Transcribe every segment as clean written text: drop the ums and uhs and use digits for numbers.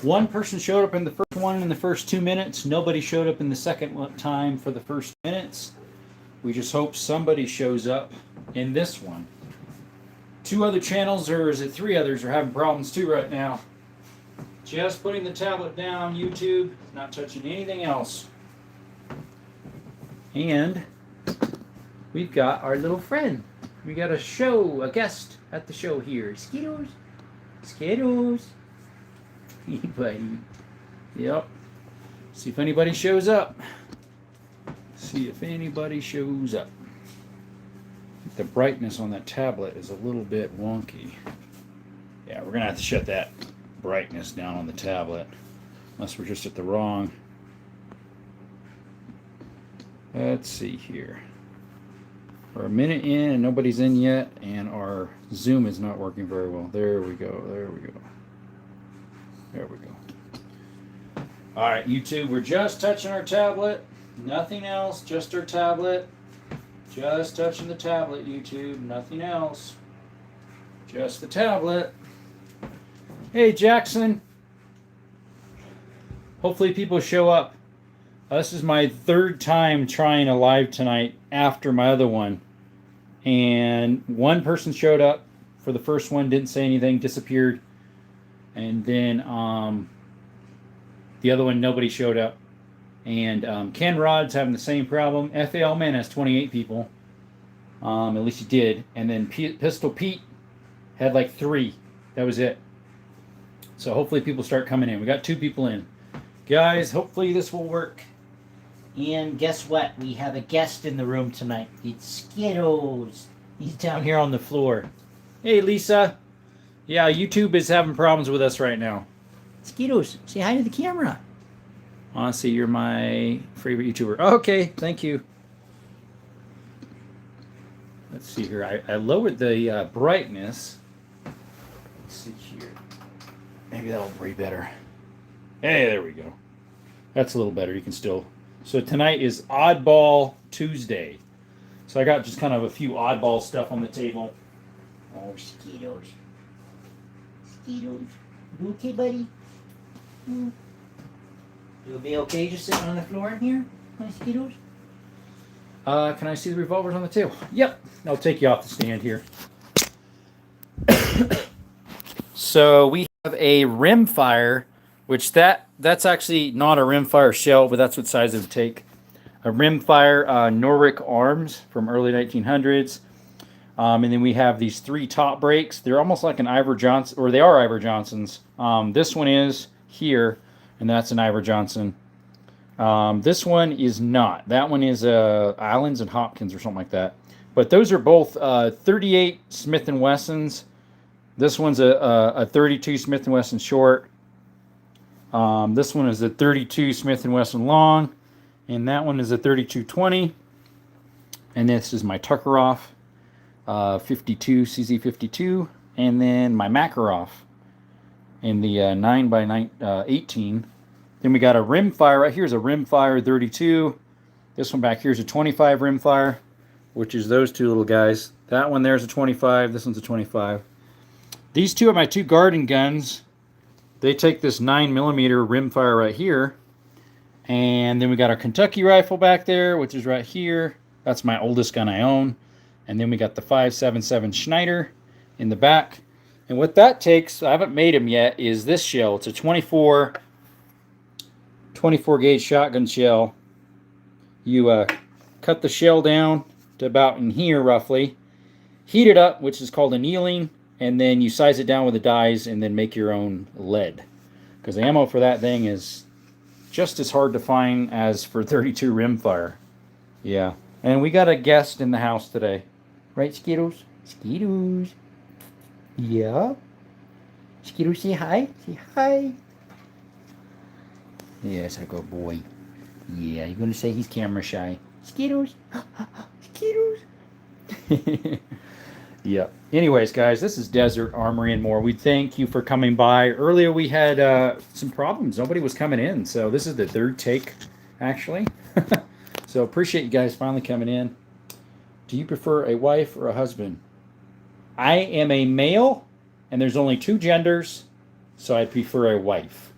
One person showed up in the first one in the first 2 minutes. Nobody showed up in the second time for the first minutes. We just hope somebody shows up in this one. Two other channels, or is it three others, are having problems too right now. Just putting the tablet down, YouTube, not touching anything else. And we've got our little friend. We got a guest at the show here. Skittles. Skittles. Hey, buddy. Yep. See if anybody shows up. See if anybody shows up. The brightness on that tablet is a little bit wonky. Yeah, we're going to have to shut that brightness down on the tablet. Unless we're just at the wrong. Let's see here. We're a minute in and nobody's in yet, and our Zoom is not working very well. There we go. There we go. There we go. All right, YouTube, we're just touching our tablet. Nothing else, just our tablet. Just touching the tablet, YouTube. Nothing else. Just the tablet. Hey, Jackson. Hopefully people show up. This is my third time trying a live tonight after my other one. And one person showed up for the first one, didn't say anything, disappeared. And then the other one, nobody showed up. And Ken Rod's having the same problem. FAL Man has 28 people. At least he did. And then Pistol Pete had like 3. That was it. So hopefully people start coming in. We got 2 people in. Guys, hopefully this will work. And guess what? We have a guest in the room tonight. It's Skittles. He's down here on the floor. Hey, Lisa. Yeah, YouTube is having problems with us right now. Skittles, say hi to the camera. Honestly, you're my favorite YouTuber. Okay, thank you. Let's see here. I lowered the brightness. Let's see here. Maybe that'll be better. Hey, there we go. That's a little better. You can still... So tonight is Oddball Tuesday. So I got just kind of a few oddball stuff on the table. Oh, Skittles. Skittles. You okay, buddy? You'll be okay just sitting on the floor in here? Hi, Skittles. Can I see the revolvers on the table? Yep. I'll take you off the stand here. So we have a rimfire, which that's actually not a rimfire shell, but that's what size it would take. A rimfire Norwick Arms from early 1900s. And then we have these 3 top brakes. They're almost like an Iver Johnson, or they are Iver Johnsons. This one is here, and that's an Iver Johnson. This one is not. That one is Allens and Hopkins or something like that. But those are both 38 Smith & Wessons. This one's a 32 Smith & Wesson short. This one is a 32 Smith & Wesson long. And that one is a 32-20. And this is my Tuckeroff 52 CZ52. And then my Makarov in the 9x18. Then we got a rimfire. Right here's a rimfire 32. This one back here is a 25 rimfire, which is those 2 little guys. That one there's a 25. This one's a 25. These 2 are my 2 garden guns. They take this 9mm rimfire right here. And then we got our Kentucky rifle back there, which is right here. That's my oldest gun I own. And then we got the 5.77 Schneider in the back. And what that takes, I haven't made them yet, is this shell. It's a 24 gauge shotgun shell. You cut the shell down to about in here roughly. Heat it up, which is called annealing. And then you size it down with the dies and then make your own lead. Because the ammo for that thing is just as hard to find as for 32 rimfire. Yeah. And we got a guest in the house today. Right, Skittles? Skittles. Yeah. Skittles, say hi. Say hi. Yes, a good boy. Yeah, you're going to say he's camera shy. Skittles. Skittles. Yeah. Anyways, guys, this is Desert Armory and More. We thank you for coming by. Earlier we had some problems. Nobody was coming in. So this is the 3rd take, actually. So appreciate you guys finally coming in. Do you prefer a wife or a husband? I am a male, and there's only 2 genders, so I prefer a wife.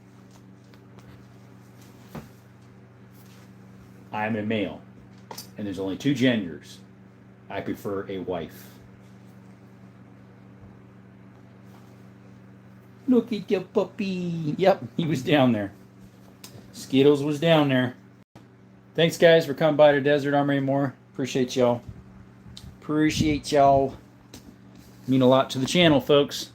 I'm a male, and there's only two genders. I prefer a wife. Look at your puppy. Yep, he was down there. Skittles was down there. Thanks, guys, for coming by to Desert Armory more. Appreciate y'all. Appreciate y'all. Mean a lot to the channel, folks.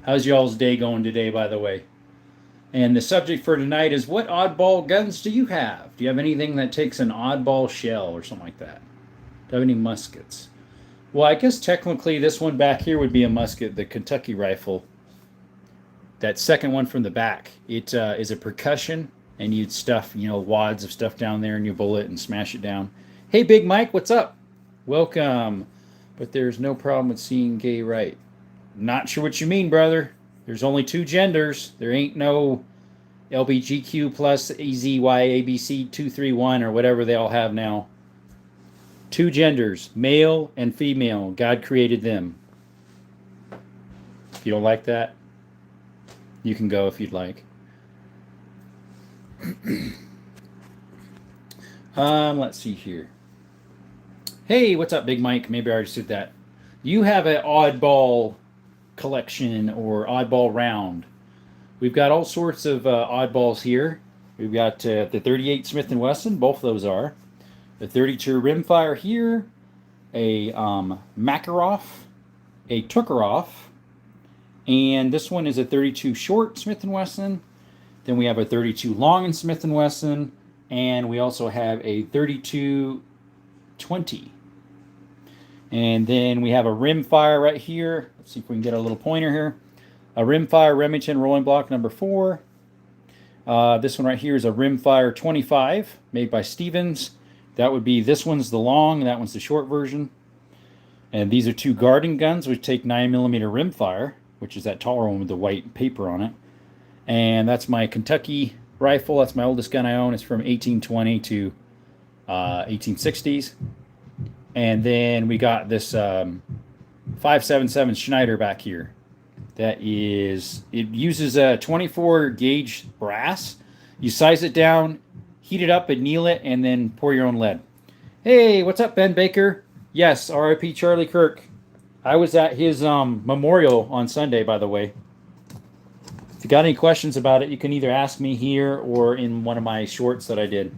How's y'all's day going today, by the way? And the subject for tonight is, what oddball guns do you have? Do you have anything that takes an oddball shell or something like that? Do you have any muskets? Well, I guess technically this one back here would be a musket, the Kentucky rifle. That second one from the back, it is a percussion, and you'd stuff, wads of stuff down there in your bullet and smash it down. Hey, Big Mike, what's up? Welcome. But there's no problem with seeing gay right. Not sure what you mean, brother. There's only two genders. There ain't no LBGQ plus AZY 231 or whatever they all have now. Two genders, male and female. God created them. If you don't like that, you can go if you'd like. Let's see here. Hey, what's up, Big Mike? Maybe I already said that. You have an oddball collection or oddball round. We've got all sorts of oddballs here. We've got the 38 Smith & Wesson. Both of those are. The 32 rimfire here. A Makarov. A Tokarev. And this one is a 32 short Smith & Wesson. Then we have a 32 long in Smith & Wesson. And we also have a 32 20. And then we have a rimfire right here. Let's see if we can get a little pointer here. A rimfire Remington rolling block number 4. This one right here is a rimfire 25 made by Stevens. That would be, this one's the long, and that one's the short version. And these are two Garden guns, which take 9mm rimfire, which is that taller one with the white paper on it. And that's my Kentucky rifle. That's my oldest gun I own. It's from 1820 to 1860s. And then we got this 5.77 Schneider back here. That is, it uses a 24 gauge brass. You size it down, heat it up, anneal it, and then pour your own lead. Hey, what's up, Ben Baker? Yes, R.I.P. Charlie Kirk. I was at his memorial on Sunday, by the way. If you got any questions about it, you can either ask me here or in one of my shorts that I did.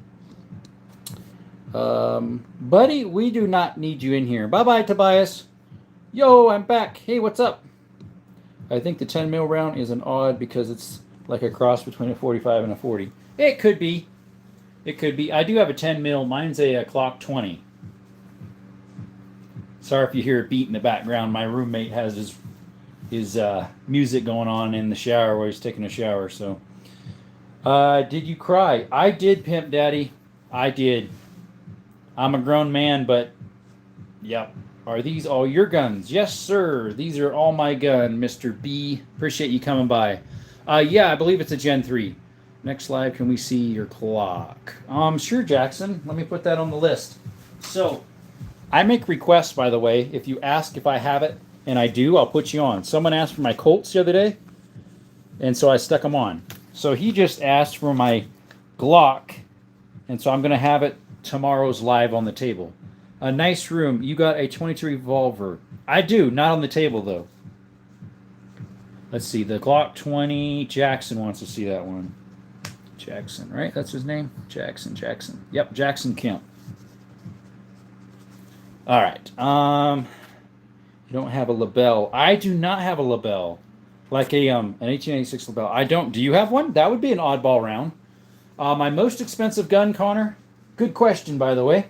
Buddy, we do not need you in here. Bye-bye, Tobias. Yo, I'm back. Hey, what's up? I think the 10 mil round is an odd because it's like a cross between a 45 and a 40. It could be. It could be. I do have a 10 mil. Mine's a Glock 20. Sorry if you hear a beat in the background. My roommate has his music going on in the shower while he's taking a shower. So, did you cry? I did, Pimp Daddy. I did. I'm a grown man, but yep. Are these all your guns? Yes, sir. These are all my gun, Mr. B. Appreciate you coming by. Yeah, I believe it's a Gen 3. Next live, can we see your clock? Sure, Jackson. Let me put that on the list. So, I make requests, by the way. If you ask if I have it, and I do, I'll put you on. Someone asked for my Colts the other day, and so I stuck them on. So he just asked for my Glock, and so I'm going to have it tomorrow's live on the table. A nice room. You got a 22 revolver. I do, not on the table though. Let's see, the Glock 20. Jackson wants to see that one. Jackson, right? That's his name? Jackson. Yep, Jackson Kemp. All right. You don't have a label. I do not have a label. Like an 1886 label. I don't. Do you have one? That would be an oddball round. My most expensive gun, Connor, good question, by the way,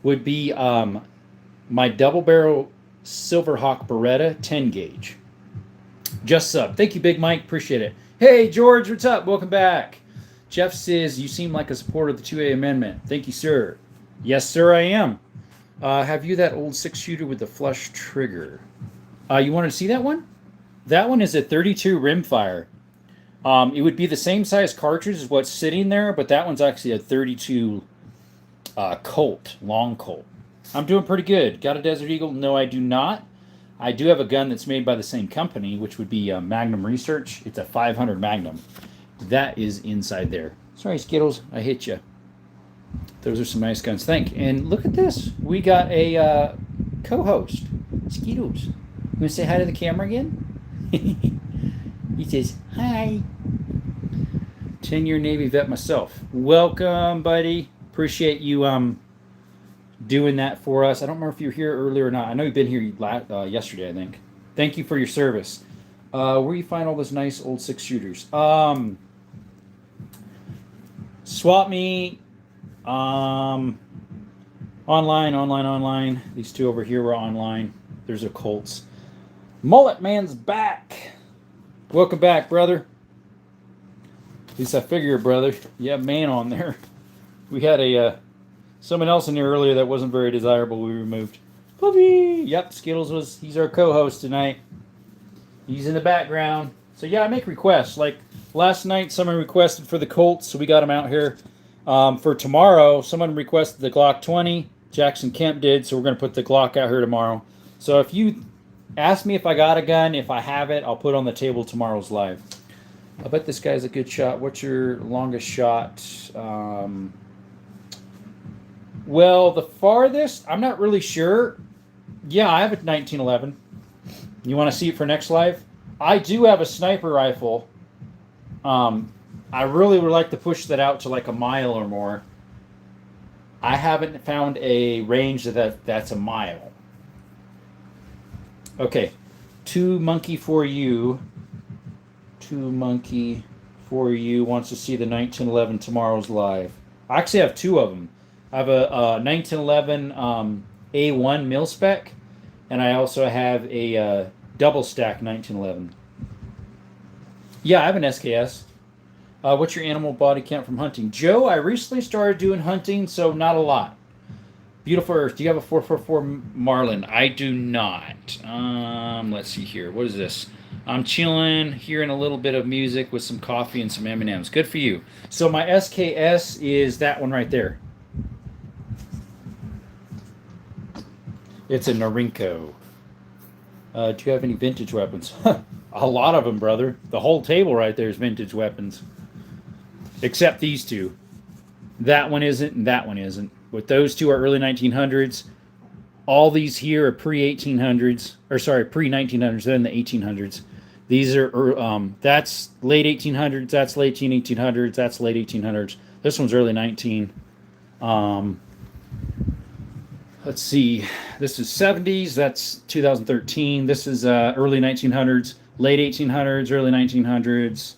would be my double barrel Silverhawk Beretta 10 gauge. Just sub. Thank you, Big Mike. Appreciate it. Hey, George, what's up? Welcome back. Jeff says, you seem like a supporter of the 2A amendment. Thank you, sir. Yes, sir, I am. Have you that old 6-shooter with the flush trigger? You want to see that one? That one is a 32 rimfire. It would be the same size cartridge as what's sitting there, but that one's actually a 32 Colt, long Colt. I'm doing pretty good. Got a Desert Eagle? No, I do not. I do have a gun that's made by the same company, which would be Magnum Research. It's a 500 Magnum. That is inside there. Sorry, Skittles, I hit you. Those are some nice guns. And look at this. We got a co-host, Skittles. You want to say hi to the camera again? He says, hi. 10-year Navy vet myself. Welcome, buddy. Appreciate you doing that for us. I don't remember if you were here earlier or not. I know you've been here yesterday, I think. Thank you for your service. Where do you find all those nice old 6-shooters? Swap meet. Online. These two over here were online. There's a Colts. Mullet Man's back. Welcome back, brother. At least I figure, brother. You have man on there. We had someone else in here earlier that wasn't very desirable. We removed. Puppy. Yep, Skittles he's our co-host tonight. He's in the background. So yeah, I make requests. Like last night, someone requested for the Colts, so we got him out here. For tomorrow, someone requested the Glock 20. Jackson Kemp did, so we're going to put the Glock out here tomorrow. So if you ask me if I got a gun, if I have it, I'll put it on the table tomorrow's live. I bet this guy's a good shot. What's your longest shot? Well, the farthest, I'm not really sure. Yeah, I have a 1911. You want to see it for next live? I do have a sniper rifle. I really would like to push that out to like a mile or more. I haven't found a range that's a mile. Okay, 2 Monkey for you. 2 Monkey for you wants to see the 1911 tomorrow's live. I actually have 2 of them. I have a 1911 A1 mil spec, and I also have a double stack 1911. Yeah, I have an SKS. What's your animal body count from hunting? Joe, I recently started doing hunting, so not a lot. Beautiful Earth, do you have a 444 Marlin? I do not. Let's see here. What is this? I'm chilling, hearing a little bit of music with some coffee and some M&Ms. Good for you. So my SKS is that one right there. It's a Norinco. Do you have any vintage weapons? A lot of them, brother. The whole table right there is vintage weapons. Except these two. That one isn't, and that one isn't. But those two are early 1900s. All these here are pre-1800s. Or sorry, pre-1900s. They're in the 1800s. These are, that's late 1800s. That's late 1800s. That's late 1800s. This one's early 19. Let's see. This is 70s. That's 2013. This is early 1900s. Late 1800s, early 1900s.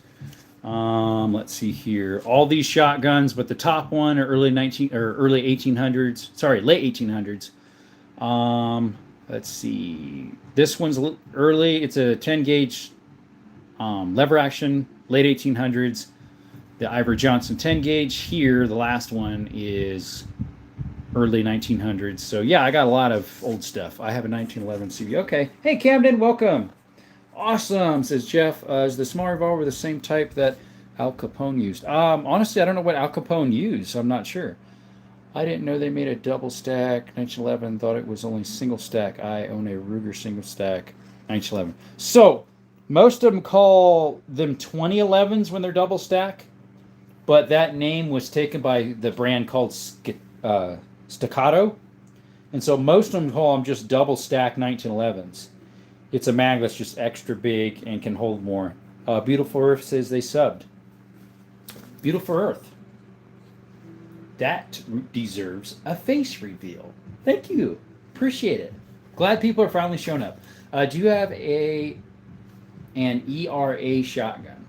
Let's see here. All these shotguns, but the top one are early 1800s. Sorry, late 1800s. Let's see. This one's early. It's a 10 gauge lever action, late 1800s. The Ivor Johnson 10 gauge here. The last one is early 1900s. So yeah, I got a lot of old stuff. I have a 1911 CV. Okay. Hey, Camden, welcome. Awesome, says Jeff. Is the small revolver the same type that Al Capone used? Honestly, I don't know what Al Capone used, so I'm not sure. I didn't know they made a double stack 1911. Thought it was only single stack. I own a Ruger single stack 1911. So most of them call them 2011s when they're double stack, but that name was taken by the brand called Staccato, and so most of them call them just double stack 1911s. It's a mag that's just extra big and can hold more. Beautiful Earth says they subbed. Beautiful Earth. That deserves a face reveal. Thank you. Appreciate it. Glad people are finally showing up. Do you have an ERA shotgun?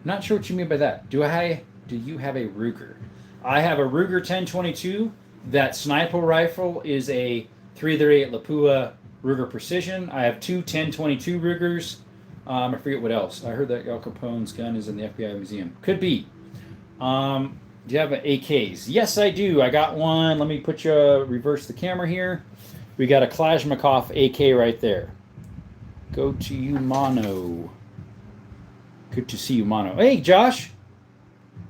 Not sure what you mean by that. Do you have a Ruger? I have a Ruger 1022. That sniper rifle is a 338 Lapua Ruger Precision. I have 2 1022 Rugers. I forget what else. I heard that Al Capone's gun is in the FBI museum. Could be. Do you have AKs? Yes, I do. I got one. Let me reverse the camera here. We got a Kalashnikov AK right there. Go to you, Mono. Good to see you, Mono. Hey, Josh.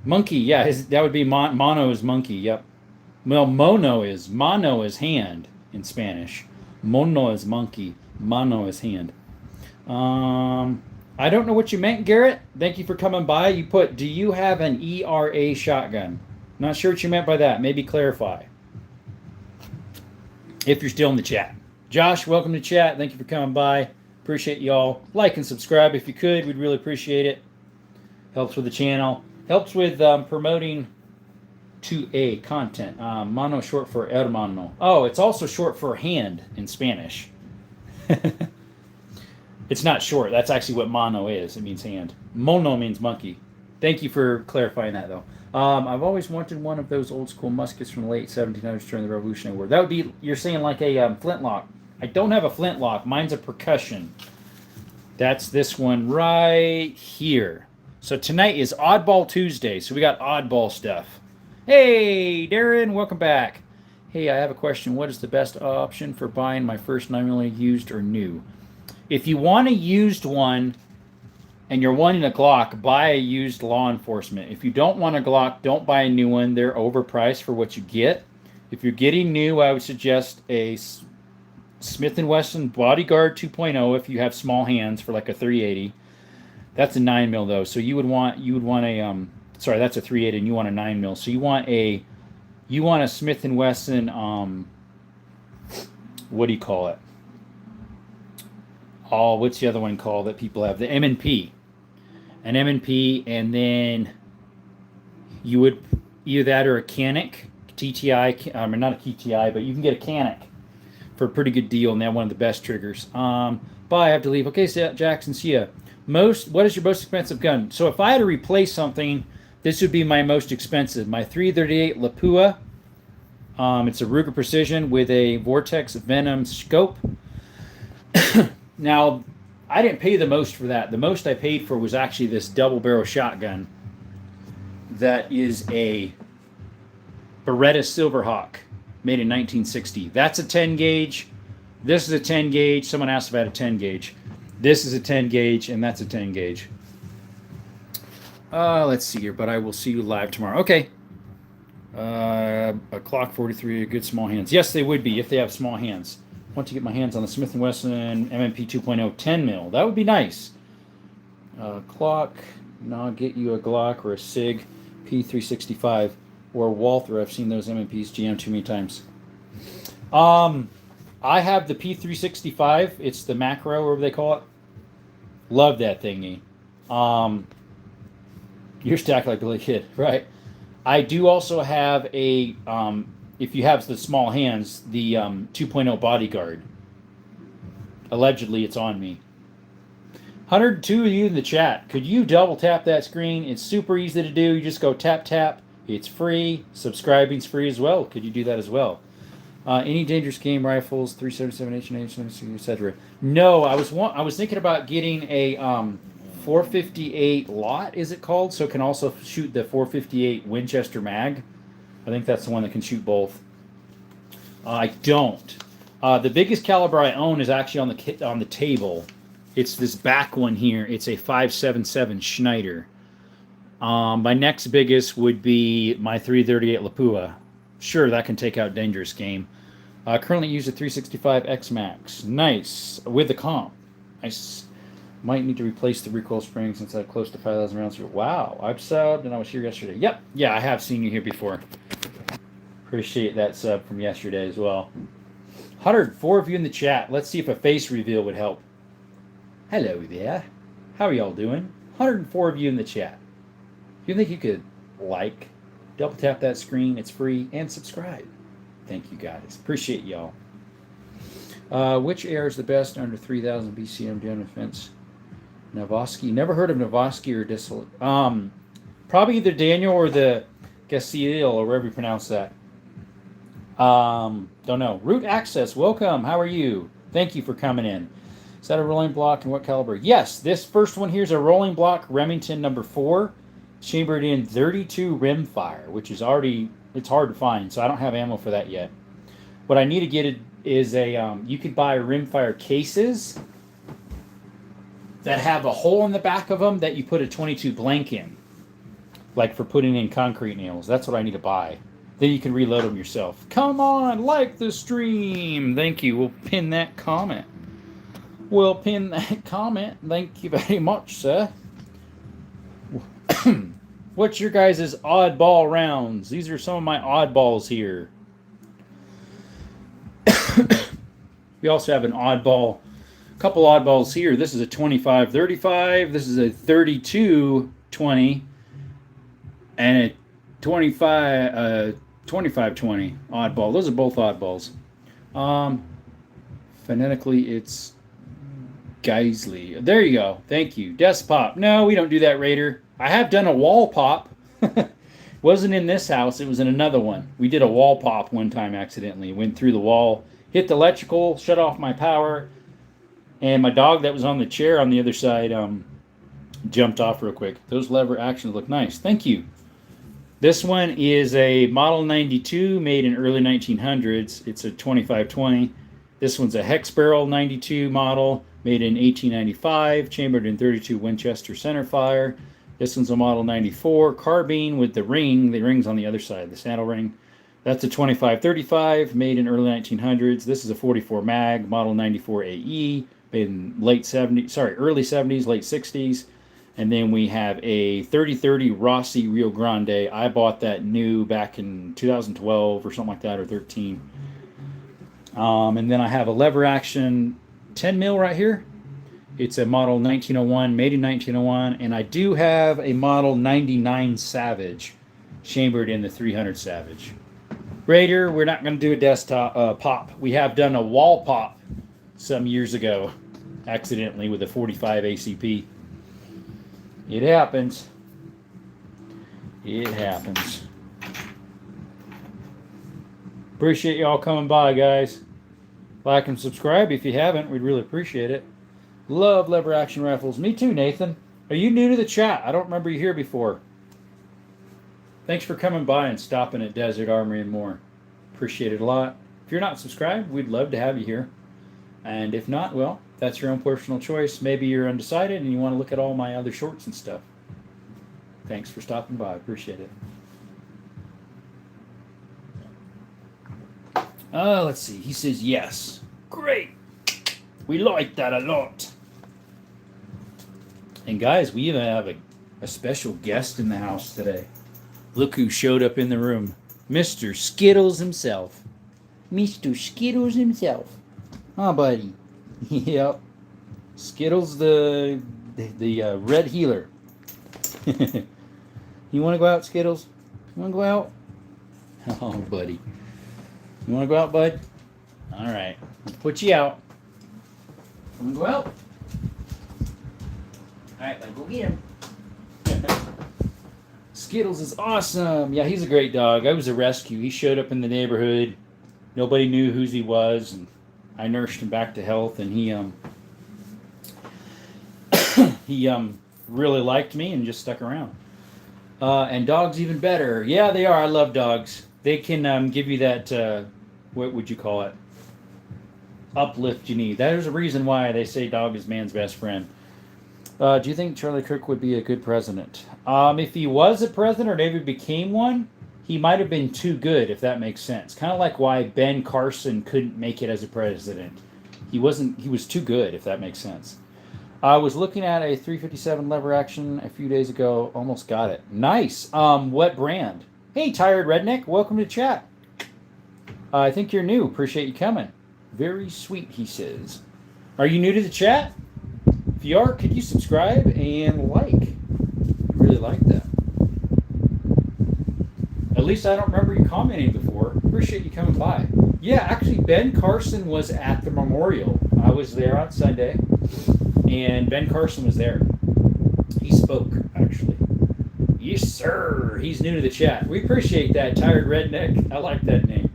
Monkey. Yeah, that would be Mono is monkey. Yep. Well, Mono is hand in Spanish. Mono is monkey. Mano is hand. I don't know what you meant, Garrett. Thank you for coming by. You put, do you have an ERA shotgun? Not sure what you meant by that. Maybe clarify. If you're still in the chat. Josh, welcome to chat. Thank you for coming by. Appreciate y'all. Like and subscribe if you could. We'd really appreciate it. Helps with the channel. Helps with promoting 2A content. Mano short for hermano. Oh, it's also short for hand in Spanish. It's not short. That's actually what mano is. It means hand. Mono means monkey. Thank you for clarifying that, though. I've always wanted one of those old school muskets from the late 1700s during the Revolutionary War. That would be, you're saying like a flintlock. I don't have a flintlock. Mine's a percussion. That's this one right here. So tonight is Oddball Tuesday. So we got oddball stuff. Hey, Darren, welcome back. Hey, I have a question. What is the best option for buying my first 9mm used or new? If you want a used one and you're wanting a Glock, buy a used law enforcement. If you don't want a Glock, don't buy a new one. They're overpriced for what you get. If you're getting new, I would suggest a Smith & Wesson Bodyguard 2.0 if you have small hands for like a 380. That's a 9mm though. So you would want a sorry, that's a 380 and you want a 9mm. So you want a Smith & Wesson what do you call it? Oh, what's the other one called that people have? The M&P. An M&P, and then you would either that or a Canic TTI. Not a TTI, but you can get a Canic for a pretty good deal, and they're one of the best triggers. Bye, I have to leave. Okay, Jackson, see ya. What is your most expensive gun? So if I had to replace something, this would be my most expensive. My 338 Lapua. It's a Ruger Precision with a Vortex Venom scope. Now, I didn't pay the most for that. The most I paid for was actually this double barrel shotgun that is a Beretta Silverhawk made in 1960. That's a 10 gauge. This is a 10 gauge. Someone asked if I had a 10 gauge. This is a 10 gauge, and that's a 10 gauge. Let's see here, but I will see you live tomorrow. Okay. A Clock 43, good small hands. Yes, they would be if they have small hands. I want to get my hands on the Smith & Wesson M&P 2.0 10mm. That would be nice. Clock. No, I'll get you a Glock or a SIG P365 or a Walther. I've seen those M&Ps jammed too many times. I have the P365. It's the macro, whatever they call it. Love that thingy. You're stacked like Billy Kid, right? I do also have a if you have the small hands, the 2.0 Bodyguard. Allegedly, it's on me. 102 of you in the chat. Could you double tap that screen? It's super easy to do. You just go tap, tap. It's free. Subscribing's free as well. Could you do that as well? Any dangerous game rifles, 377, H&H, etc. No, I was thinking about getting a 458 lot, is it called? So it can also shoot the 458 Winchester mag. I think that's the one that can shoot both. I don't. The biggest caliber I own is actually on the table. It's this back one here. It's a 5.77 Schneider. My next biggest would be my 338 Lapua. Sure, that can take out dangerous game. Currently use a 365 X Max. Nice. With the comp. Nice. Might need to replace the recoil spring since I have close to 5,000 rounds. Wow, I've subbed and I was here yesterday. Yep, yeah, I have seen you here before. Appreciate that sub from yesterday as well. 104 of you in the chat. Let's see if a face reveal would help. Hello there. How are y'all doing? 104 of you in the chat. Do you think you could like, double tap that screen? It's free, and subscribe. Thank you guys. Appreciate y'all. Which air is the best under 3,000 BCM down defense? Novoski. Never heard of Novoski or Diesel. Probably either Daniel or the Gasil or wherever you pronounce that. Don't know. Root Access. Welcome. How are you? Thank you for coming in. Is that a rolling block and what caliber? Yes, this first one here is a rolling block Remington number 4, chambered in 32 rimfire, which is already, it's hard to find, so I don't have ammo for that yet. What I need to get is a, you could buy rimfire cases that have a hole in the back of them that you put a 22 blank in, like for putting in concrete nails. That's what I need to buy. Then you can reload them yourself. Come on, like the stream. Thank you. We'll pin that comment. We'll pin that comment. Thank you very much, sir. What's your guys' oddball rounds? These are some of my oddballs here. We also have an oddball, couple oddballs here. This is a 25-35. This is a 32-20. And a 25-20 oddball. Those are both oddballs. Phonetically, it's Geisley. There you go. Thank you. Desk pop. No, we don't do that, Raider. I have done a wall pop. Wasn't in this house. It was in another one. We did a wall pop one time accidentally. Went through the wall, hit the electrical, shut off my power, and my dog that was on the chair on the other side jumped off real quick. Those lever actions look nice. Thank you. This one is a Model 92 made in early 1900s. It's a 25-20. This one's a hex barrel 92 model made in 1895, chambered in 32 Winchester centerfire. This one's a Model 94 carbine with the ring. The ring's on the other side, the saddle ring. That's a 25-35 made in early 1900s. This is a 44 mag, Model 94 AE, made in early 70s, late 60s. And then we have a 30-30 Rossi Rio Grande. I bought that new back in 2012 or something like that, or 13. And then I have a lever action 10 mil right here. It's a model 1901, made in 1901. And I do have a model 99 Savage, chambered in the 300 Savage. Raider, we're not going to do a desktop pop. We have done a wall pop some years ago, accidentally, with a 45 ACP. It happens. It happens. Appreciate y'all coming by, guys. Like and subscribe if you haven't. We'd really appreciate it. Love lever action rifles. Me too, Nathan. Are you new to the chat? I don't remember you here before. Thanks for coming by and stopping at Desert Armory and more. Appreciate it a lot. If you're not subscribed, we'd love to have you here. And if not, well, that's your own personal choice. Maybe you're undecided and you want to look at all my other shorts and stuff. Thanks for stopping by. Appreciate it. Let's see. He says yes. Great. We like that a lot. And guys, we even have a special guest in the house today. Look who showed up in the room. Mr. Skittles himself. Mr. Skittles himself. Oh, buddy. Yep. Skittles the red healer. You want to go out, Skittles? You want to go out? Oh, buddy. You want to go out, bud? All right. Let's put you out. You want to go out? All right, let's go get him. Skittles is awesome. Yeah, he's a great dog. I was a rescue. He showed up in the neighborhood. Nobody knew who he was, and I nursed him back to health, and he really liked me and just stuck around. And dogs even better. Yeah, they are. I love dogs. They can give you that, what would you call it? Uplift you need. That is a reason why they say dog is man's best friend. Do you think Charlie Kirk would be a good president? If he was a president or maybe became one, he might have been too good, if that makes sense. Kind of like why Ben Carson couldn't make it as a president. He was too good, if that makes sense. I was looking at a 357 lever action a few days ago. Almost got it. Nice. What brand? Hey, Tired Redneck. Welcome to chat. I think you're new. Appreciate you coming. Very sweet, he says. Are you new to the chat? If you are, could you subscribe and like? I really like that. At least I don't remember you commenting before. Appreciate you coming by. Yeah, actually, Ben Carson was at the memorial. I was there on Sunday, and Ben Carson was there. He spoke, actually. Yes, sir. He's new to the chat. We appreciate that, Tired Redneck. I like that name.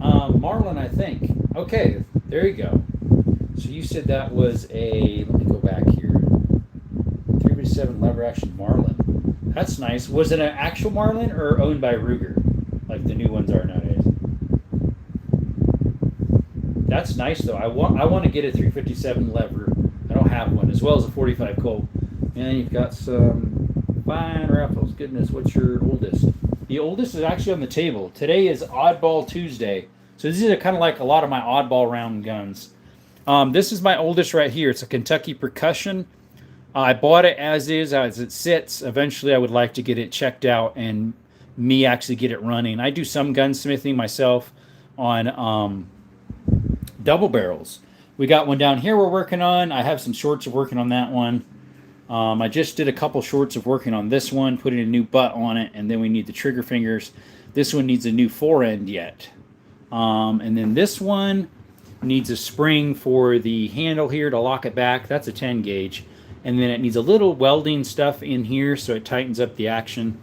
Marlon, I think. Okay, there you go. So you said that was a, let me go back here, 357 lever action Marlin. That's nice. Was it an actual Marlin or owned by Ruger, like the new ones are nowadays? That's nice though. I want to get a 357 lever. I don't have one, as well as a 45 Colt. And you've got some fine rifles. Goodness, what's your oldest? The oldest is actually on the table. Today is Oddball Tuesday. So these are kind of like a lot of my oddball round guns. This is my oldest right here. It's a Kentucky Percussion. I bought it as is, as it sits. Eventually, I would like to get it checked out and me actually get it running. I do some gunsmithing myself on double barrels. We got one down here we're working on. I have some shorts of working on that one. I just did a couple shorts of working on this one, putting a new butt on it, and then we need the trigger fingers. This one needs a new forend yet. And then this one needs a spring for the handle here to lock it back. That's a 10 gauge. And then it needs a little welding stuff in here so it tightens up the action.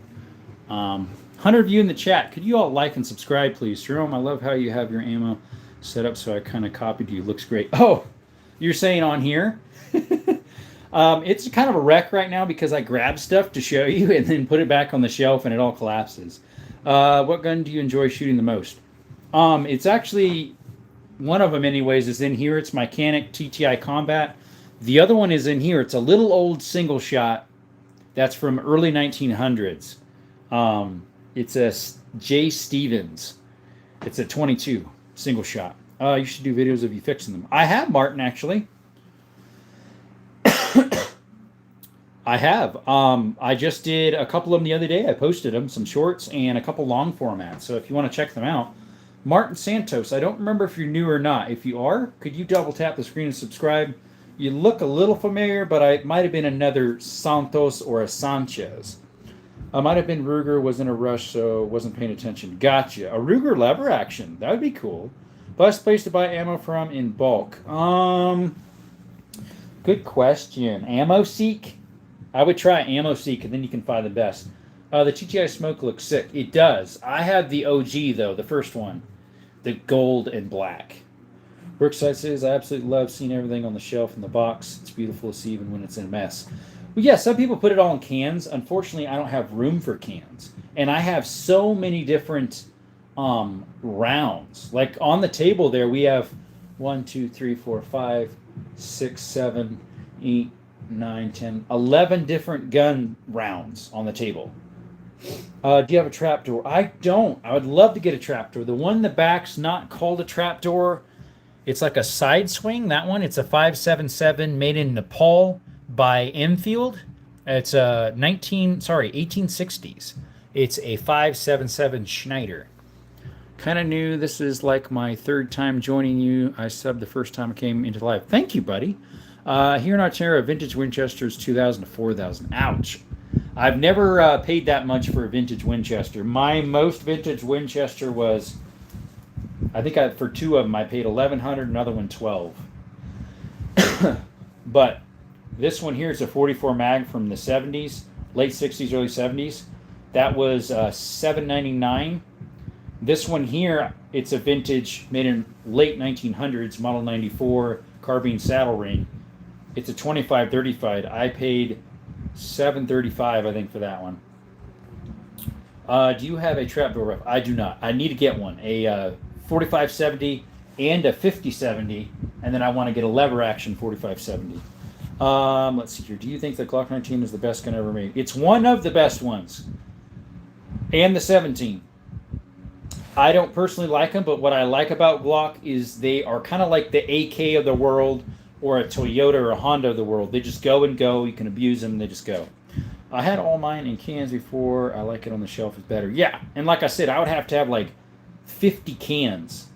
100 of you in the chat. Could you all like and subscribe, please? Jerome, I love how you have your ammo set up, so I kind of copied you. Looks great. Oh, you're saying on here? It's kind of a wreck right now because I grabbed stuff to show you and then put it back on the shelf and it all collapses. What gun do you enjoy shooting the most? It's actually, one of them anyways is in here. It's my Canik TTI Combat. The other one is in here. It's a little old single shot that's from early 1900s. It's a J. Stevens. It's a 22 single shot. You should do videos of you fixing them. I have, Martin, actually. I have. I just did a couple of them the other day. I posted them, some shorts and a couple long formats. So if you want to check them out, Martin Santos. I don't remember if you're new or not. If you are, could you double tap the screen and subscribe? You look a little familiar, but I might have been another Santos or a Sanchez. I might have been Ruger, was in a rush, so wasn't paying attention. Gotcha. A Ruger lever action. That would be cool. Best place to buy ammo from in bulk. Good question. Ammo Seek? I would try Ammo Seek, and then you can find the best. The TTI Smoke looks sick. It does. I have the OG, though, the first one. The gold and black. Brookside says, I absolutely love seeing everything on the shelf in the box. It's beautiful to see even when it's in a mess. Well, yeah, some people put it all in cans. Unfortunately, I don't have room for cans. And I have so many different rounds. Like on the table there, we have 1, 2, 3, 4, 5, 6, 7, 8, 9, 10, 11 different gun rounds on the table. Do you have a trapdoor? I don't. I would love to get a trapdoor. The one in the back's not called a trapdoor. It's like a side swing. That one, it's a 577 made in Nepal by Enfield. It's a 1860s. It's a 577 Schneider. Kind of new. This is like my third time joining you. I subbed the first time I came into live. Thank you, buddy. Here in Ontario, vintage Winchester's 2,000 to 4,000. Ouch. I've never paid that much for a vintage Winchester. My most vintage Winchester was, I think for two of them I paid $1,100, another one $1,200. But this one here is a 44 mag from the 70s, late 60s, early 70s. That was $799. This one here, it's a vintage made in late 1900s, model 94 carbine saddle ring. It's a 25-35. I paid $735, I think, for that one. Do you have a trapdoor ref? I do not. I need to get one. A 4570 and a 5070, and then I want to get a lever action 4570. Let's see here. Do you think the Glock 19 is the best gun ever made? It's one of the best ones. And the 17. I don't personally like them, but what I like about Glock is they are kind of like the AK of the world or a Toyota or a Honda of the world. They just go and go. You can abuse them. They just go. I had all mine in cans before. I like it on the shelf. It's better. Yeah, and like I said, I would have to have like 50 cans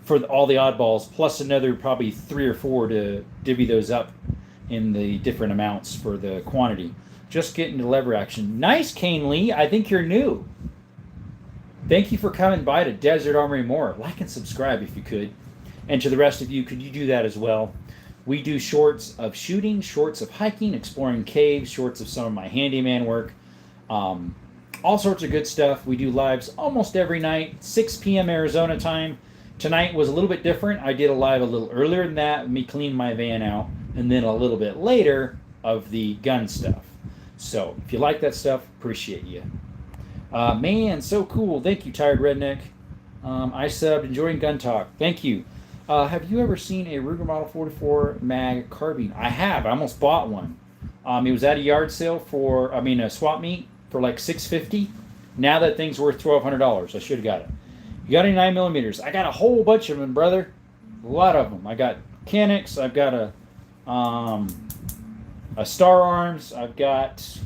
for all the oddballs, plus another probably 3 or 4 to divvy those up in the different amounts for the quantity. Just getting to lever action. Nice, Kane Lee. I think you're new. Thank you for coming by to Desert Armory More. Like and subscribe if you could. And to the rest of you, could you do that as well? We do shorts of shooting, shorts of hiking, exploring caves, shorts of some of my handyman work. All sorts of good stuff. We do lives almost every night, 6 p.m. Arizona time. Tonight was a little bit different. I did a live a little earlier than that, me cleaning my van out, and then a little bit later of the gun stuff. So if you like that stuff, appreciate you. Man, so cool. Thank you, Tired Redneck. I subbed, enjoying gun talk. Thank you. Have you ever seen a Ruger Model 44 mag carbine? I have. I almost bought one. It was at a yard sale a swap meet for like $650. Now that thing's worth $1,200. I should have got it. You got any 9mm? I got a whole bunch of them, brother. A lot of them. I got Canics. I've got a Star Arms. I've got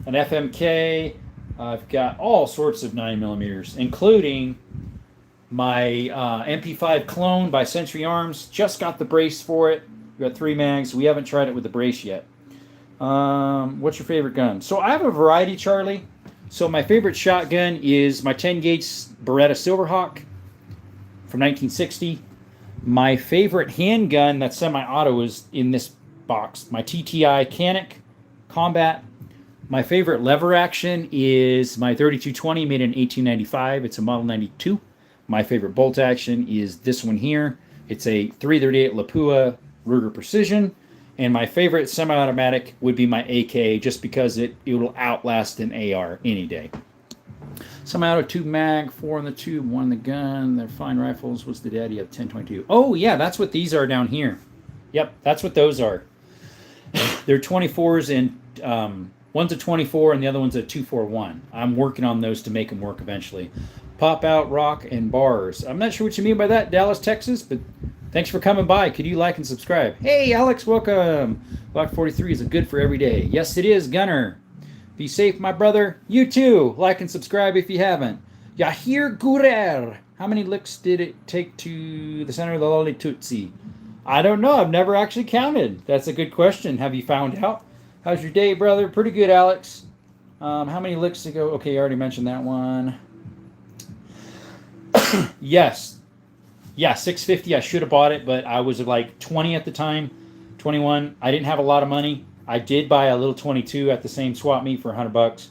an FMK. I've got all sorts of 9mm, including my MP5 clone by Century Arms. Just got the brace for it. We got 3 mags. We haven't tried it with the brace yet. What's your favorite gun? So I have a variety, Charlie. So my favorite shotgun is my 10-gauge Beretta Silverhawk from 1960. My favorite handgun that's semi-auto is in this box. My TTI Canic Combat. My favorite lever action is my 3220 made in 1895. It's a Model 92. My favorite bolt action is this one here. It's a 338 Lapua Ruger Precision. And my favorite semi-automatic would be my AK, just because it will outlast an AR any day. Semi-auto 2 mag, 4 in the tube, 1 in the gun. They're fine rifles. What's the daddy of 1022? Oh, yeah, that's what these are down here. Yep, that's what those are. They're 24s, and one's a 24 and the other one's a 241. I'm working on those to make them work eventually. Pop out, rock, and bars. I'm not sure what you mean by that, Dallas, Texas, but thanks for coming by. Could you like and subscribe? Hey, Alex, welcome. Block 43 is a good for every day. Yes, it is, Gunner. Be safe, my brother. You too. Like and subscribe if you haven't. Yahir Gurer. How many licks did it take to the center of the Lolly Tootsie? I don't know. I've never actually counted. That's a good question. Have you found out? How's your day, brother? Pretty good, Alex. How many licks to go? Okay, I already mentioned that one. Yes. Yeah, 650. I should have bought it, but I was like 20 at the time. 21. I didn't have a lot of money. I did buy a little 22 at the same swap meet for $100.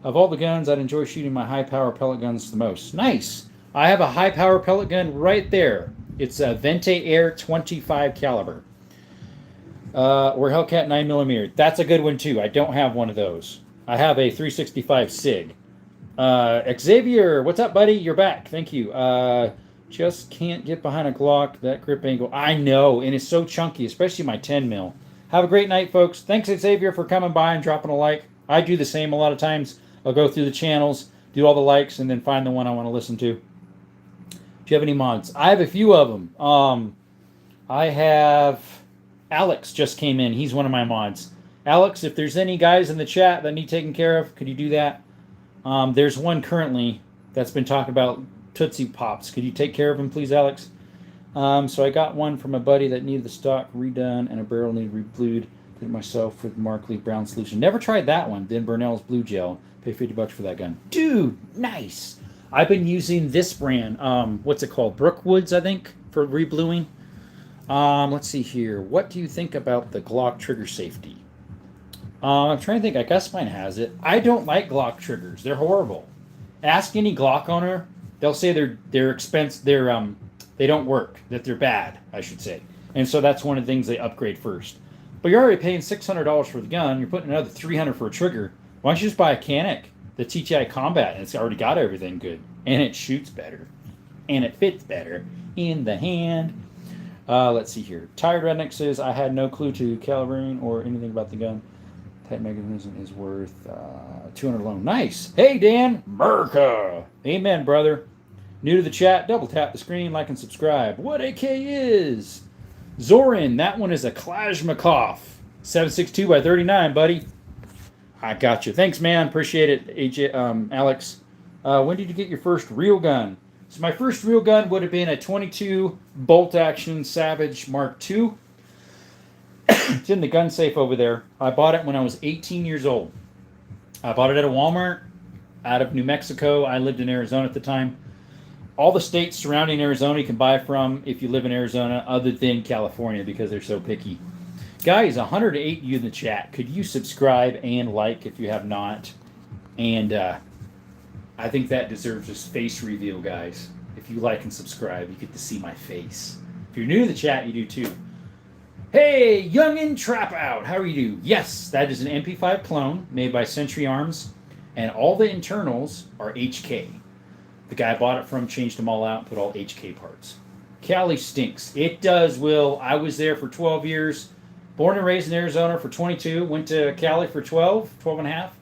Of all the guns, I'd enjoy shooting my high-power pellet guns the most. Nice. I have a high-power pellet gun right there. It's a Vente Air 25 caliber. Or Hellcat 9mm. That's a good one, too. I don't have one of those. I have a 365 SIG. Xavier, what's up, buddy? You're back. Thank you. Just can't get behind a Glock. That grip angle. I know, and it's so chunky, especially my 10 mil. Have a great night, folks. Thanks, Xavier, for coming by and dropping a like. I do the same a lot of times. I'll go through the channels, do all the likes, and then find the one I want to listen to. Do you have any mods? I have a few of them. I have... Alex just came in. He's one of my mods. Alex, if there's any guys in the chat that need taken care of, could you do that? There's one currently that's been talking about Tootsie Pops. Could you take care of him, please, Alex? So I got one from a buddy that needed the stock redone and a barrel needed reblued. Did it myself with Markley Brown Solution. Never tried that one. Then Burnell's Blue Gel. Pay $50 for that gun. Dude, nice. I've been using this brand. What's it called? Brookwoods, I think, for rebluing. Let's see here. What do you think about the Glock trigger safety? I'm trying to think. I guess mine has it. I don't like Glock triggers. They're horrible. Ask any Glock owner. They'll say they're expensive. They don't work. That they're bad, I should say. And so that's one of the things they upgrade first. But you're already paying $600 for the gun. You're putting another $300 for a trigger. Why don't you just buy a Canic, the TTI Combat, and it's already got everything good. And it shoots better. And it fits better in the hand. Let's see here. Tired Redneck says, I had no clue to calibering or anything about the gun. Tight mechanism is worth $200 alone. Nice. Hey, Dan. Merca. Amen, brother. New to the chat, double tap the screen, like and subscribe. What AK is? Zorin, that one is a Kalashnikov. 7.62 by 39, buddy. I got you. Thanks, man. Appreciate it, AJ, Alex. When did you get your first real gun? So my first real gun would have been a 22 bolt action Savage Mark II. It's in the gun safe over there. I bought it when I was 18 years old. I bought it at a Walmart out of New Mexico. I lived in Arizona at the time. All the states surrounding Arizona you can buy from if you live in Arizona, other than California, because they're so picky. Guys, 108 of you in the chat. Could you subscribe and like if you have not? And I think that deserves a face reveal, guys. If you like and subscribe, you get to see my face. If you're new to the chat, you do too. Hey, Youngin' Trap Out. How are you? Yes, that is an MP5 clone made by Century Arms, and all the internals are HK. The guy I bought it from changed them all out and put all HK parts. Cali stinks. It does, Will. I was there for 12 years. Born and raised in Arizona for 22. Went to Cali for 12 and a half.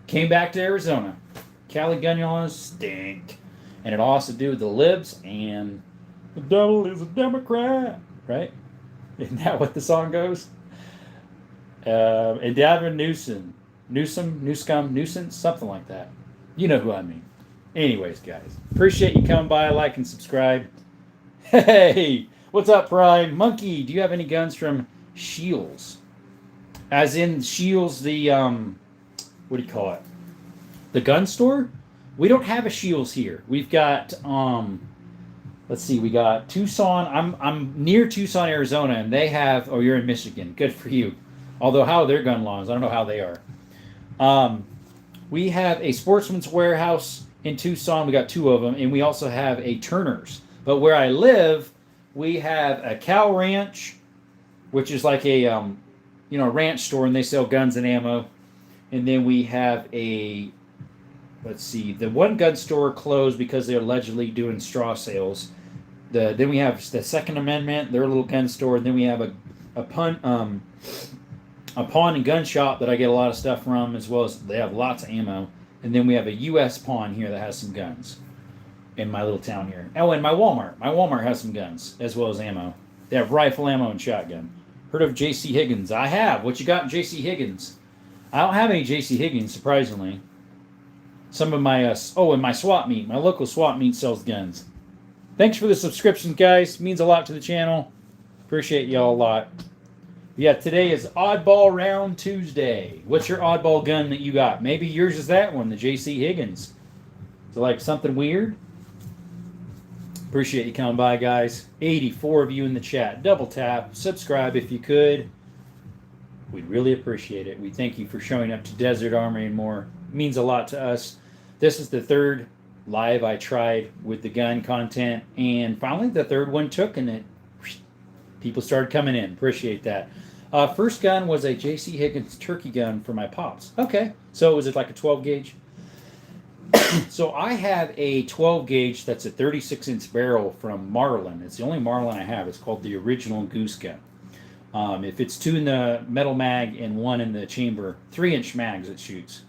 Came back to Arizona. Cali gun laws stink. And it all has to do with the libs and the devil is a Democrat, right? Isn't that what the song goes? And Gavin Nuisance, something like that. You know who I mean. Anyways, guys, appreciate you coming by, like and subscribe. Hey, what's up, Prime? Monkey, do you have any guns from Shields? As in Shields, the, what do you call it? The gun store? We don't have a Shields here. We've got, let's see, we got Tucson. I'm near Tucson, Arizona, and they have, oh, you're in Michigan. Good for you. Although, how are their gun laws? I don't know how they are. We have a Sportsman's Warehouse in Tucson. We got 2 of them, and we also have a Turner's. But where I live, we have a Cow Ranch, which is like a ranch store, and they sell guns and ammo. And then we have a, let's see, the one gun store closed because they're allegedly doing straw sales. Then we have the Second Amendment, their little gun store, and then we have a pawn and gun shop that I get a lot of stuff from, as well as they have lots of ammo. And then we have a U.S. pawn here that has some guns in my little town here. Oh, and my Walmart. My Walmart has some guns, as well as ammo. They have rifle ammo and shotgun. Heard of J.C. Higgins? I have. What you got in J.C. Higgins? I don't have any J.C. Higgins, surprisingly. Some of my, and my swap meet. My local swap meet sells guns. Thanks for the subscriptions, guys. It means a lot to the channel. Appreciate y'all a lot. Yeah, today is Oddball Round Tuesday. What's your oddball gun that you got? Maybe yours is that one, the J.C. Higgins. So, like, something weird? Appreciate you coming by, guys. 84 of you in the chat. Double tap. Subscribe if you could. We'd really appreciate it. We thank you for showing up to Desert Armory and more. It means a lot to us. This is the 3rd live I tried with the gun content. And finally, the 3rd one took, and people started coming in. Appreciate that. First gun was a J.C. Higgins turkey gun for my pops. Okay. So was it like a 12 gauge? So I have a 12 gauge that's a 36-inch barrel from Marlin. It's the only Marlin I have. It's called the original Goose gun. If it's 2 in the metal mag and 1 in the chamber, 3-inch mags it shoots.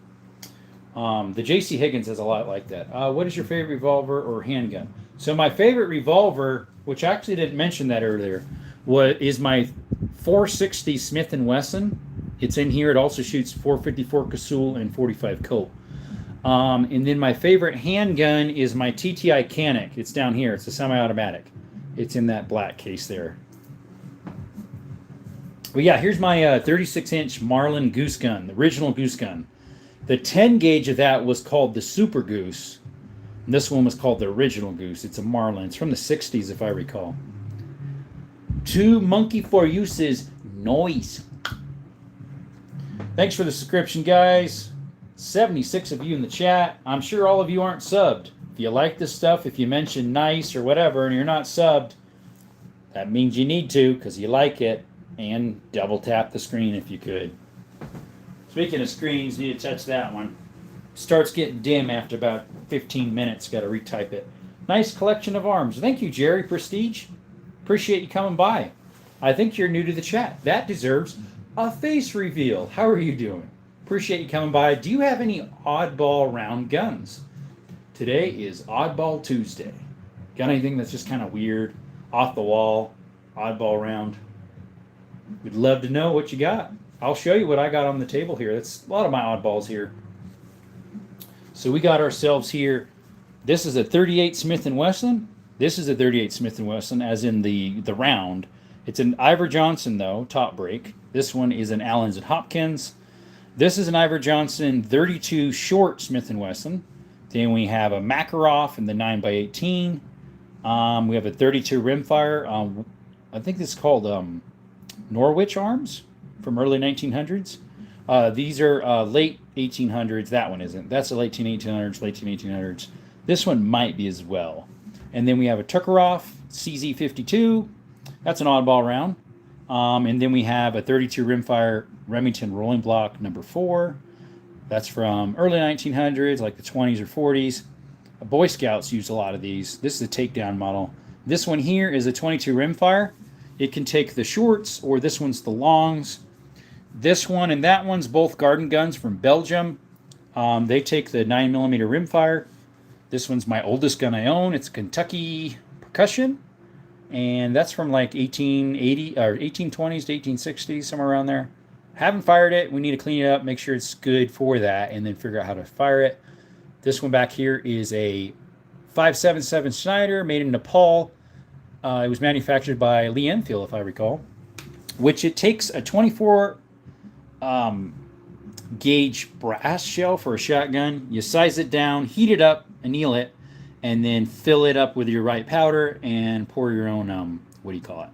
The J.C. Higgins has a lot like that. What is your favorite revolver or handgun? So my favorite revolver, which I actually didn't mention that earlier, is my 460 Smith & Wesson. It's in here. It also shoots 454 Casull and 45 Colt. And then my favorite handgun is my TTI Canic. It's down here. It's a semi-automatic. It's in that black case there. Well, yeah, here's my 36-inch Marlin Goose gun, the original Goose gun. The 10 gauge of that was called the Super Goose. And this one was called the original Goose. It's a Marlin. It's from the 60s, if I recall. 2 monkey for uses. Noise. Thanks for the subscription, guys. 76 of you in the chat. I'm sure all of you aren't subbed. If you like this stuff, if you mention nice or whatever and you're not subbed, that means you need to because you like it. And double tap the screen if you could. Speaking of screens, need to touch that one. Starts getting dim after about 15 minutes. Got to retype it. Nice collection of arms. Thank you, Jerry Prestige. Appreciate you coming by. I think you're new to the chat. That deserves a face reveal. How are you doing? Appreciate you coming by. Do you have any oddball round guns? Today is Oddball Tuesday. Got anything that's just kind of weird, off the wall, oddball round? We'd love to know what you got. I'll show you what I got on the table here. That's a lot of my oddballs here. So we got ourselves here. This is a 38 Smith & Wesson. This is a 38 Smith & Wesson, as in the round. It's an Iver Johnson, though, top break. This one is an Allens & Hopkins. This is an Iver Johnson 32 short Smith & Wesson. Then we have a Makarov in the 9x18. We have a 32 rimfire. I think this is called Norwich Arms from early 1900s. These are late 1800s. That one isn't. That's the late 1800s, late 1800s. This one might be as well. And then we have a Tukaroff CZ52. That's an oddball round. And then we have a 32 rimfire Remington Rolling Block number 4. That's from early 1900s, like the 20s or 40s. Boy Scouts used a lot of these. This is a takedown model. This one here is a 22 rimfire. It can take the shorts, or this one's the longs. This one and that one's both garden guns from Belgium. They take the 9mm rimfire. This one's my oldest gun I own. It's a Kentucky percussion, and that's from like 1880 or 1820s to 1860s, somewhere around there. Haven't fired it. We need to clean it up, make sure it's good for that, and then figure out how to fire it. This one back here is a 5.77 Schneider made in Nepal. It was manufactured by Lee Enfield, if I recall, which it takes a 24 gauge brass shell for a shotgun. You size it down, heat it up, anneal it, and then fill it up with your right powder and pour your own, what do you call it?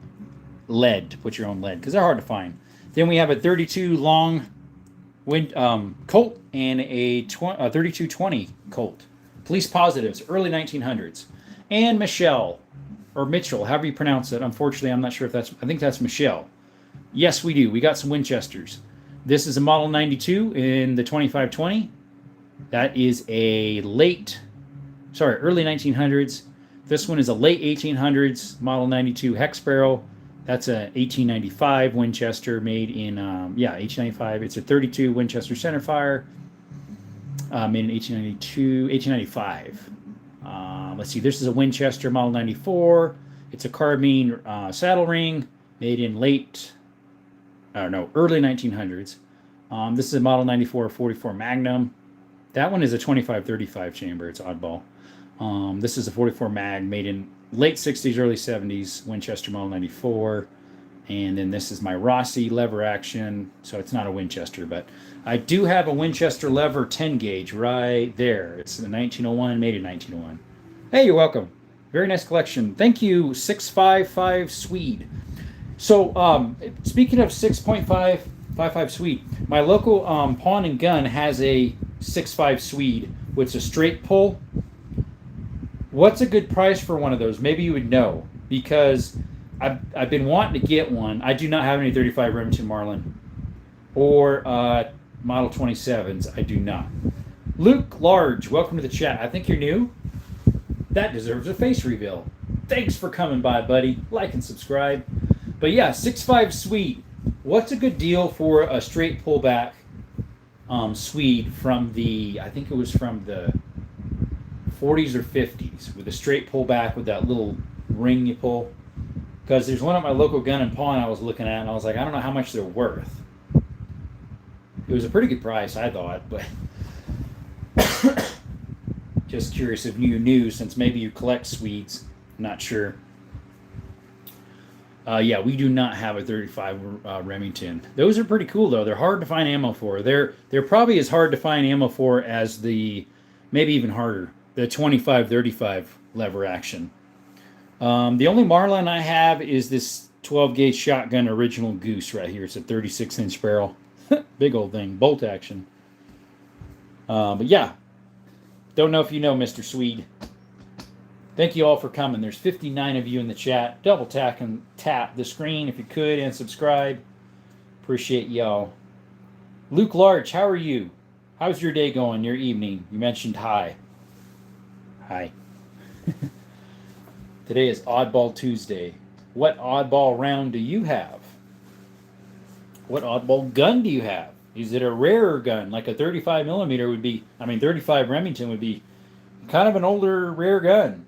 Lead, to put your own lead, because they're hard to find. Then we have a 32 long Colt and a 3220 Colt. Police positives, early 1900s. And Michelle, or Mitchell, however you pronounce it. Unfortunately, I'm not sure if that's, I think that's Michelle. Yes, we do. We got some Winchesters. This is a Model 92 in the 2520. That is a early 1900s. This one is a late 1800s Model 92 hex barrel. That's a 1895 Winchester made in, 1895. It's a 32 Winchester centerfire, made in 1895. Let's see, this is a Winchester Model 94. It's a carbine saddle ring made in early 1900s. This is a Model 94 44 Magnum. That one is a 25-35 chamber. It's oddball. This is a 44 Mag made in late 60s, early 70s, Winchester Model 94. And then this is my Rossi lever action. So it's not a Winchester, but I do have a Winchester lever 10 gauge right there. It's a 1901, made in 1901. Hey, you're welcome. Very nice collection. Thank you, 655 Swede. So speaking of 6.555 Swede, my local pawn and gun has a 6.5 Swede, which is a straight pull. What's a good price for one of those? Maybe you would know, because I've been wanting to get one. I do not have any 35 Remington Marlin or Model 27s. I do not. Luke Large, welcome to the chat. I think you're new. That deserves a face reveal. Thanks for coming by, buddy. Like and subscribe. But yeah, 6.5 Swede. What's a good deal for a straight pullback Swede from the, I think it was from the 40s or 50s, with a straight pullback with that little ring you pull? Because there's one at my local gun and pawn I was looking at, and I was like, I don't know how much they're worth. It was a pretty good price, I thought, but just curious if you knew, since maybe you collect Swedes. Not sure. Yeah, we do not have a 35 Remington. Those are pretty cool, though. They're hard to find ammo for. They're probably as hard to find ammo for as the, maybe even harder, the 25-35 lever action. The only Marlin I have is this 12 gauge shotgun original Goose right here. It's a 36-inch barrel. Big old thing. Bolt action. But yeah. Don't know if you know, Mr. Swede. Thank you all for coming. There's 59 of you in the chat. Double tap the screen if you could, and subscribe. Appreciate y'all. Luke Large, how are you? How's your day going, your evening? You mentioned hi. Hi. Today is Oddball Tuesday. What oddball round do you have? What oddball gun do you have? Is it a rarer gun, like a 35 millimeter would be? 35 Remington would be kind of an older, rare gun.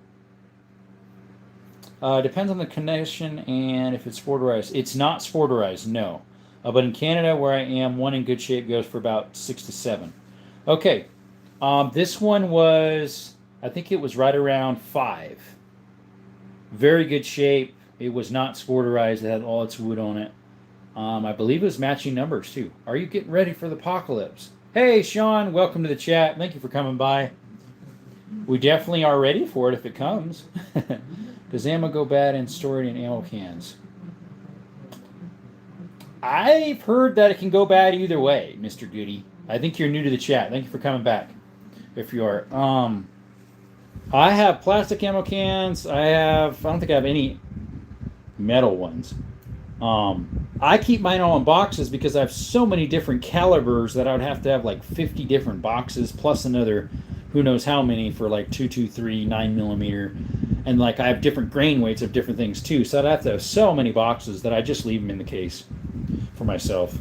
Depends on the condition and if it's sporterized. It's not sporterized, no. But in Canada, where I am, one in good shape goes for about 6 to 7. Okay. This one was, I think it was right around 5. Very good shape. It was not sporterized. It had all its wood on it. I believe it was matching numbers, too. Are you getting ready for the apocalypse? Hey, Sean. Welcome to the chat. Thank you for coming by. We definitely are ready for it if it comes. Does ammo go bad and stored in ammo cans? I've heard that it can go bad either way, Mr. Goody. I think you're new to the chat. Thank you for coming back. If you are. I have plastic ammo cans. I don't think I have any metal ones. I keep mine all in boxes because I have so many different calibers that I would have to have like 50 different boxes plus another who knows how many for like 223 9mm, and like I have different grain weights of different things too, so I'd have to have so many boxes that I just leave them in the case for myself.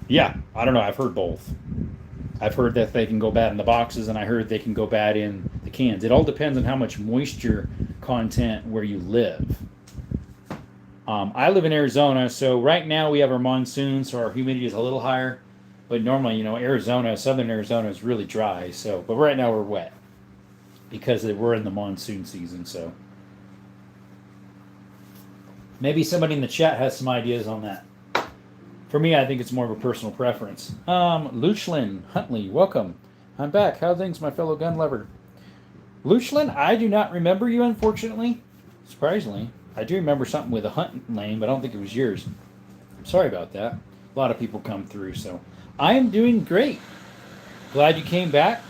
Yeah, I don't know. I've heard both. I've heard that they can go bad in the boxes, and I heard they can go bad in the cans. It all depends on how much moisture content where you live. I live in Arizona, so right now we have our monsoon, so our humidity is a little higher. But normally, Arizona, southern Arizona is really dry. So, but right now we're wet because we're in the monsoon season. So maybe somebody in the chat has some ideas on that. For me, I think it's more of a personal preference. Luchlin Huntley, welcome. I'm back. How things, my fellow gun lover? Luchlin, I do not remember you, unfortunately. Surprisingly, I do remember something with a hunt name, but I don't think it was yours. Sorry about that. A lot of people come through, so I am doing great. Glad you came back.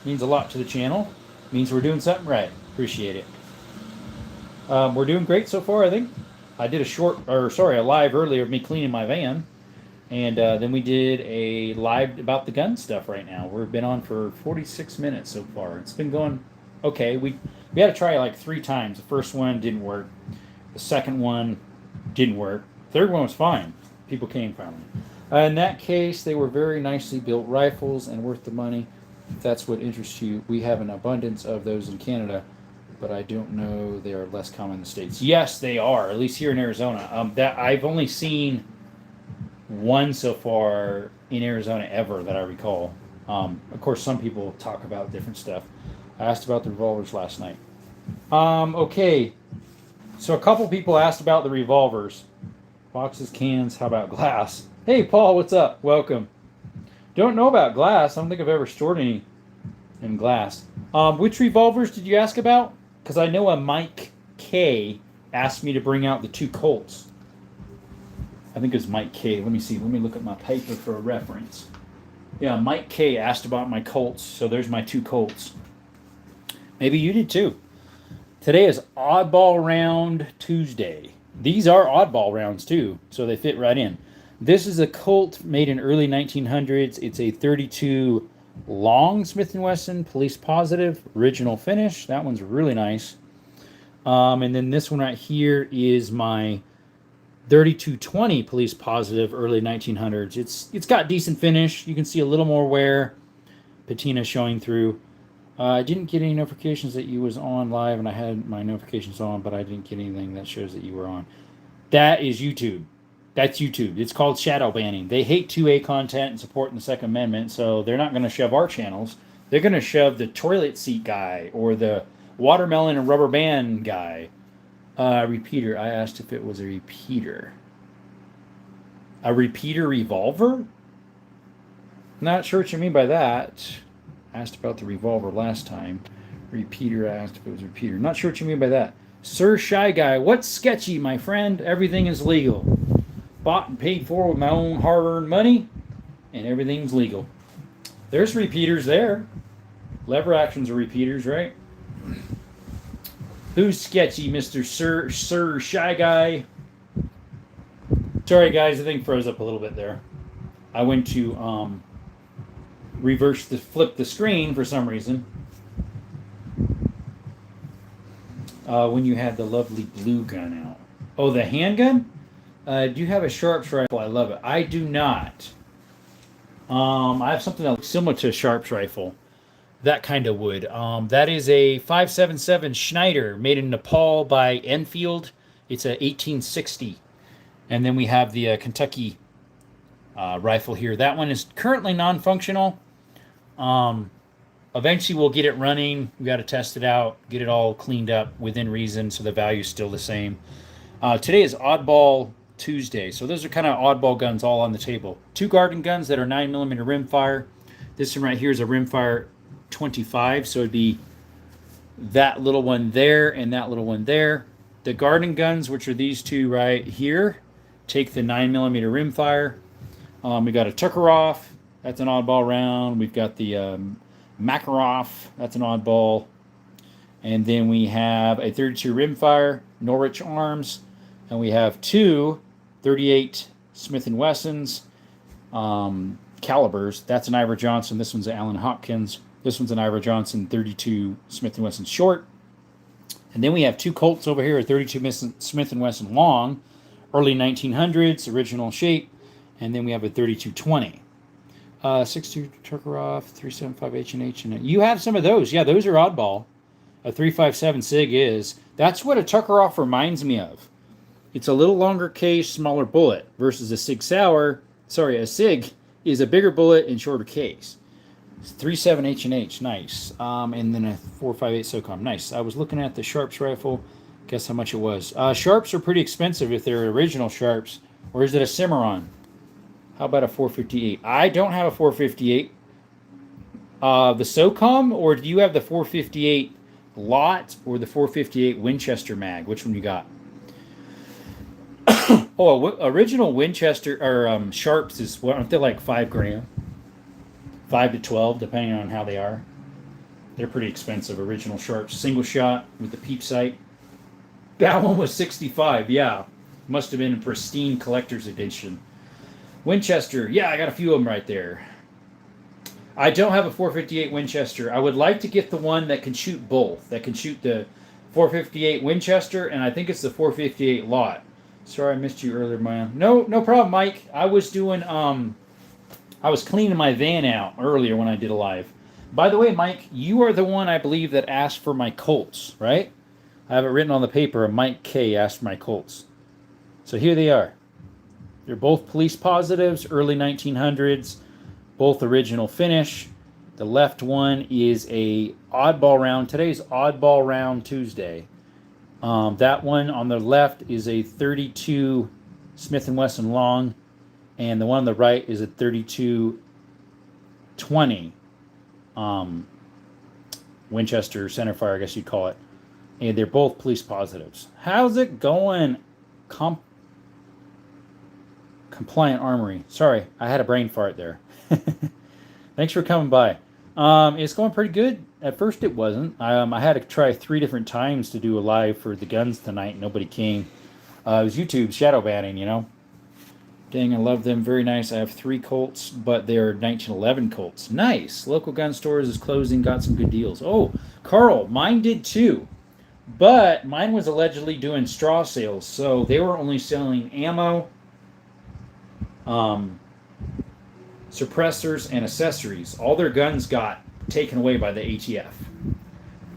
Means a lot to the channel. Means we're doing something right. Appreciate it. We're doing great so far, I think. I did a live earlier of me cleaning my van. And then we did a live about the gun stuff right now. We've been on for 46 minutes so far. It's been going okay. We had to try like 3 times. The first one didn't work. The second one didn't work. Third one was fine. People came finally. In that case, they were very nicely built rifles and worth the money. If that's what interests you, we have an abundance of those in Canada, but I don't know they are less common in the States. Yes, they are, at least here in Arizona. That I've only seen one so far in Arizona ever that I recall. Of course, some people talk about different stuff. I asked about the revolvers last night. Okay. So a couple people asked about the revolvers. Boxes, cans, how about glass? Hey, Paul, what's up? Welcome. Don't know about glass. I don't think I've ever stored any in glass. Which revolvers did you ask about? Because I know a Mike K asked me to bring out the 2 Colts. I think it was Mike K. Let me see. Let me look at my paper for a reference. Yeah, Mike K asked about my Colts, so there's my 2 Colts. Maybe you did too. Today is Oddball Round Tuesday. These are oddball rounds too, so they fit right in. This is a Colt made in early 1900s. It's a 32 long Smith & Wesson, police positive, original finish. That one's really nice. And then this one right here is my 3220 police positive, early 1900s. It's got decent finish. You can see a little more wear, patina showing through. I didn't get any notifications that you was on live, and I had my notifications on, but I didn't get anything that shows that you were on. That is YouTube. That's YouTube. It's called shadow banning. They hate 2A content and supporting the Second Amendment, so they're not going to shove our channels. They're going to shove the toilet seat guy or the watermelon and rubber band guy. Repeater. I asked if it was a repeater. A repeater revolver? Not sure what you mean by that. I asked about the revolver last time. Repeater, I asked if it was a repeater. Not sure what you mean by that. Sir Shy Guy, what's sketchy, my friend? Everything is legal. Bought and paid for with my own hard-earned money, and everything's legal. There's repeaters there. Lever actions are repeaters, right? Who's sketchy, Mr. Sir Shy Guy? Sorry, guys, the thing froze up a little bit there. I went to flip the screen for some reason. When you had the lovely blue gun out. Oh, the handgun? Do you have a Sharps rifle? I love it. I do not. I have something that looks similar to a Sharps rifle. That kind of wood. That is a 5.77 Schneider made in Nepal by Enfield. It's a 1860. And then we have the Kentucky rifle here. That one is currently non-functional. Eventually we'll get it running. We got to test it out, get it all cleaned up within reason so the value is still the same. Today is Oddball Tuesday. So those are kind of oddball guns all on the table. 2 garden guns that are 9mm rimfire. This one right here is a rimfire 25, so it'd be that little one there and that little one there. The garden guns, which are these 2 right here, take the 9mm rimfire. We got a Tuckeroff, that's an oddball round. We've got the Makarov, that's an oddball. And then we have a 32 rimfire, Norwich Arms, and we have 2 38 Smith & Wessons calibers. That's an Ivor Johnson. This one's an Allen Hopkins. This one's an Ivor Johnson 32 Smith & Wesson short. And then we have 2 Colts over here, a 32 Smith & Wesson long, early 1900s, original shape. And then we have a 3220. 62 Turkarov, 375 H&H. And you have some of those. Yeah, those are oddball. A 357 SIG is. That's what a Turkarov reminds me of. It's a little longer case, smaller bullet versus a SIG Sauer. Sorry, a SIG is a bigger bullet and shorter case. 37 H&H, nice. And then a 458 SOCOM, nice. I was looking at the Sharps rifle. Guess how much it was. Sharps are pretty expensive if they're original Sharps. Or is it a Cimarron? How about a 458? I don't have a 458. The SOCOM, or do you have the 458 lot or the 458 Winchester mag? Which one you got? Oh, original Winchester or Sharps is, what, aren't they like 5 grand? 5 to 12, depending on how they are. They're pretty expensive. Original Sharps, single shot with the peep sight. That one was 65. Yeah, must have been a pristine collector's edition. Winchester, yeah, I got a few of them right there. I don't have a 458 Winchester. I would like to get the one that can shoot both. That can shoot the 458 Winchester, and I think it's the 458 lot. Sorry I missed you earlier, man. No problem, Mike. I was doing, I was cleaning my van out earlier when I did a live. By the way, Mike, you are the one, I believe, that asked for my Colts, right? I have it written on the paper. Mike K asked for my Colts. So here they are. They're both police positives, early 1900s, both original finish. The left one is a oddball round. Today's Oddball Round Tuesday. That one on the left is a 32 Smith & Wesson long, and the one on the right is a 32-20 Winchester centerfire, I guess you'd call it. And they're both police positives. How's it going? Compliant Armory. Sorry, I had a brain fart there. Thanks for coming by. It's going pretty good. At first it wasn't. I had to try 3 different times to do a live for the guns tonight. Nobody came. It was YouTube shadow banning, you know. Dang, I love them. Very nice. I have 3 Colts, but they're 1911 Colts. Nice. Local gun stores is closing. Got some good deals. Oh, Carl, mine did too. But mine was allegedly doing straw sales, so they were only selling ammo, suppressors, and accessories. All their guns got taken away by the ATF.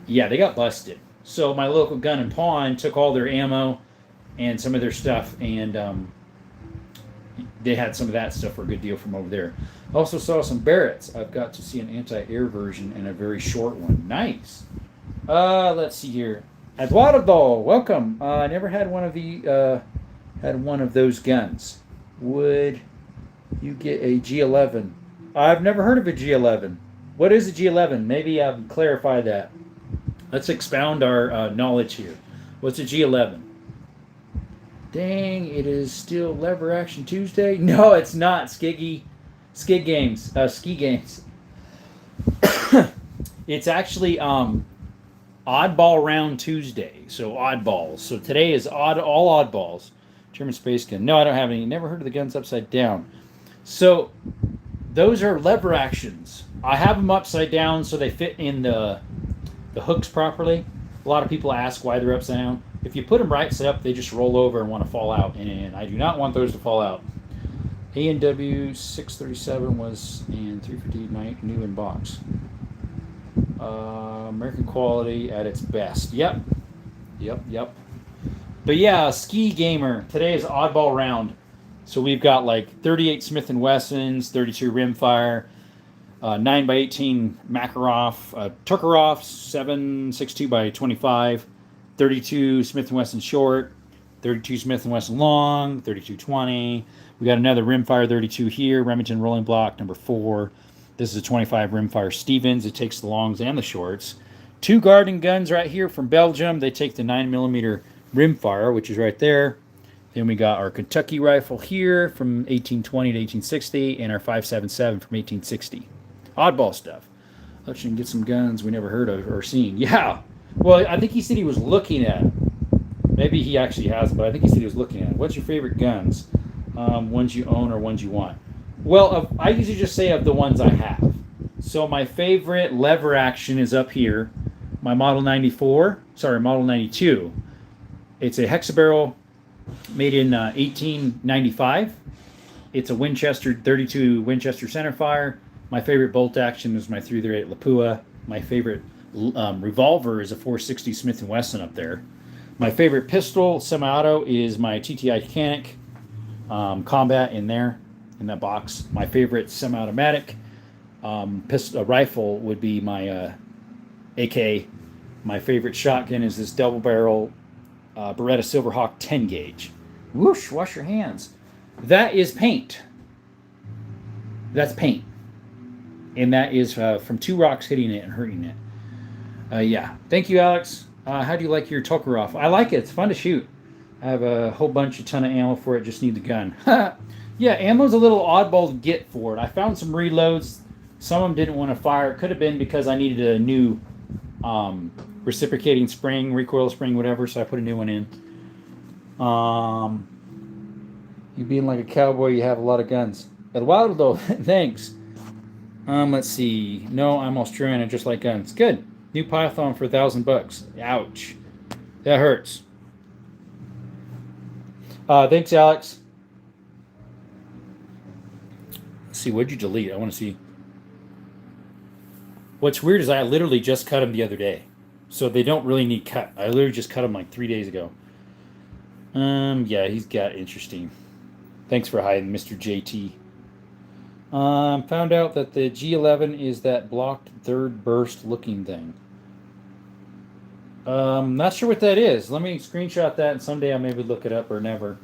Yeah, they got busted. So my local gun and pawn took all their ammo and some of their stuff, and they had some of that stuff for a good deal from over there. Also saw some Barretts. I've got to see an anti-air version and a very short one. Nice. Let's see here. Eduardo, welcome. I never had one of those guns. Would you get a G11? I've never heard of a G11. What is a G11? Maybe clarify that. Let's expound our knowledge here. What's a G11? Dang, it is still Lever Action Tuesday? No, it's not. Ski games. It's actually Oddball Round Tuesday. So oddballs. So today is all oddballs. German space gun. No, I don't have any. Never heard of the guns upside down. So those are lever actions. I have them upside down so they fit in the hooks properly. A lot of people ask why they're upside down. If you put them right side up, they just roll over and want to fall out, and I do not want those to fall out. A&W 637 was in 350 new in box. American quality at its best. Yep. But yeah, Ski Gamer. Today is Oddball Round. So we've got like 38 Smith & Wessons, 32 Rimfire, 9x18 Makarov, Turkarov 7.62x25, 32 Smith & Wesson short, 32 Smith & Wesson long, 32-20. We got another Rimfire 32 here, Remington Rolling Block number 4. This is a 25 Rimfire Stevens. It takes the longs and the shorts. 2 garden guns right here from Belgium. They take the 9mm Rimfire, which is right there. Then we got our Kentucky rifle here from 1820 to 1860, and our 5.77 from 1860. Oddball stuff. Let you get some guns we never heard of or seen. Yeah. Well, I think he said he was looking at them. Maybe he actually hasn't, but I think he said he was looking at them. What's your favorite guns? Ones you own or ones you want? Well, I usually just say of the ones I have. So my favorite lever action is up here. My Model 92. It's a hexabarrel made in 1895. It's a Winchester 32 Winchester centerfire. My favorite bolt action is my 338 Lapua. My favorite revolver is a 460 Smith & Wesson up there. My favorite pistol, semi-auto, is my TTI Canic Combat in there, in that box. My favorite semi-automatic rifle would be my AK. My favorite shotgun is this double barrel Beretta Silverhawk 10 gauge. Whoosh, wash your hands. That is paint. That's paint. And that is from 2 rocks hitting it and hurting it. Yeah. Thank you, Alex. How do you like your Tokaroff? I like it. It's fun to shoot. I have a whole ton of ammo for it. Just need the gun. Yeah, ammo's a little oddball to get for it. I found some reloads. Some of them didn't want to fire. It could have been because I needed a new reciprocating spring, recoil spring, whatever, so I put a new one in. You being like a cowboy, you have a lot of guns. Eduardo, thanks. Let's see. No, I'm Australian. I just like guns. Good. New Python for $1,000. Ouch. That hurts. Thanks, Alex. Let's see. What'd you delete? I want to see. What's weird is I literally just cut them the other day. So they don't really need cut. I literally just cut them like 3 days ago. Yeah, he's got interesting. Thanks for hiding, Mr. JT. Found out that the G11 is that blocked third burst looking thing. Not sure what that is. Let me screenshot that and someday I'll maybe look it up or never.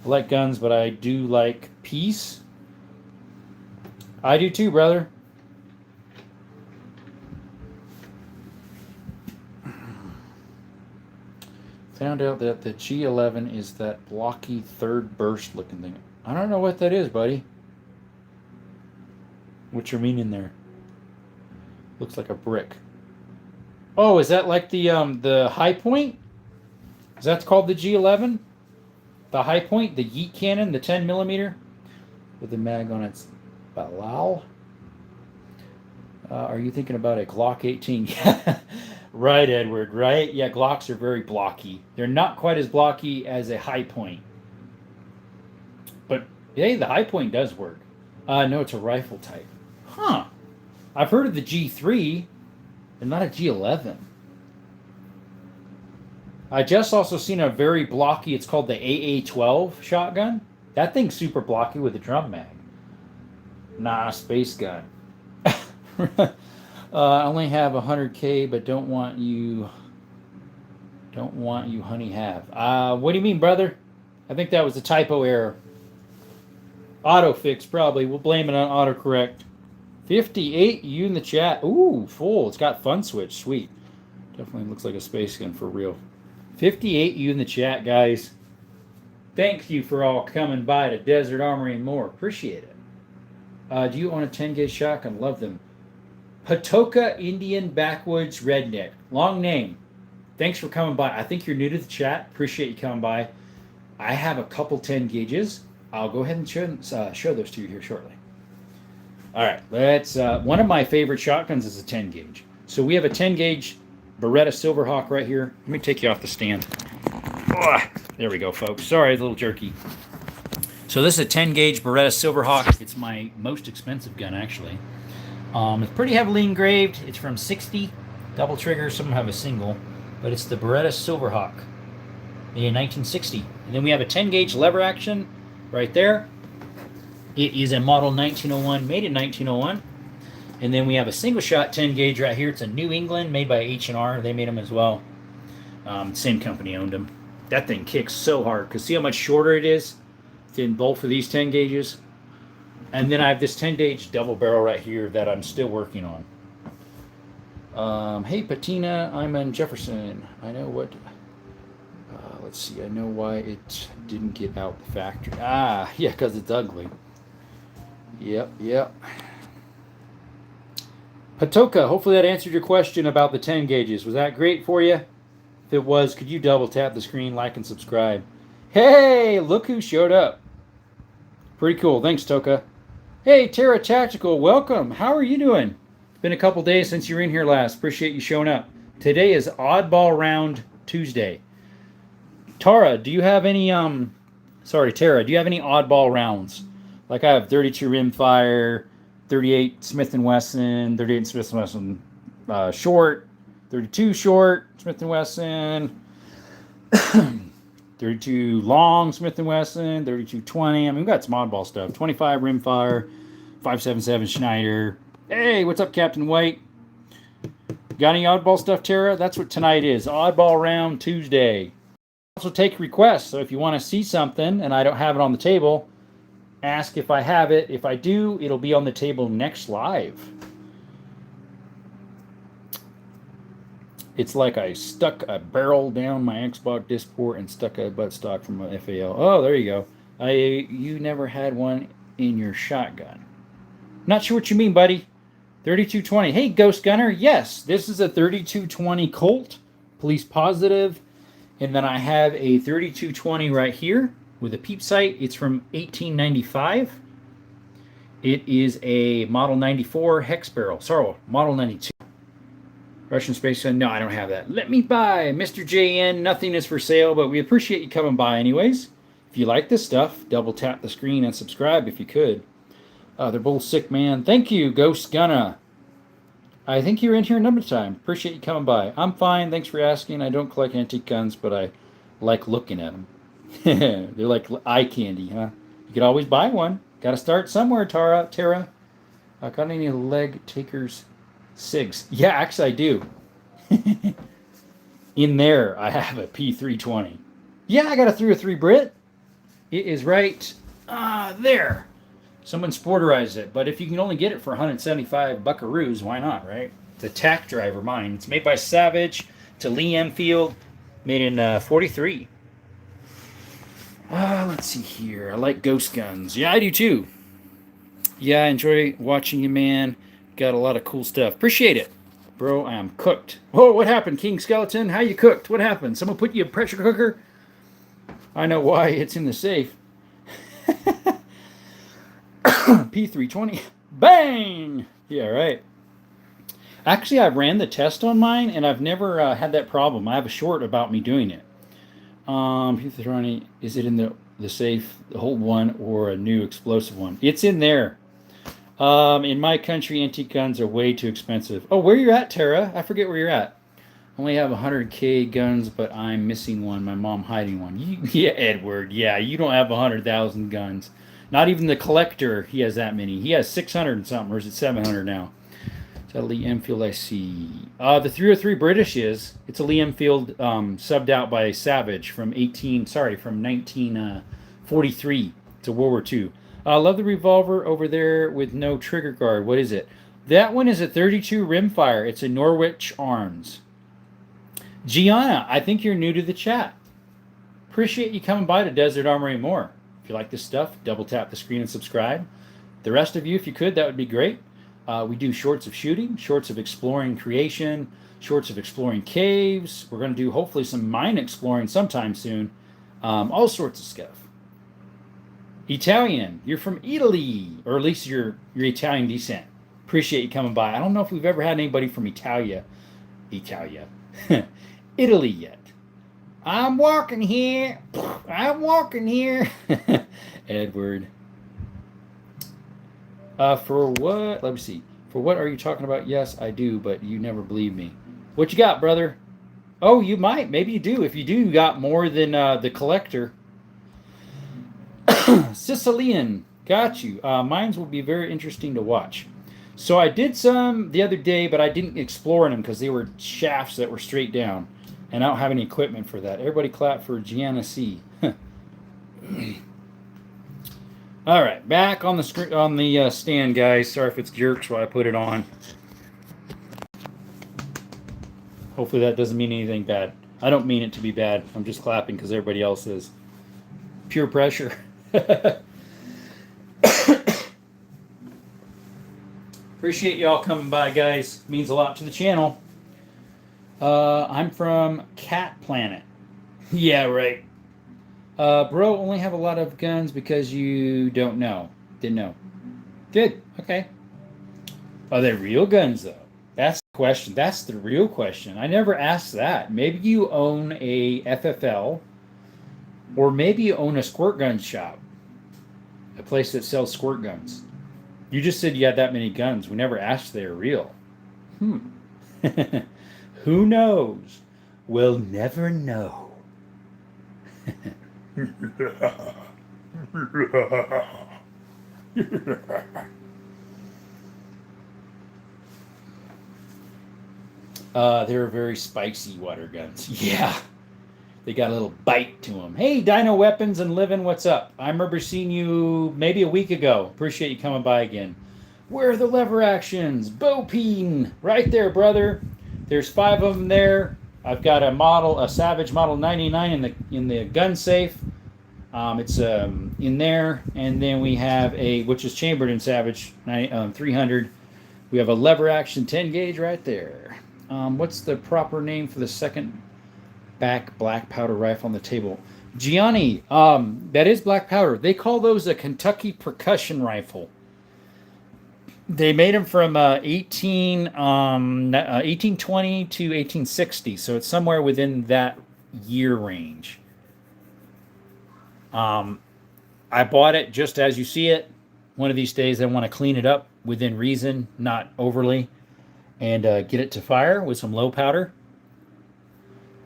I like guns, but I do like peace. I do too, brother. Found out that the G11 is that blocky third burst looking thing. I don't know what that is, buddy. What's your meaning there? Looks like a brick. Oh, is that like the high point? Is that called the G11? The high point, the yeet cannon, the 10 millimeter with the mag on its balal. Are you thinking about a Glock 18? Right, Edward, right? Yeah, Glocks are very blocky. They're not quite as blocky as a high point. But, hey, the high point does work. No, it's a rifle type. Huh. I've heard of the G3, but not a G11. I just also seen a very blocky, it's called the AA-12 shotgun. That thing's super blocky with a drum mag. Nah, space gun. I only have 100K, but don't want you, honey, have. What do you mean, brother? I think that was a typo error. Autofix, probably. We'll blame it on autocorrect. 58, you in the chat. Ooh, full. It's got fun switch. Sweet. Definitely looks like a space gun for real. 58, you in the chat, guys. Thank you for all coming by to Desert Armory and more. Appreciate it. Do you own a 10 gauge shotgun? Love them. Patoka Indian Backwoods Redneck. Long name. Thanks for coming by. I think you're new to the chat. Appreciate you coming by. I have a couple 10 gauges. I'll go ahead and show those to you here shortly. All right, let's. One of my favorite shotguns is a 10 gauge. So we have a 10 gauge Beretta Silverhawk right here. Let me take you off the stand. Oh, there we go, folks. Sorry, a little jerky. So this is a 10 gauge Beretta Silverhawk. It's my most expensive gun, actually. It's pretty heavily engraved. It's from 60, double trigger. Some have a single, but it's the Beretta Silverhawk in 1960. And then we have a 10 gauge lever action right there. It is a model 1901, made in 1901. And then we have a single shot 10 gauge right here. It's a New England, made by H&R. They made them as well. Same company owned them. That thing kicks so hard because see how much shorter it is than both of these 10 gauges. And then I have this 10 gauge double barrel right here that I'm still working on. Hey Patina, I'm in Jefferson. I know what. Let's see. I know why it didn't get out the factory. Yeah, because it's ugly. Yep. Patoka, hopefully that answered your question about the 10 gauges. Was that great for you? If it was, could you double tap the screen, like, and subscribe? Hey, look who showed up. Pretty cool. Thanks, Toka. Hey, Terra Tactical, welcome. How are you doing? It's been a couple days since you were in here last. Appreciate you showing up. Today is Oddball Round Tuesday. Tara, do you have any, Tara, do you have any oddball rounds? Like I have 32 rimfire, 38 Smith & Wesson, 38 Smith & Wesson short, 32 short Smith & Wesson, 32 long Smith & Wesson, 32-20. I mean, we've got some oddball stuff. 25 rimfire, 5.77 Schneider. Hey, what's up, Captain White? Got any oddball stuff, Tara? That's what tonight is. Oddball Round Tuesday. Also take requests. So if you want to see something and I don't have it on the table, ask if I have it. If I do, it'll be on the table next live. It's like I stuck a barrel down my Xbox disc port and stuck a buttstock from a FAL. Oh, there you go. You never had one in your shotgun. Not sure what you mean, buddy. 3220. Hey, Ghost Gunner. Yes, this is a 3220 Colt, police positive. And then I have a 3220 right here with a peep sight. It's from 1895. It is a Model 94 hex barrel. Sorry, Model 92. Russian Space Gun. No, I don't have that. Let me buy. Mr. JN, nothing is for sale, but we appreciate you coming by anyways. If you like this stuff, double tap the screen and subscribe if you could. They're both sick, man. Thank you, Ghost Gunner. I think you're in here another time. Appreciate you coming by. I'm fine. Thanks for asking. I don't collect antique guns, but I like looking at them. They're like eye candy, huh? You could always buy one. Got to start somewhere, Tara. Got any leg takers? SIGs. Yeah, actually I do. In there, I have a P320. Yeah, I got a 303 Brit. It is right there. Someone sporterized it, but if you can only get it for 175 buckaroos, why not, right? It's a tack driver mine. It's made by Savage. It's a Lee Enfield, made in 43. Let's see here. I like ghost guns. Yeah, I do too. Yeah, I enjoy watching you, man. Got a lot of cool stuff. Appreciate it. Bro, I am cooked. Oh, what happened, King Skeleton? How you cooked? What happened? Someone put you in a pressure cooker? I know why. It's in the safe. P320. Bang! Yeah, right. Actually, I ran the test on mine, and I've never had that problem. I have a short about me doing it. P320, is it in the safe, the old one, or a new explosive one? It's in there. In my country, antique guns are way too expensive. Oh, where you at, Tara? I forget where you're at. Only have 100K guns, but I'm missing one. My mom hiding one. Yeah, Edward. Yeah, you don't have 100,000 guns. Not even the collector, he has that many. He has 600 and something, or is it 700 now? Is that a Lee Enfield I see? The 303 British is. It's a Lee Enfield subbed out by Savage from 1943. It's a World War II. Love the revolver over there with no trigger guard. What is it? That one is a 32 rimfire. It's a Norwich Arms. Gianna, I think you're new to the chat. Appreciate you coming by to Desert Armory More. If you like this stuff, double tap the screen and subscribe. The rest of you, if you could, that would be great. We do shorts of shooting, shorts of exploring creation, shorts of exploring caves. We're going to do hopefully some mine exploring sometime soon. All sorts of stuff. Italian, you're from Italy, or at least you're Italian descent. Appreciate you coming by. I don't know if we've ever had anybody from Italy yet. I'm walking here. Edward. For what? Let me see. For what are you talking about? Yes, I do, but you never believe me. What you got, brother? Oh, you might. Maybe you do. If you do, you got more than the collector. Sicilian. Got you. Mines will be very interesting to watch. So I did some the other day, but I didn't explore them because they were shafts that were straight down. And I don't have any equipment for that. Everybody clap for Gianna C. All right, back on the screen, on the stand, guys. Sorry if it's jerks while I put it on. Hopefully that doesn't mean anything bad. I don't mean it to be bad. I'm just clapping because everybody else is. Pure pressure. Appreciate y'all coming by, guys. Means a lot to the channel. I'm from Cat Planet. Yeah, right. Bro, only have a lot of guns because you don't know. Didn't know. Good. Okay. Are they real guns, though? That's the question. That's the real question. I never asked that. Maybe you own a FFL, or maybe you own a squirt gun shop. A place that sells squirt guns. You just said you had that many guns. We never asked if they were real. Hmm. Who knows? We'll never know. They were very spicy water guns. Yeah. They got a little bite to them. Hey, Dino Weapons and Living, what's up? I remember seeing you maybe a week ago. Appreciate you coming by again. Where are the lever actions? Bopeen. Right there, brother. There's 5 of them there. I've got a Savage Model 99 in the gun safe. It's in there, and then we have which is chambered in Savage 300. We have a lever action 10 gauge right there. What's the proper name for the second back black powder rifle on the table? Gianni, that is black powder. They call those a Kentucky percussion rifle. They made them from 1820 to 1860, so it's somewhere within that year range. I bought it just as you see it. One of these days I want to clean it up within reason, not overly, and get it to fire with some low powder.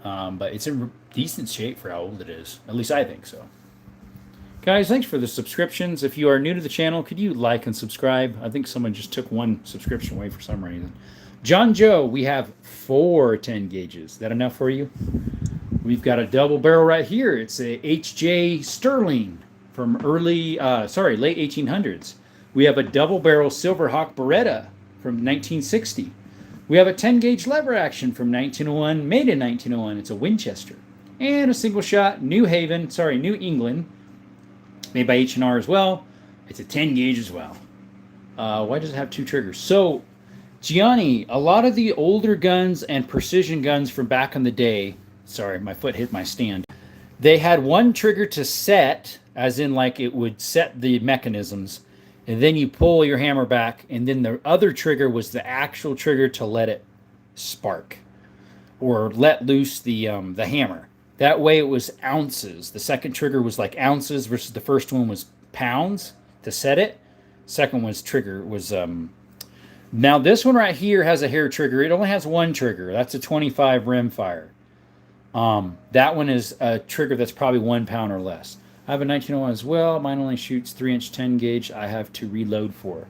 But it's in decent shape for how old it is. At least I think so. Guys, thanks for the subscriptions. If you are new to the channel, could you like and subscribe? I think someone just took one subscription away for some reason. John Joe, we have 4 10 gauges. Is that enough for you? We've got a double barrel right here. It's a H.J. Sterling from late 1800s. We have a double barrel Silverhawk Beretta from 1960. We have a 10 gauge lever action from 1901, made in 1901. It's a Winchester. And a single shot New England, made by H&R as well. It's a 10 gauge as well. Why does it have 2 triggers? So, Gianni, a lot of the older guns and precision guns from back in the day, sorry, my foot hit my stand, they had one trigger to set, as in like it would set the mechanisms, and then you pull your hammer back, and then the other trigger was the actual trigger to let it spark or let loose the hammer. That way it was ounces. The second trigger was like ounces versus the first one was pounds to set it. Second one's trigger was now this one right here has a hair trigger. It only has one trigger. That's a 25 rim fire. That one is a trigger that's probably 1 pound or less. I have a 1901 as well. Mine only shoots 3-inch 10 gauge. I have to reload for.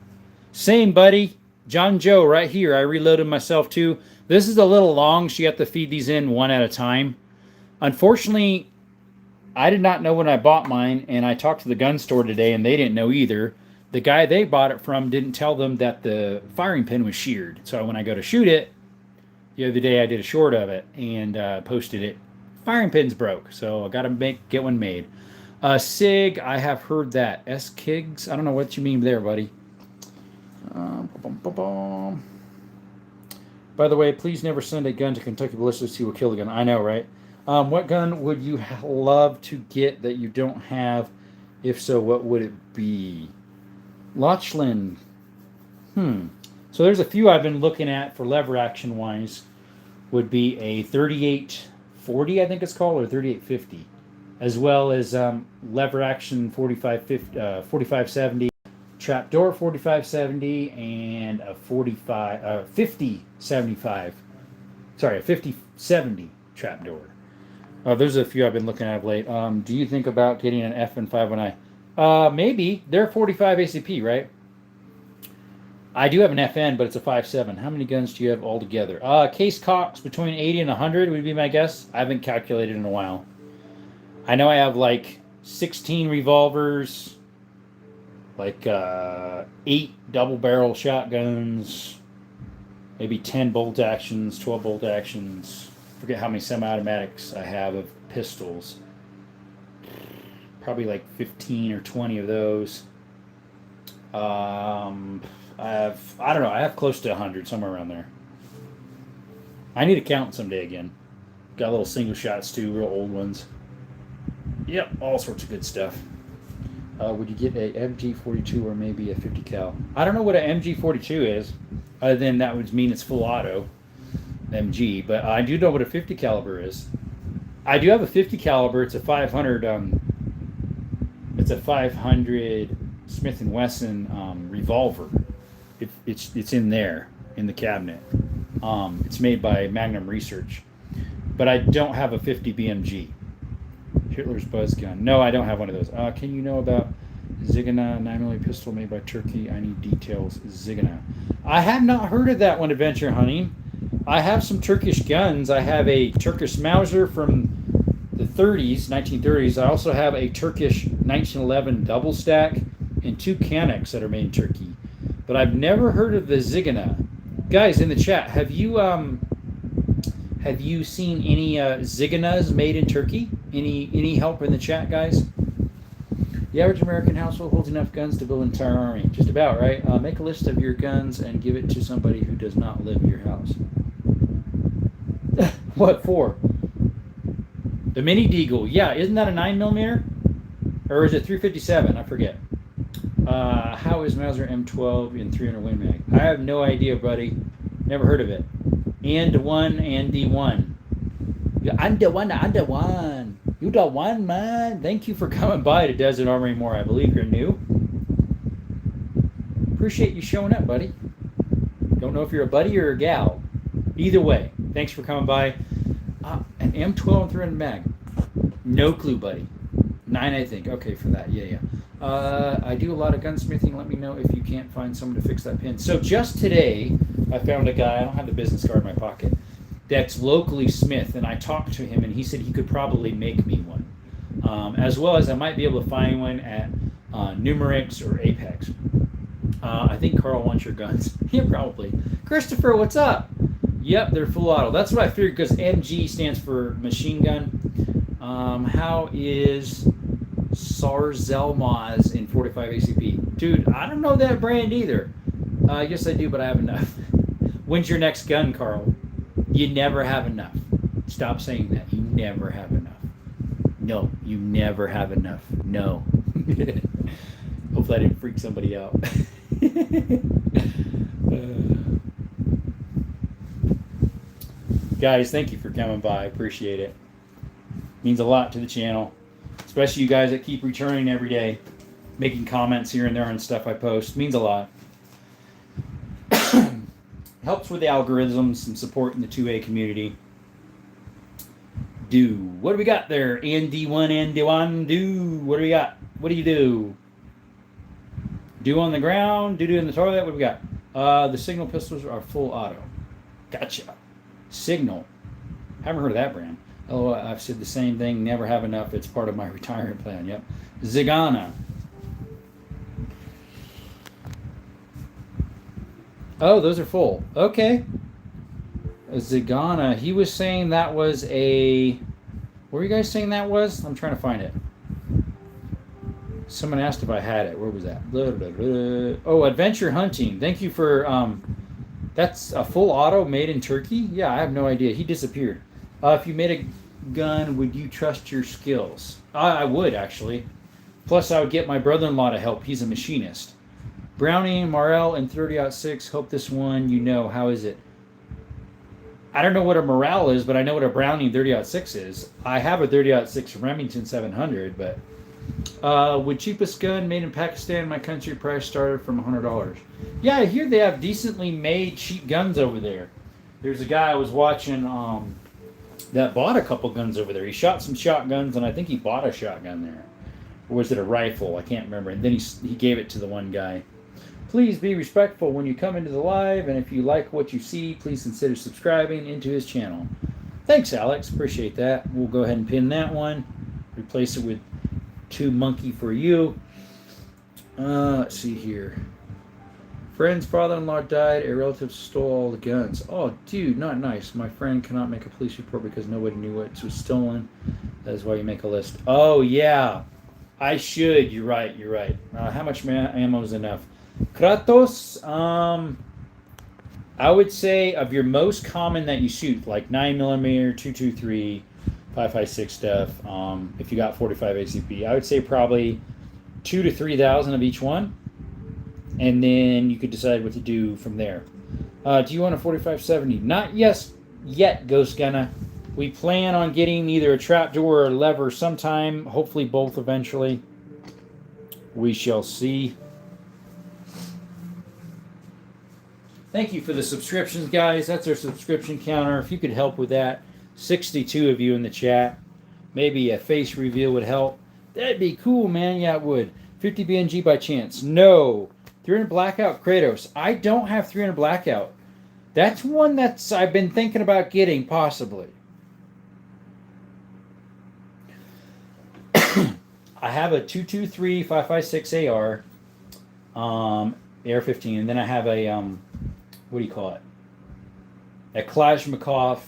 Same, buddy. John Joe right here. I reloaded myself too. This is a little long, so you have to feed these in one at a time. Unfortunately, I did not know when I bought mine, and I talked to the gun store today, and they didn't know either. The guy they bought it from didn't tell them that the firing pin was sheared. So when I go to shoot it, the other day I did a short of it and posted it. Firing pin's broke, so I got to get one made. SIG, I have heard that. S-Kigs, I don't know what you mean there, buddy. By the way, please never send a gun to Kentucky Ballistics. He will kill the gun. I know, right? What gun would you love to get that you don't have? If so, what would it be? Lachlan. So there's a few I've been looking at for lever action wise. Would be a 3840, I think it's called, or 3850, as well as lever action 4570, trapdoor 4570, and a 5075. Sorry, a 5070 trapdoor. There's a few I've been looking at of late. Do you think about getting an FN519? Maybe. They're 45 ACP, right? I do have an FN, but it's a 5.7. How many guns do you have altogether? Case cocks between 80 and 100 would be my guess. I haven't calculated in a while. I know I have like 16 revolvers, like 8 double barrel shotguns, maybe 10 bolt actions, 12 bolt actions. Forget how many semi-automatics I have of pistols. Probably like 15 or 20 of those. I don't know, I have close to 100, somewhere around there. I need to count someday again. Got little single shots too, real old ones. Yep, all sorts of good stuff. Would you get a MG42 or maybe a 50 cal? I don't know what an MG42 is, other than that would mean it's full auto MG, but I do know what a 50 caliber is. I do have a 50 caliber. It's a 500. It's a 500 Smith & Wesson revolver. It's in there in the cabinet. It's made by Magnum Research, but I don't have a 50 BMG. Hitler's buzz gun. No, I don't have one of those. Can you know about Zigana 9mm pistol made by Turkey? I need details. Zigana. I have not heard of that one, Adventure Hunting. I have some Turkish guns. I have a Turkish Mauser from the 30s, 1930s. I also have a Turkish 1911 double stack and 2 Canics that are made in Turkey. But I've never heard of the Zigana. Guys, in the chat, have you seen any Ziganas made in Turkey? Any help in the chat, guys? The average American household holds enough guns to build an entire army. Just about, right? Make a list of your guns and give it to somebody who does not live in your house. What for? The Mini Deagle. Yeah, isn't that a 9mm? Or is it 357? I forget. How is Mauser M12 in 300 Win Mag? I have no idea, buddy. Never heard of it. And D1. I'm the one. You the one, man. Thank you for coming by to Desert Armory More. I believe you're new. Appreciate you showing up, buddy. Don't know if you're a buddy or a gal. Either way, thanks for coming by. An M12 and 300 mag. No clue, buddy. 9, I think. Okay, for that. Yeah. I do a lot of gunsmithing. Let me know if you can't find someone to fix that pin. So just today, I found a guy. I don't have the business card in my pocket. That's locally smith, and I talked to him, and he said he could probably make me one, as well as I might be able to find one at Numerix or Apex. I think Carl wants your guns. Yeah, probably. Christopher, what's up? Yep, they're full auto. That's what I figured, because MG stands for machine gun. How is Sarzelmaz in 45 ACP? Dude, I don't know that brand either. Yes, I do, but I have enough. When's your next gun, Carl? You never have enough. Stop saying that. You never have enough. No, you never have enough. No. Hopefully I didn't freak somebody out. Guys, thank you for coming by. I appreciate it. Means a lot to the channel. Especially you guys that keep returning every day. Making comments here and there on stuff I post. Means a lot. Helps with the algorithms and supporting the 2A community. Do. What do we got there? ND1, do. What do we got? What do you do? Do on the ground, do in the toilet. What do we got? The Signal pistols are full auto. Gotcha. Signal. Haven't heard of that brand. Oh, I've said the same thing. Never have enough. It's part of my retirement plan. Yep. Zigana. Oh, those are full. Okay. Zigana. He was saying that was a... What were you guys saying that was? I'm trying to find it. Someone asked if I had it. Where was that? Blah, blah, blah. Oh, Adventure Hunting. Thank you for... that's a full auto made in Turkey? Yeah, I have no idea. He disappeared. If you made a gun, would you trust your skills? I would, actually. Plus, I would get my brother-in-law to help. He's a machinist. Browning, Morel, and 30-06. Hope this one you know. How is it? I don't know what a Morel is, but I know what a Browning 30-06 is. I have a 30-06 Remington 700, but... would cheapest gun made in Pakistan, my country, price started from $100. Yeah, I hear they have decently made cheap guns over there. There's a guy I was watching that bought a couple guns over there. He shot some shotguns, and I think he bought a shotgun there. Or was it a rifle? I can't remember. And then he gave it to the one guy. Please be respectful when you come into the live, and if you like what you see, please consider subscribing into his channel. Thanks, Alex. Appreciate that. We'll go ahead and pin that one. Replace it with 2 monkey for you. Let's see here. Friend's father-in-law died. A relative stole all the guns. Oh, dude, not nice. My friend cannot make a police report because nobody knew what was stolen. That is why you make a list. Oh, yeah. I should. You're right. You're right. How much ammo is enough? Kratos, I would say of your most common that you shoot, like 9mm, 223, 5.56 stuff, if you got 45 ACP, I would say probably 2,000 to 3,000 of each one, and then you could decide what to do from there. Do you want a 4570? Not yet, Ghost Gunna. We plan on getting either a trapdoor or a lever sometime, hopefully both eventually. We shall see. Thank you for the subscriptions, guys. That's our subscription counter. If you could help with that, 62 of you in the chat. Maybe a face reveal would help. That'd be cool, man. Yeah, it would. 50 BNG by chance. No. 300 Blackout Kratos. I don't have 300 Blackout. That's one that's I've been thinking about getting, possibly. I have a 223 556 AR, AR-15, and then I have a what do you call it? A Kalashnikov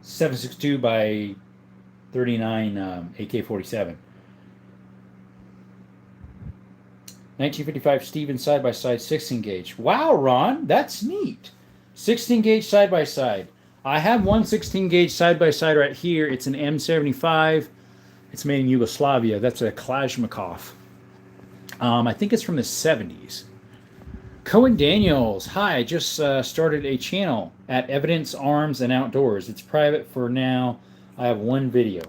7.62 by 39 AK-47. 1955 Stevens side-by-side 16 gauge. Wow, Ron, that's neat. 16 gauge side-by-side. I have one 16 gauge side-by-side right here. It's an M75. It's made in Yugoslavia. That's a Kalashnikov. I think it's from the 70s. Cohen Daniels. Hi, I just started a channel at Evidence Arms and Outdoors. It's private for now. I have one video.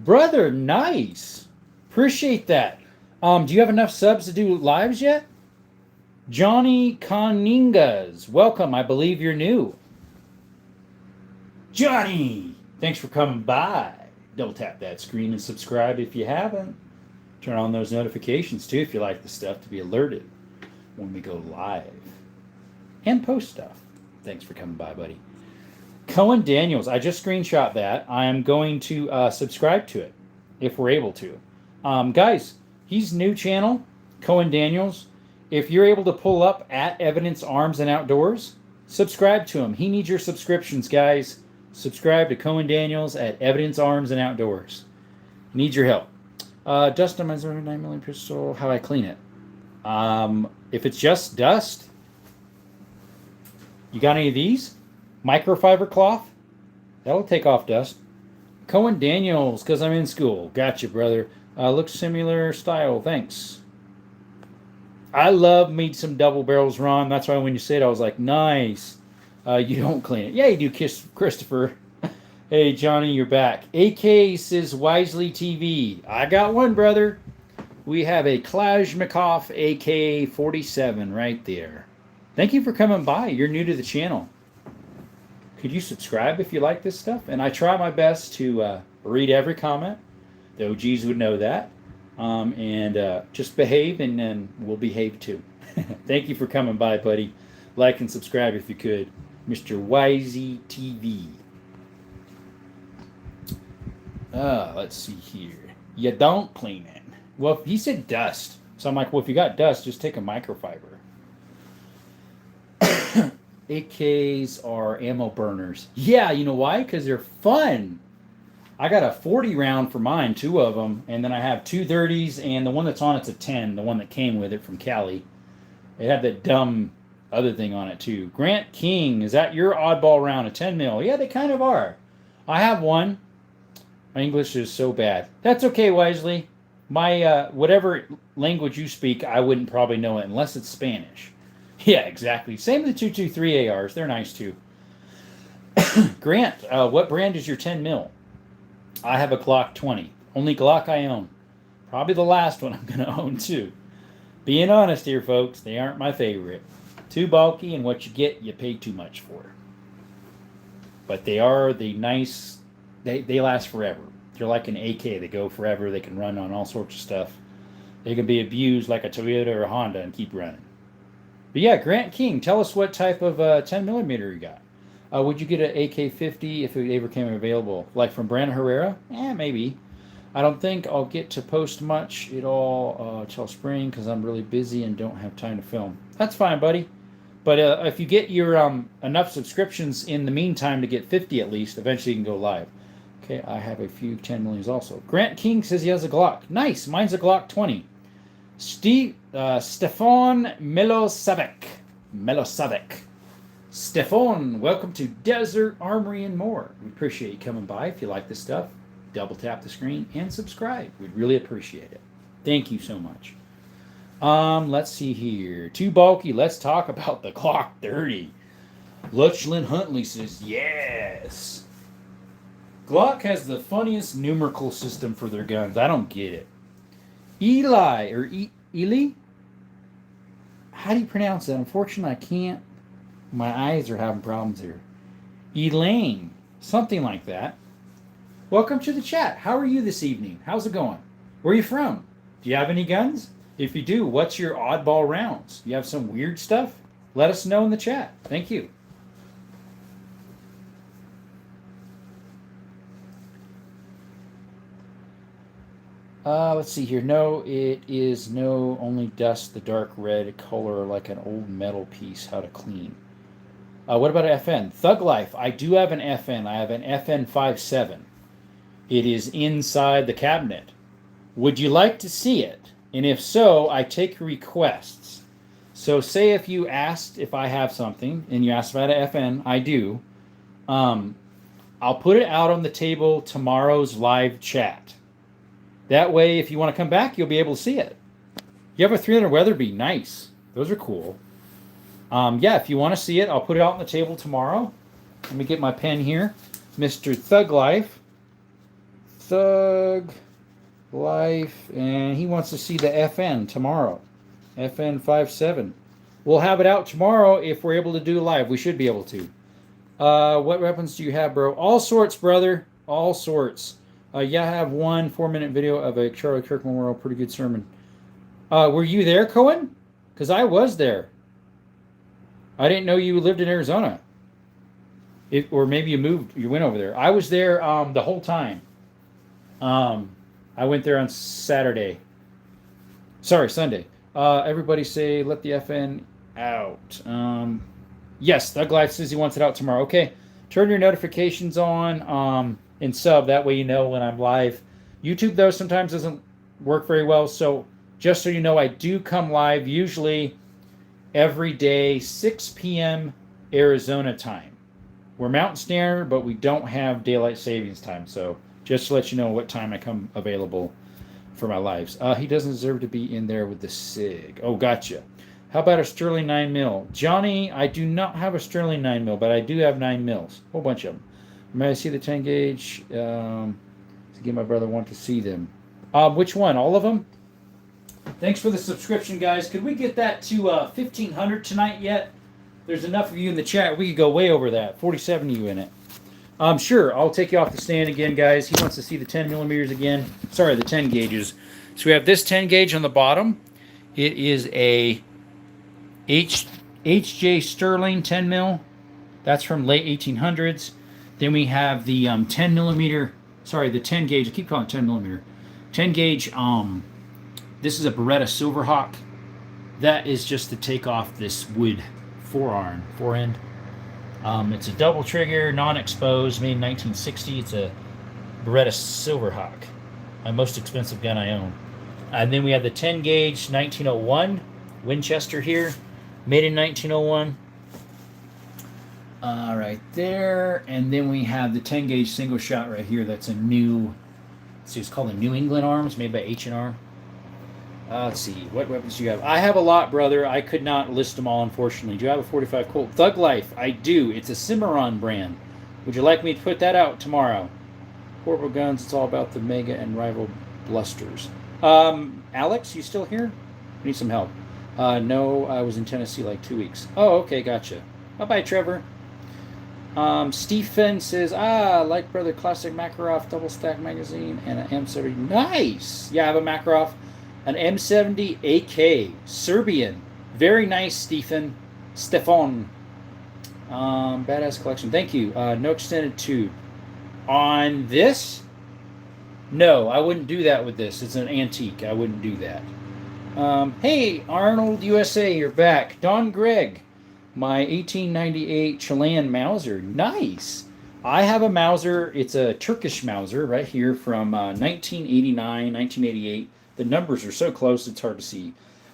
Brother, nice. Appreciate that. Do you have enough subs to do lives yet? Johnny Coningas. Welcome. I believe you're new. Johnny, thanks for coming by. Double tap that screen and subscribe if you haven't. Turn on those notifications too if you like the stuff to be alerted when we go live and post stuff. Thanks for coming by, buddy. Cohen Daniels, I just screenshot that. I am going to subscribe to it if we're able to. Guys, he's new channel, Cohen Daniels. If you're able to pull up at Evidence Arms and Outdoors, subscribe to him. He needs your subscriptions, guys. Subscribe to Cohen Daniels at Evidence Arms and Outdoors. Needs your help. Dust on my 9mm pistol. How I clean it? If it's just dust, you got any of these? Microfiber cloth? That'll take off dust. Cohen Daniels, because I'm in school. Gotcha, brother. Looks similar style. Thanks. I love me some double barrels, Ron. That's why when you said it, I was like, nice. You don't clean it. Yeah, you do, Christopher. Hey, Johnny, you're back. AK says Wisely TV. I got one, brother. We have a Kalashnikov AK-47 right there. Thank you for coming by. You're new to the channel. Could you subscribe if you like this stuff? And I try my best to read every comment. The OGs would know that. Just behave, and then we'll behave too. Thank you for coming by, buddy. Like and subscribe if you could. Mr. Wisey TV. Let's see here. You don't clean it. Well, he said dust. So I'm like, well, if you got dust, just take a microfiber. AKs are ammo burners. Yeah, you know why? Because they're fun. I got a 40 round for mine, 2 of them. And then I have 2 30s, and the one that's on it's a 10, the one that came with it from Cali. It had that dumb other thing on it too. Grant King, is that your oddball round, a 10 mil? Yeah, they kind of are. I have one. My English is so bad. That's okay, Wisely. My whatever language you speak, I wouldn't probably know it unless it's Spanish. Yeah, exactly. Same with the 223 ARs. They're nice too. Grant, what brand is your 10 mil? I have a Glock 20. Only Glock I own. Probably the last one I'm going to own too. Being honest here, folks, they aren't my favorite. Too bulky, and what you get, you pay too much for. But they are the nice, they last forever. They're like an AK. They go forever. They can run on all sorts of stuff. They can be abused like a Toyota or a Honda and keep running. But yeah, Grant King, tell us what type of 10 millimeter you got. Would you get an AK-50 if it ever came available? Like from Brandon Herrera? Maybe. I don't think I'll get to post much at all till spring because I'm really busy and don't have time to film. That's fine, buddy. But if you get your enough subscriptions in the meantime to get 50 at least, eventually you can go live. Okay, I have a few 10 millions also. Grant King says he has a Glock. Nice. Mine's a Glock 20. Stefan Milosevic. Stefan, welcome to Desert Armory and More. We appreciate you coming by. If you like this stuff, double tap the screen and subscribe. We'd really appreciate it. Thank you so much. Let's see here. Too bulky. Let's talk about the Glock 30. Lutchlin Huntley says, yes. Glock has the funniest numerical system for their guns. I don't get it. Eli or Eli. How do you pronounce that? Unfortunately, I can't. My eyes are having problems here. Elaine, something like that. Welcome to the chat. How are you this evening? How's it going? Where are you from? Do you have any guns? If you do, what's your oddball rounds? You have some weird stuff? Let us know in the chat. Thank you. Let's see here. No, it is no, only dust, the dark red color like an old metal piece. How to clean. What about FN? Thug Life. I do have an FN. I have an FN 57. It is inside the cabinet. Would you like to see it? And if so, I take requests. So say if you asked if I have something and you asked about an FN, I do. I'll put it out on the table tomorrow's live chat. That way, if you want to come back, you'll be able to see it. You have a 300 Weatherby. Nice. Those are cool. Yeah, if you want to see it, I'll put it out on the table tomorrow. Let me get my pen here. Mr. Thug Life. Thug Life. And he wants to see the FN tomorrow. FN 57. We'll have it out tomorrow if we're able to do live. We should be able to. What weapons do you have, bro? All sorts, brother. All sorts. Yeah, I have one 4-minute video of a Charlie Kirk Memorial. Pretty good sermon. Were you there, Cohen? Because I was there. I didn't know you lived in Arizona. Or maybe you went over there. I was there the whole time. I went there on Saturday. Sorry, Sunday. Everybody say, let the FN out. Yes, Thug Life says he wants it out tomorrow. Okay, turn your notifications on and sub. That way you know when I'm live. YouTube, though, sometimes doesn't work very well. So just so you know, I do come live usually every day, 6 p.m. Arizona time. We're Mountain Standard, but we don't have daylight savings time. So just to let you know what time I come available for my lives. He doesn't deserve to be in there with the SIG. Oh, gotcha. How about a Sterling 9mm? Johnny, I do not have a Sterling 9mm, but I do have 9mm. A whole bunch of them. May I see the 10 gauge? To get my brother want to see them. Which one? All of them? Thanks for the subscription, guys. Could we get that to 1,500 tonight yet? There's enough of you in the chat. We could go way over that. 47 of you in it. Sure, I'll take you off the stand again, guys. He wants to see the 10 millimeters again. Sorry, the 10 gauges. So we have this 10 gauge on the bottom. It is a HJ Sterling 10 mil. That's from late 1800s. Then we have the 10 millimeter. Sorry, the 10 gauge. I keep calling it 10 millimeter. 10 gauge. This is a Beretta Silverhawk. That is just to take off this wood forend. It's a double trigger, non-exposed, made in 1960. It's a Beretta Silverhawk, my most expensive gun I own. And then we have the 10 gauge 1901 Winchester here, made in 1901. Right there. And then we have the 10 gauge single shot right here. That's a new, let's see, it's called the New England Arms, made by H&R. Let's see, what weapons do you have? I have a lot, brother. I could not list them all, unfortunately. Do you have a 45 Colt? Thug Life, I do. It's a Cimarron brand. Would you like me to put that out tomorrow? Portable guns, it's all about the Mega and Rival blusters. Alex, you still here? I need some help. No, I was in Tennessee like 2 weeks. Oh, okay, gotcha. Bye-bye, Trevor. Stephen says, like brother, classic Makarov double stack magazine and an M70. Nice! Yeah, I have a Makarov. An M70 AK, Serbian. Very nice, Stefan. Badass collection. Thank you. No extended tube. On this? No, I wouldn't do that with this. It's an antique. I wouldn't do that. Hey, Arnold USA, you're back. Don Gregg, my 1898 Chilean Mauser. Nice. I have a Mauser. It's a Turkish Mauser right here from 1989, 1988. The numbers are so close, it's hard to see.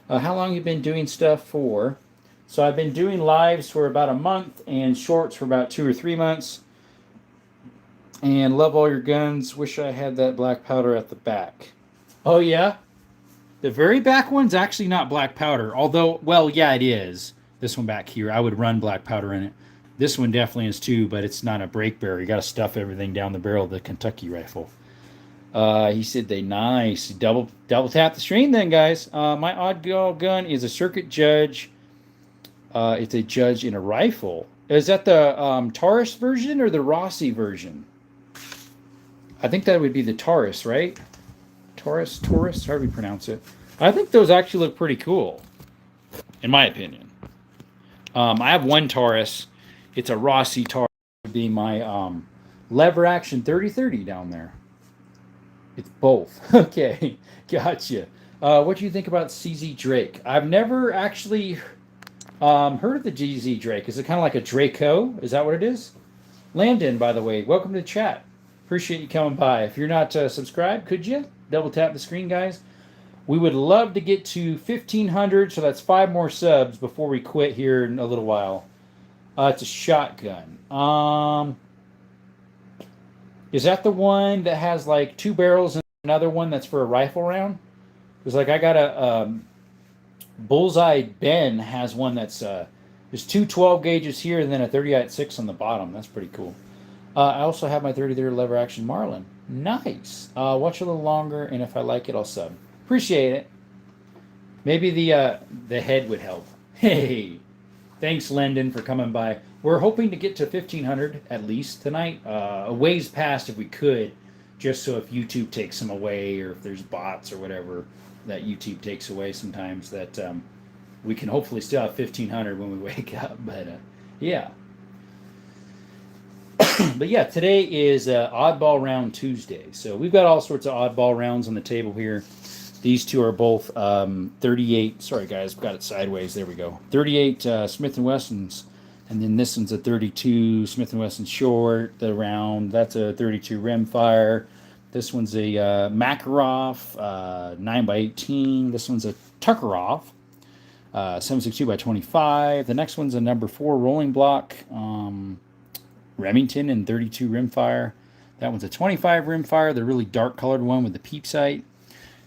How long have you been doing stuff for? So I've been doing lives for about a month and shorts for about 2 or 3 months. And love all your guns. Wish I had that black powder at the back. Oh, yeah? The very back one's actually not black powder. Although, well, yeah, it is. This one back here, I would run black powder in it. This one definitely is too, but it's not a break barrel. You got to stuff everything down the barrel of the Kentucky rifle. He said they nice. Double tap the screen then, guys. My oddball gun is a circuit judge. It's a judge in a rifle. Is that the Taurus version or the Rossi version? I think that would be the Taurus, right? Taurus, however you pronounce it. I think those actually look pretty cool, in my opinion. I have one Taurus. It's a Rossi Taurus. Would be my lever action 3030 down there. It's both. Okay, gotcha. What do you think about CZ Drake? I've never actually heard of the GZ Drake. Is it kind of like a Draco? Is that what it is? Landon, by the way, welcome to the chat. Appreciate you coming by. If you're not subscribed, could you double tap the screen, guys? We would love to get to 1,500, so that's 5 more subs before we quit here in a little while. It's a shotgun. Is that the one that has like 2 barrels and another one that's for a rifle round? Because like I got a Bullseye Ben has one that's there's 2 12 gauges here and then a 30-06 on the bottom. That's pretty cool. I also have my 30-30 lever action Marlin. Nice. Watch a little longer, and if I like it, I'll sub. Appreciate it. Maybe the head would help. Hey, thanks, Landon, for coming by. We're hoping to get to 1,500 at least tonight. A ways past if we could, just so if YouTube takes them away or if there's bots or whatever that YouTube takes away sometimes, that we can hopefully still have 1,500 when we wake up. But yeah. But yeah, today is Oddball Round Tuesday. So we've got all sorts of oddball rounds on the table here. These two are both 38. Sorry, guys, got it sideways. There we go. 38 Smith & Wessons. And then this one's a 32 Smith & Wesson short. The round, that's a 32 rimfire. This one's a Makarov 9x18. This one's a Tuckerov 7.62 by 25. The next one's a number 4 rolling block Remington and 32 rimfire. That one's a 25 rimfire, the really dark colored one with the peep sight.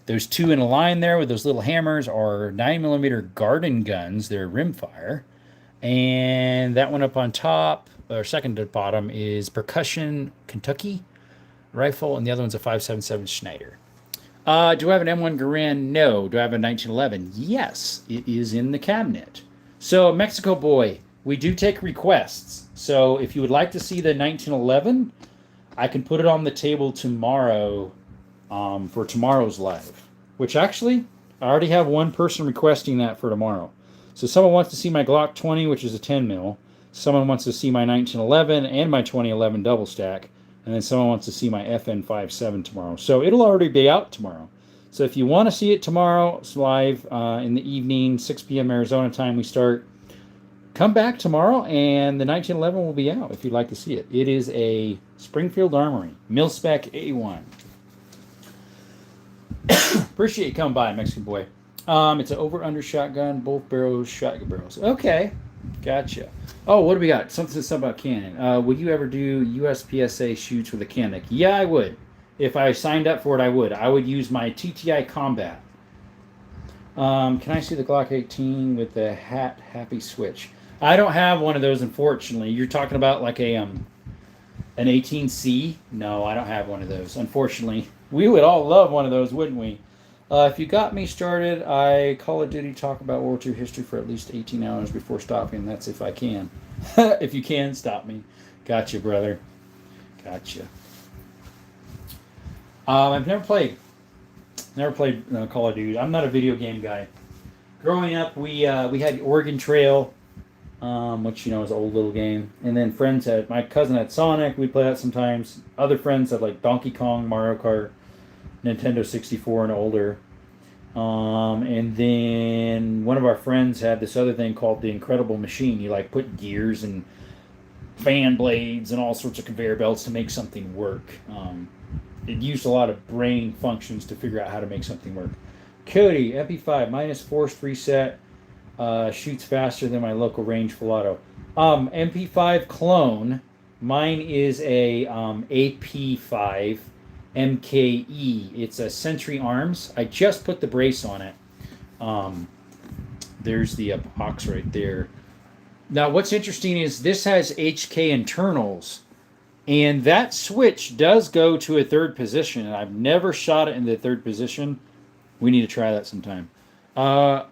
Those 2 in a line there with those little hammers are 9mm garden guns. They're rimfire. And that one up on top, or second to bottom, is Percussion Kentucky rifle, and the other one's a 5.77 Schneider. Do I have an M1 Garand? No. Do I have a 1911? Yes, it is in the cabinet. So, Mexico boy, we do take requests. So, if you would like to see the 1911, I can put it on the table tomorrow for tomorrow's live. Which actually, I already have one person requesting that for tomorrow. So someone wants to see my Glock 20, which is a 10 mil. Someone wants to see my 1911 and my 2011 double stack. And then someone wants to see my FN57 tomorrow. So it'll already be out tomorrow. So if you want to see it tomorrow, it's live in the evening, 6 p.m. Arizona time we start. Come back tomorrow and the 1911 will be out if you'd like to see it. It is a Springfield Armory, mil-spec A1. Appreciate you coming by, Mexican boy. It's an over-under shotgun, both barrels, shotgun barrels. Okay, gotcha. Oh, what do we got? Something about cannon. Would you ever do USPSA shoots with a cannon? Yeah, I would. If I signed up for it, I would. I would use my TTI Combat. Can I see the Glock 18 with the happy switch? I don't have one of those, unfortunately. You're talking about like an 18C? No, I don't have one of those, unfortunately. We would all love one of those, wouldn't we? If you got me started, I Call of Duty talk about World War II history for at least 18 hours before stopping. That's if I can. If you can, stop me. Gotcha, brother. Gotcha. I've never played Call of Duty. I'm not a video game guy. Growing up, we had Oregon Trail, which is an old little game. And then my cousin had Sonic. We'd play that sometimes. Other friends had like Donkey Kong, Mario Kart, Nintendo 64 and older. And then one of our friends had this other thing called the Incredible Machine. You like put gears and fan blades and all sorts of conveyor belts to make something work. It used a lot of brain functions to figure out how to make something work. Cody, MP5, minus force reset, shoots faster than my local range full auto. MP5 clone. Mine is a AP5 MKE. It's a Century Arms. I just put the brace on it. There's the box right there. Now, what's interesting is this has HK internals And that switch does go to a third position. And I've never shot it in the third position. We need to try that sometime. Uh,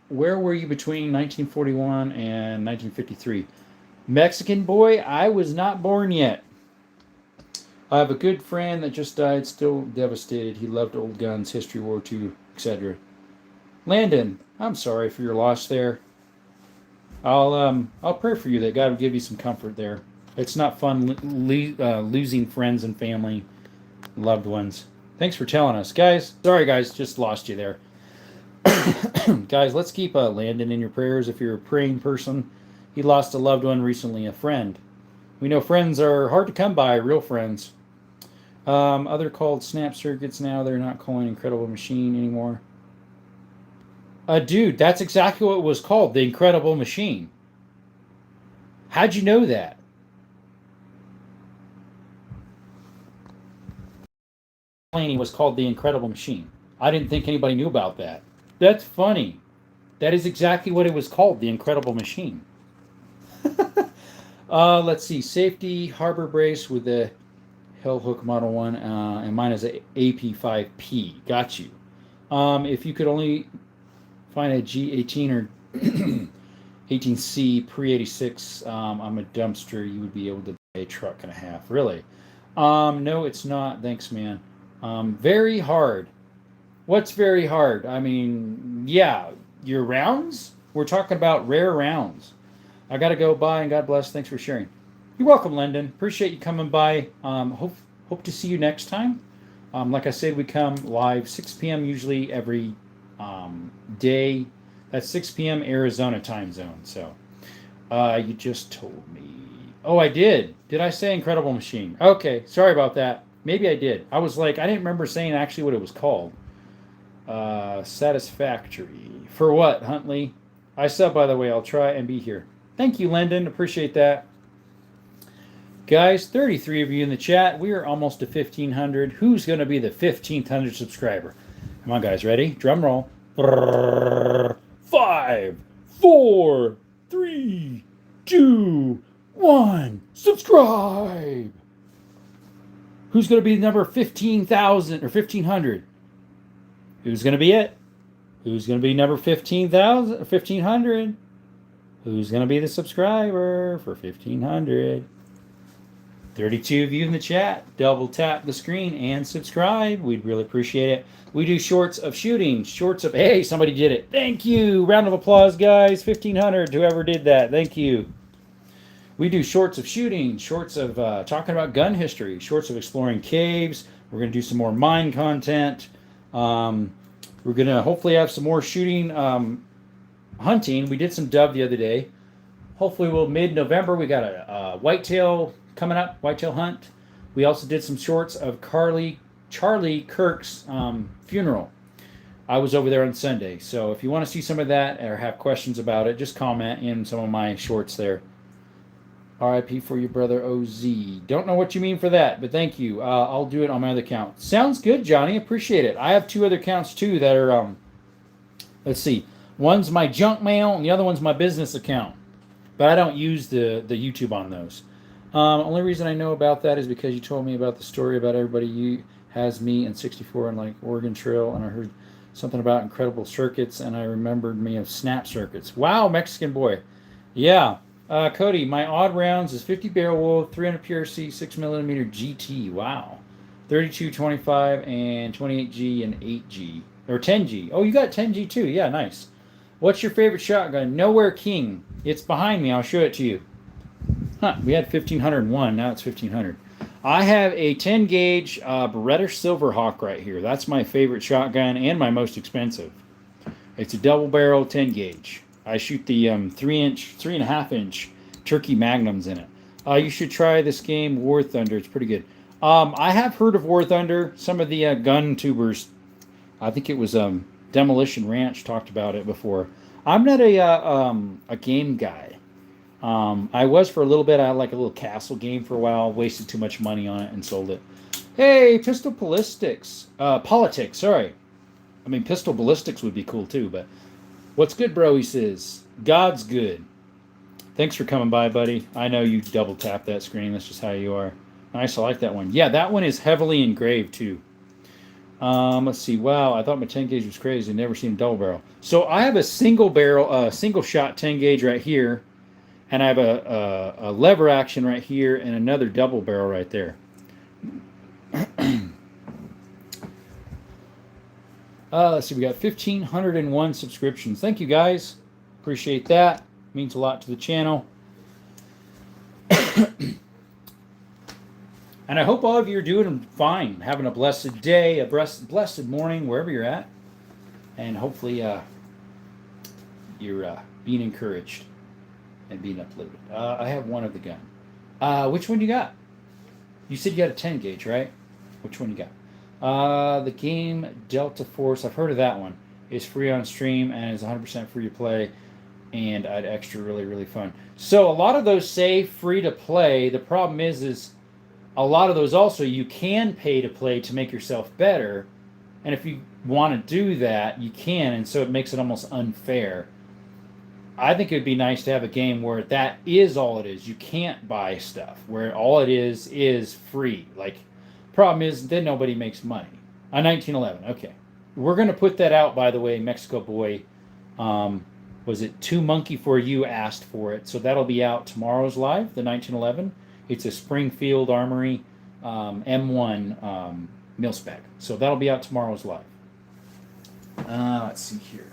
where were you between 1941 and 1953? Mexican boy, I was not born yet. I have a good friend that just died, still devastated. He loved old guns, history, War II, etc. Landon, I'm sorry for your loss there. I'll pray for you that God will give you some comfort there. It's not fun losing friends and family, loved ones. Thanks for telling us, guys. Sorry, guys, just lost you there. Guys, let's keep Landon in your prayers if you're a praying person. He lost a loved one recently, a friend. We know friends are hard to come by, real friends. Other called snap circuits now, they're not calling Incredible Machine anymore. Dude, that's exactly what it was called, the Incredible Machine. How'd you know that? It was called the Incredible Machine. I didn't think anybody knew about that. That's funny. That is exactly what it was called, the Incredible Machine. Let's see. Safety harbor brace with the Hellhook Model 1, and mine is a AP5P. Got you. If you could only find a G18 or 18C pre-86, I'm a dumpster, you would be able to buy a truck and a half. Really? No, it's not. Thanks, man. Very hard. What's very hard? I mean, yeah, your rounds? We're talking about rare rounds. I got to go. Bye, and God bless. Thanks for sharing. You're welcome, Lyndon. Appreciate you coming by. Hope to see you next time. Like I said, we come live 6 p.m. usually every day. That's 6 p.m. Arizona time zone. So you just told me. Oh, I did. Did I say Incredible Machine? Okay, sorry about that. Maybe I did. I was like, I didn't remember saying actually what it was called. Satisfactory. For what, Huntley? I sub, by the way. I'll try and be here. Thank you, Lyndon. Appreciate that. Guys, 33 of you in the chat. We are almost to 1,500. Who's going to be the 1,500 subscriber? Come on, guys. Ready? Drum roll. 5, 4, 3, 2, 1. Subscribe! Who's going to be number 15,000 or 1,500? Who's going to be it? Who's going to be number 15,000 or 1,500? Who's going to be the subscriber for 1,500? 32 of you in the chat. Double tap the screen and subscribe. We'd really appreciate it. We do shorts of shooting, shorts of... Hey, somebody did it. Thank you. Round of applause, guys. 1,500, whoever did that. Thank you. We do shorts of shooting, shorts of talking about gun history, shorts of exploring caves. We're going to do some more mine content. We're going to hopefully have some more shooting, hunting. We did some dove the other day. Hopefully mid-November, we got a whitetail coming up, whitetail hunt. We also did some shorts of Charlie Kirk's funeral. I was over there on Sunday. So if you want to see some of that or have questions about it, just comment in some of my shorts there. RIP for your brother OZ. Don't know what you mean for that, but thank you. I'll do it on my other account. Sounds good, Johnny. Appreciate it. I have 2 other accounts too that are, let's see. One's my junk mail and the other one's my business account. But I don't use the YouTube on those. Only reason I know about that is because you told me about the story about everybody you has me and 64 and like Oregon Trail, and I heard something about incredible circuits, and I remembered me of snap circuits. Wow, Mexican boy. Yeah. Cody, my odd rounds is 50 barrel wool, 300 PRC, 6mm GT. Wow. 32, 25, and 28G and 8G. Or 10G. Oh, you got 10G too. Yeah, nice. What's your favorite shotgun? Nowhere King. It's behind me. I'll show it to you. Huh, we had 1,501. Now it's 1,500. I have a 10 gauge Beretta Silverhawk right here. That's my favorite shotgun and my most expensive. It's a double barrel 10 gauge. I shoot the 3.5 inch turkey magnums in it. You should try this game, War Thunder. It's pretty good. I have heard of War Thunder. Some of the gun tubers, I think it was Demolition Ranch talked about it before. I'm not a game guy. I was for a little bit. I had like a little castle game for a while. Wasted too much money on it and sold it. Hey, pistol politics. Sorry. I mean, pistol ballistics would be cool too, but what's good, bro? He says. God's good. Thanks for coming by, buddy. I know you double tap that screen. That's just how you are. Nice, I like that one. Yeah, that one is heavily engraved too. Let's see. Wow, I thought my 10 gauge was crazy. Never seen a double barrel. So I have a single barrel, single shot 10 gauge right here, and I have a lever action right here, and another double barrel right there. Let's see. We got 1,501 subscriptions. Thank you guys. Appreciate that. Means a lot to the channel. And I hope all of you are doing fine, having a blessed day, a blessed morning, wherever you're at. And hopefully you're being encouraged and being uploaded. I have one of the gun. Which one you got? You said you got a 10 gauge, right? Which one you got? The game Delta Force, I've heard of that one. It's free on stream and is 100% free to play. And I'd extra really, really fun. So a lot of those say free to play. The problem is a lot of those also you can pay to play to make yourself better. And if you want to do that, you can. And so it makes it almost unfair. I think it would be nice to have a game where that is all it is. You can't buy stuff. Where all it is free. Like, problem is then nobody makes money. 1911. Okay. We're going to put that out, by the way, Mexico Boy. Was it 2 Monkey for You asked for it. So that'll be out tomorrow's live, the 1911. It's a Springfield Armory M1 mil-spec. So that'll be out tomorrow's live. Let's see here.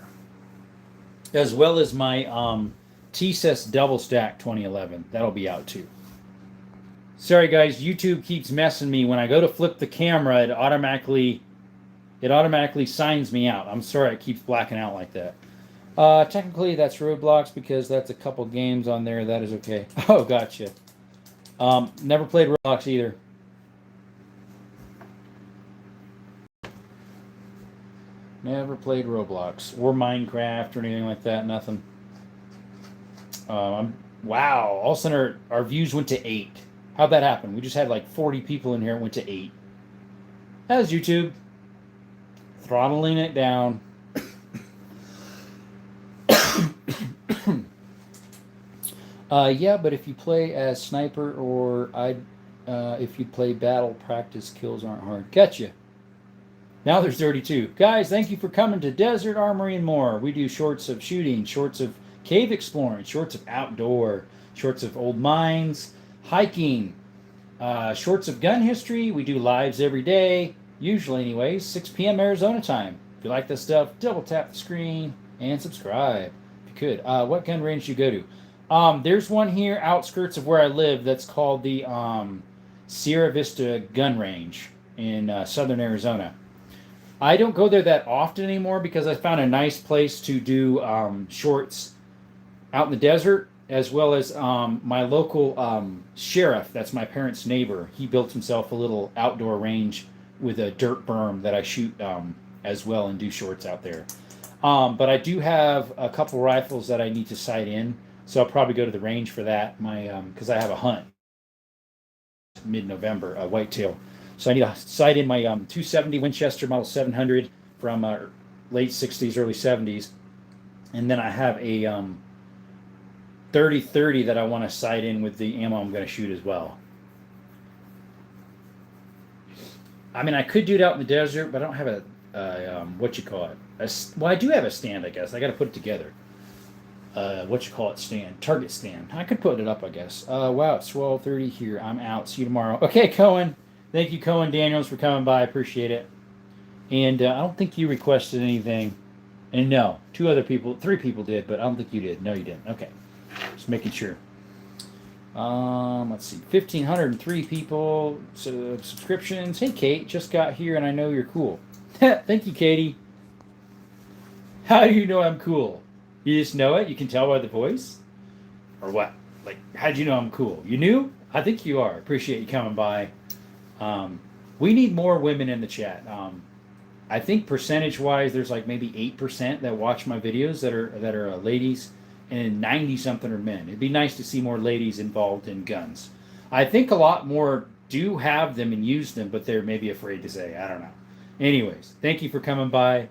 As well as my TSES Double Stack 2011. That'll be out too. Sorry guys, YouTube keeps messing me. When I go to flip the camera, it automatically signs me out. I'm sorry it keeps blacking out like that. Technically that's Roadblocks because that's a couple games on there. That is okay. Oh, gotcha. Never played Roblox either. Never played Roblox or Minecraft or anything like that. Nothing. Wow. All of a sudden our views went to 8. How'd that happen? We just had like 40 people in here. It went to 8. That was YouTube. Throttling it down. Yeah, but if you play as sniper or if you play battle, practice kills aren't hard. Gotcha. Now there's 32. Guys, thank you for coming to Desert Armory and More. We do shorts of shooting, shorts of cave exploring, shorts of outdoor, shorts of old mines, hiking, shorts of gun history. We do lives every day, usually anyways, 6 p.m. Arizona time. If you like this stuff, double tap the screen and subscribe if you could. What gun range do you go to? There's one here outskirts of where I live that's called the Sierra Vista Gun Range in southern Arizona. I don't go there that often anymore because I found a nice place to do shorts out in the desert, as well as my local sheriff, that's my parents' neighbor. He built himself a little outdoor range with a dirt berm that I shoot as well and do shorts out there. But I do have a couple rifles that I need to sight in, so I'll probably go to the range for that. Because I have a hunt mid-November, a whitetail. So I need to sight in my 270 Winchester Model 700 from late 60s, early 70s. And then I have a 30-30 that I want to sight in with the ammo I'm going to shoot as well. I mean, I could do it out in the desert, but I don't have a what you call it? Well, I do have a stand, I guess. I got to put it together. Stand, target stand. I could put it up, I guess. Wow, it's 12:30 here. I'm out. See you tomorrow. Okay, Cohen. Thank you, Cohen Daniels, for coming by. I appreciate it. And I don't think you requested anything. And no, 3 people did, but I don't think you did. No, you didn't. Okay, just making sure. Let's see, 1,503 people, subscriptions. Hey, Kate, just got here, and I know you're cool. Thank you, Katie. How do you know I'm cool? You just know it? You can tell by the voice? Or what? Like, how'd you know I'm cool? You knew? I think you are. Appreciate you coming by. We need more women in the chat. I think percentage-wise, there's like maybe 8% that watch my videos that are ladies, and 90-something are men. It'd be nice to see more ladies involved in guns. I think a lot more do have them and use them, but they're maybe afraid to say. I don't know. Anyways, thank you for coming by.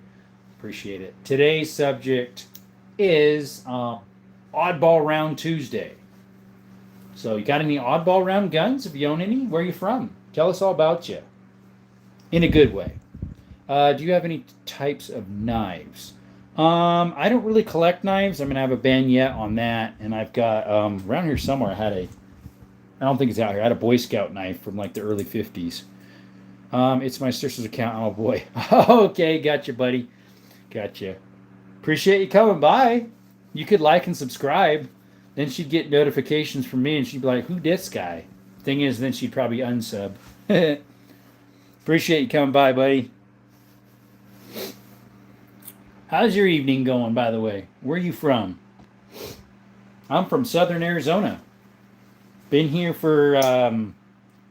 Appreciate it. Today's subject is Oddball Round Tuesday. So you got any oddball round guns? If you own any, where are you from? Tell us all about you. In a good way. Do you have any types of knives? I don't really collect knives. I'm gonna have a bayonet on that, and I've got around here somewhere. I don't think it's out here. I had a Boy Scout knife from like the early '50s. It's my sister's account. Oh boy. Okay, gotcha, buddy. Gotcha. Appreciate you coming by. You could like and subscribe. Then she'd get notifications from me, and she'd be like, "Who this guy?" Thing is, then she'd probably unsub. Appreciate you coming by, buddy. How's your evening going, by the way? Where are you from? I'm from Southern Arizona. Been here for,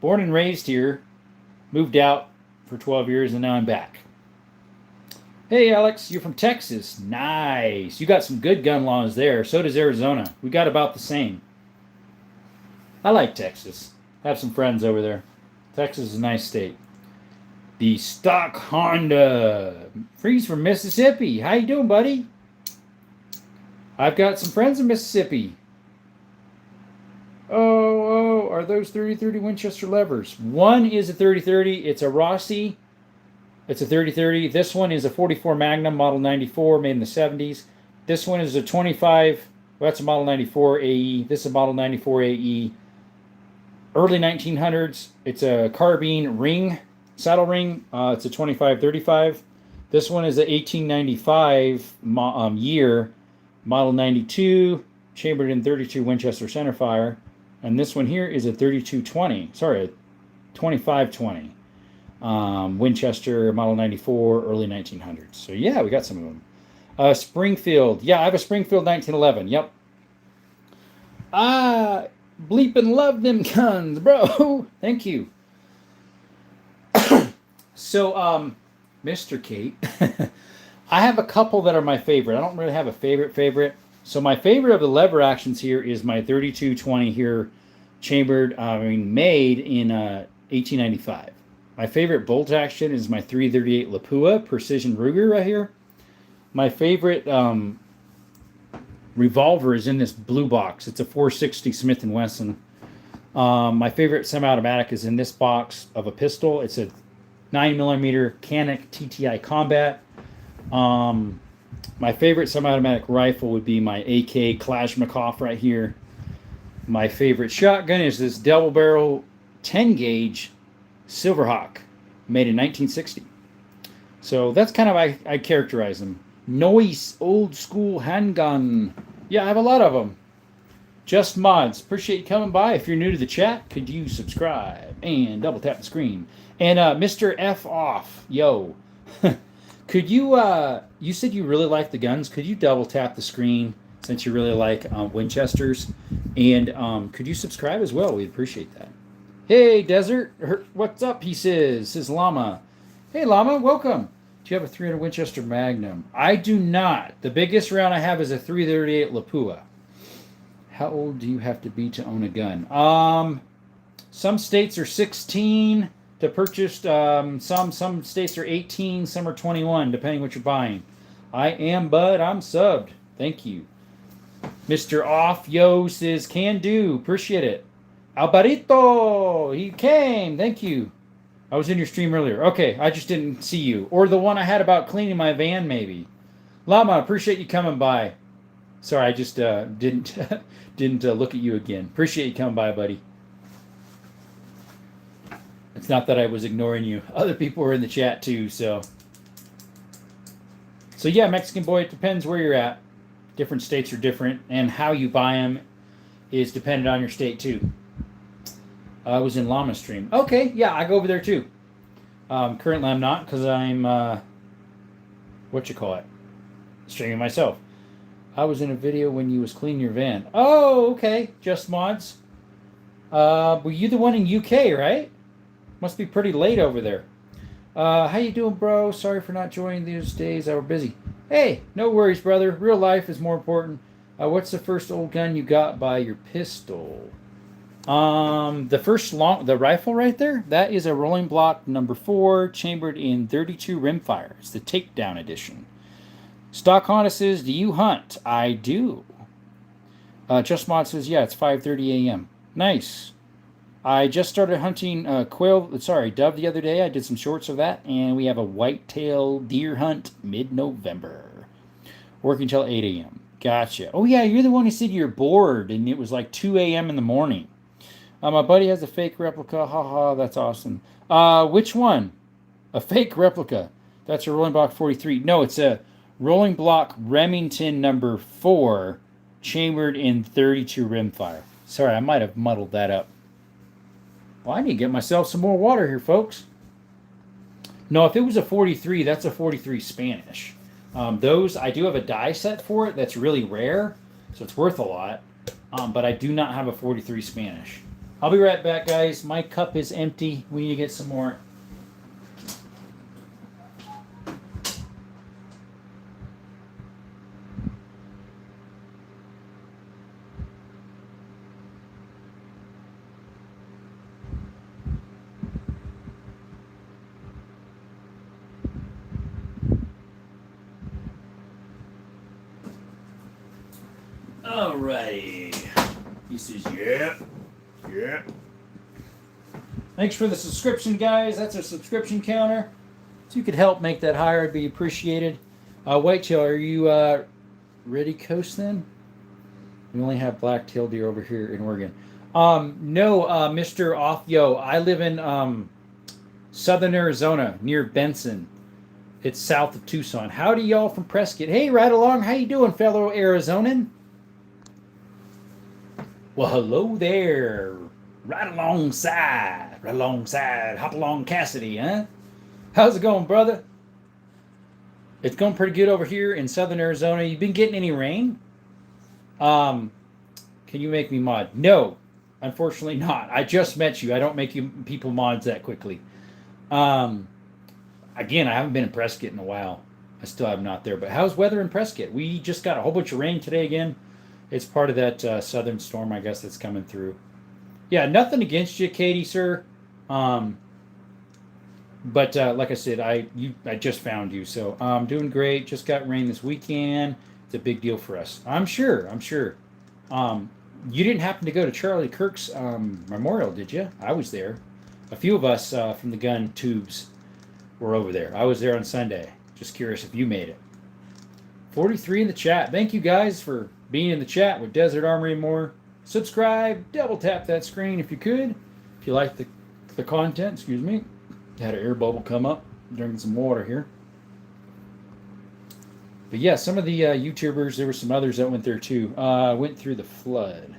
born and raised here. Moved out for 12 years, and now I'm back. Hey, Alex, you're from Texas. Nice. You got some good gun laws there. So does Arizona. We got about the same. I like Texas. I have some friends over there. Texas is a nice state. The stock Honda. Freeze from Mississippi. How you doing, buddy? I've got some friends in Mississippi. Oh, are those 30-30 Winchester levers? One is a 30-30. It's a Rossi. It's a 30-30. This one is a 44 Magnum, model 94, made in the 70s. This one is a 25. Well, that's a model 94 AE. This is a model 94 AE. Early 1900s. It's a carbine ring. Saddle ring, it's a 25-35. This one is a 1895 year, model 92, chambered in 32 Winchester centerfire. And this one here is a 32-20, sorry, 25-20. Winchester, model 94, early 1900s. So yeah, we got some of them. Springfield, yeah, I have a Springfield 1911, yep. I bleeping love them guns, bro. Thank you. So, Mr. Kate, I have a couple that are my favorite. I don't really have a favorite. So my favorite of the lever actions here is my 32-20 here, chambered, made in 1895. My favorite bolt action is my 338 Lapua Precision Ruger right here. My favorite revolver is in this blue box. It's a 460 Smith & Wesson. My favorite semi-automatic is in this box of a pistol. It's a 9mm Canik TTI Combat. My favorite semi-automatic rifle would be my AK Kalashnikov right here. My favorite shotgun is this double barrel 10 gauge Silverhawk, made in 1960. So that's kind of how I characterize them. Nice old school handgun. Yeah, I have a lot of them. Just Mods, appreciate you coming by. If you're new to the chat, could you subscribe and double tap the screen? And Mr. F off, yo, could you? You said you really like the guns. Could you double tap the screen since you really like Winchesters? And could you subscribe as well? We'd appreciate that. Hey, Desert, what's up? He says Llama. Hey, Llama, welcome. Do you have a 300 Winchester Magnum? I do not. The biggest round I have is a 338 Lapua. How old do you have to be to own a gun? Some states are 16 to purchase. Some states are 18. Some are 21, depending what you're buying. I am Bud. I'm subbed. Thank you. Mr. Off Yo says can do. Appreciate it. Alvarito, he came. Thank you. I was in your stream earlier. Okay, I just didn't see you. Or the one I had about cleaning my van, maybe. Llama, appreciate you coming by. Sorry, I just didn't look at you again. Appreciate you coming by, buddy. It's not that I was ignoring you. Other people were in the chat too, so. So yeah, Mexican boy, it depends where you're at. Different states are different, and how you buy them is dependent on your state too. I was in Llama stream. Okay, yeah, I go over there too. Currently I'm not, because I'm, streaming myself. I was in a video when you was cleaning your van. Oh, okay, Just Mods. Were you the one in UK, right? Must be pretty late over there. How you doing, bro? Sorry for not joining these days. I were busy. Hey, no worries, brother. Real life is more important. What's the first old gun you got by your pistol? The rifle right there, that is a Rolling Block number 4, chambered in 32 rimfire. It's the takedown edition. Stock Honda says, do you hunt? I do. Just Mod says, yeah, it's 5:30 a.m. Nice. I just started hunting dove the other day. I did some shorts of that, and we have a whitetail deer hunt mid-November. Working till 8 a.m. Gotcha. Oh, yeah, you're the one who said you're bored, and it was like 2 a.m. in the morning. My buddy has a fake replica. Haha, that's awesome. Which one? A fake replica. That's a Rolling Block 43. No, it's a Rolling Block Remington number 4, chambered in 32 rimfire. Sorry, I might have muddled that up. Well, I need to get myself some more water here, folks. No, if it was a 43, that's a 43 Spanish. Those, I do have a die set for it that's really rare, so it's worth a lot. But I do not have a 43 Spanish. I'll be right back, guys. My cup is empty. We need to get some more. Alrighty. He says, yeah. Thanks for the subscription, guys. That's a subscription counter. If you could help make that higher, I'd be appreciated. Whitetail, are you ready coast then? We only have black-tailed deer over here in Oregon. No, Mr. Offyo. I live in southern Arizona near Benson. It's south of Tucson. Howdy, y'all from Prescott. Hey, right along. How you doing, fellow Arizonan? Well, hello there. Right alongside. Hop along Cassidy, huh? How's it going, brother? It's going pretty good over here in southern Arizona. You been getting any rain? Can you make me mod? No, unfortunately not. I just met you. I don't make you people mods that quickly. Again, I haven't been in Prescott in a while. I still have not there. But how's weather in Prescott? We just got a whole bunch of rain today again. It's part of that southern storm, I guess, that's coming through. Yeah, nothing against you, Katie, sir. But like I said, I just found you, so I'm doing great. Just got rain this weekend. It's a big deal for us. I'm sure. You didn't happen to go to Charlie Kirk's memorial, did you? I was there. A few of us from the gun tubes were over there. I was there on Sunday. Just curious if you made it. 43 in the chat. Thank you guys for being in the chat with Desert Armory more. Subscribe, double tap that screen if you could. If you like the content, excuse me. Had an air bubble come up, drinking some water here. But yeah, some of the YouTubers, there were some others that went there too. Went through the flood.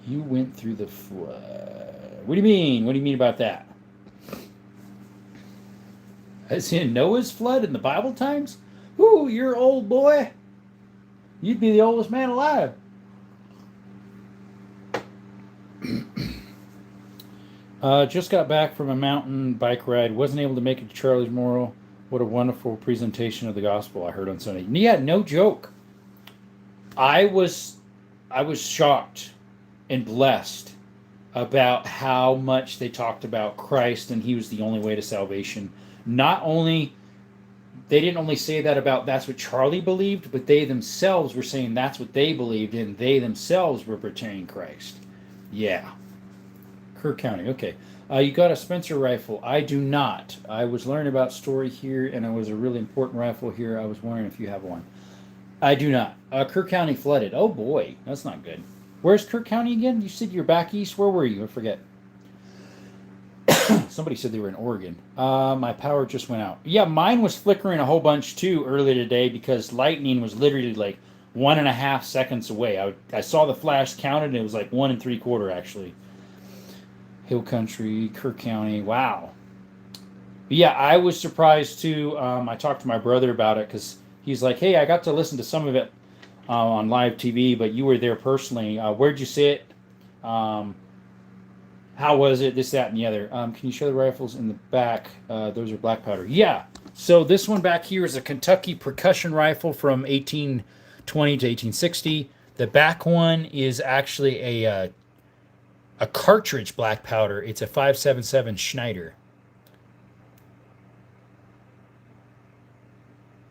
You went through the flood. What do you mean? What do you mean about that? As in Noah's flood in the Bible times? Ooh, you're old boy. You'd be the oldest man alive. Just got back from a mountain bike ride. Wasn't able to make it to Charlie's Memorial. What a wonderful presentation of the gospel I heard on Sunday. Yeah, no joke. I was shocked and blessed about how much they talked about Christ and he was the only way to salvation. They didn't only say that about that's what Charlie believed, but they themselves were saying that's what they believed, and they themselves were portraying Christ. Yeah. Kerr County, okay. You got a Spencer rifle. I do not. I was learning about story here, and it was a really important rifle here. I was wondering if you have one. I do not. Kerr County flooded. Oh, boy. That's not good. Where's Kerr County again? You said you're back east. Where were you? I forget. Somebody said they were in Oregon. My power just went out. Yeah, mine was flickering a whole bunch, too, earlier today because lightning was literally like 1.5 seconds away. I saw the flash counted, and it was like 1 3/4, actually. Hill Country, Kerr County. Wow. But yeah, I was surprised too. I talked to my brother about it because he's like, hey, I got to listen to some of it on live TV, but you were there personally. Where'd you see it? How was it? This, that, and the other. Can you show the rifles in the back? Those are black powder. Yeah. So this one back here is a Kentucky percussion rifle from 1820 to 1860. The back one is actually a cartridge black powder. It's a 5.77 Schneider.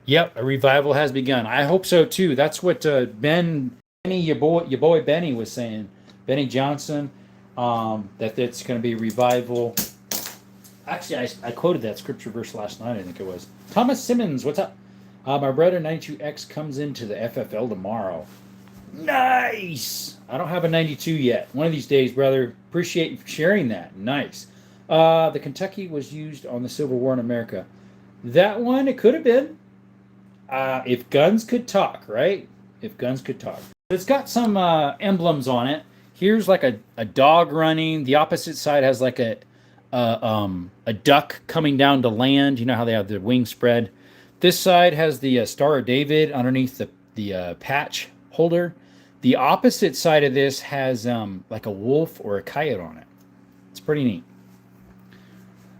Yep, a revival has begun. I hope so too. That's what Benny, your boy Benny was saying. Benny Johnson. that it's going to be revival. Actually, I quoted that scripture verse last night, I think it was. Thomas Simmons, what's up? My brother 92X comes into the FFL tomorrow. Nice! I don't have a 92 yet. One of these days, brother. Appreciate you sharing that. Nice. The Kentucky was used on the Civil War in America. That one, it could have been. If guns could talk, right? If guns could talk. It's got some emblems on it. Here's like a dog running. The opposite side has like a duck coming down to land. You know how they have their wings spread. This side has the Star of David underneath the patch holder. The opposite side of this has like a wolf or a coyote on it. It's pretty neat.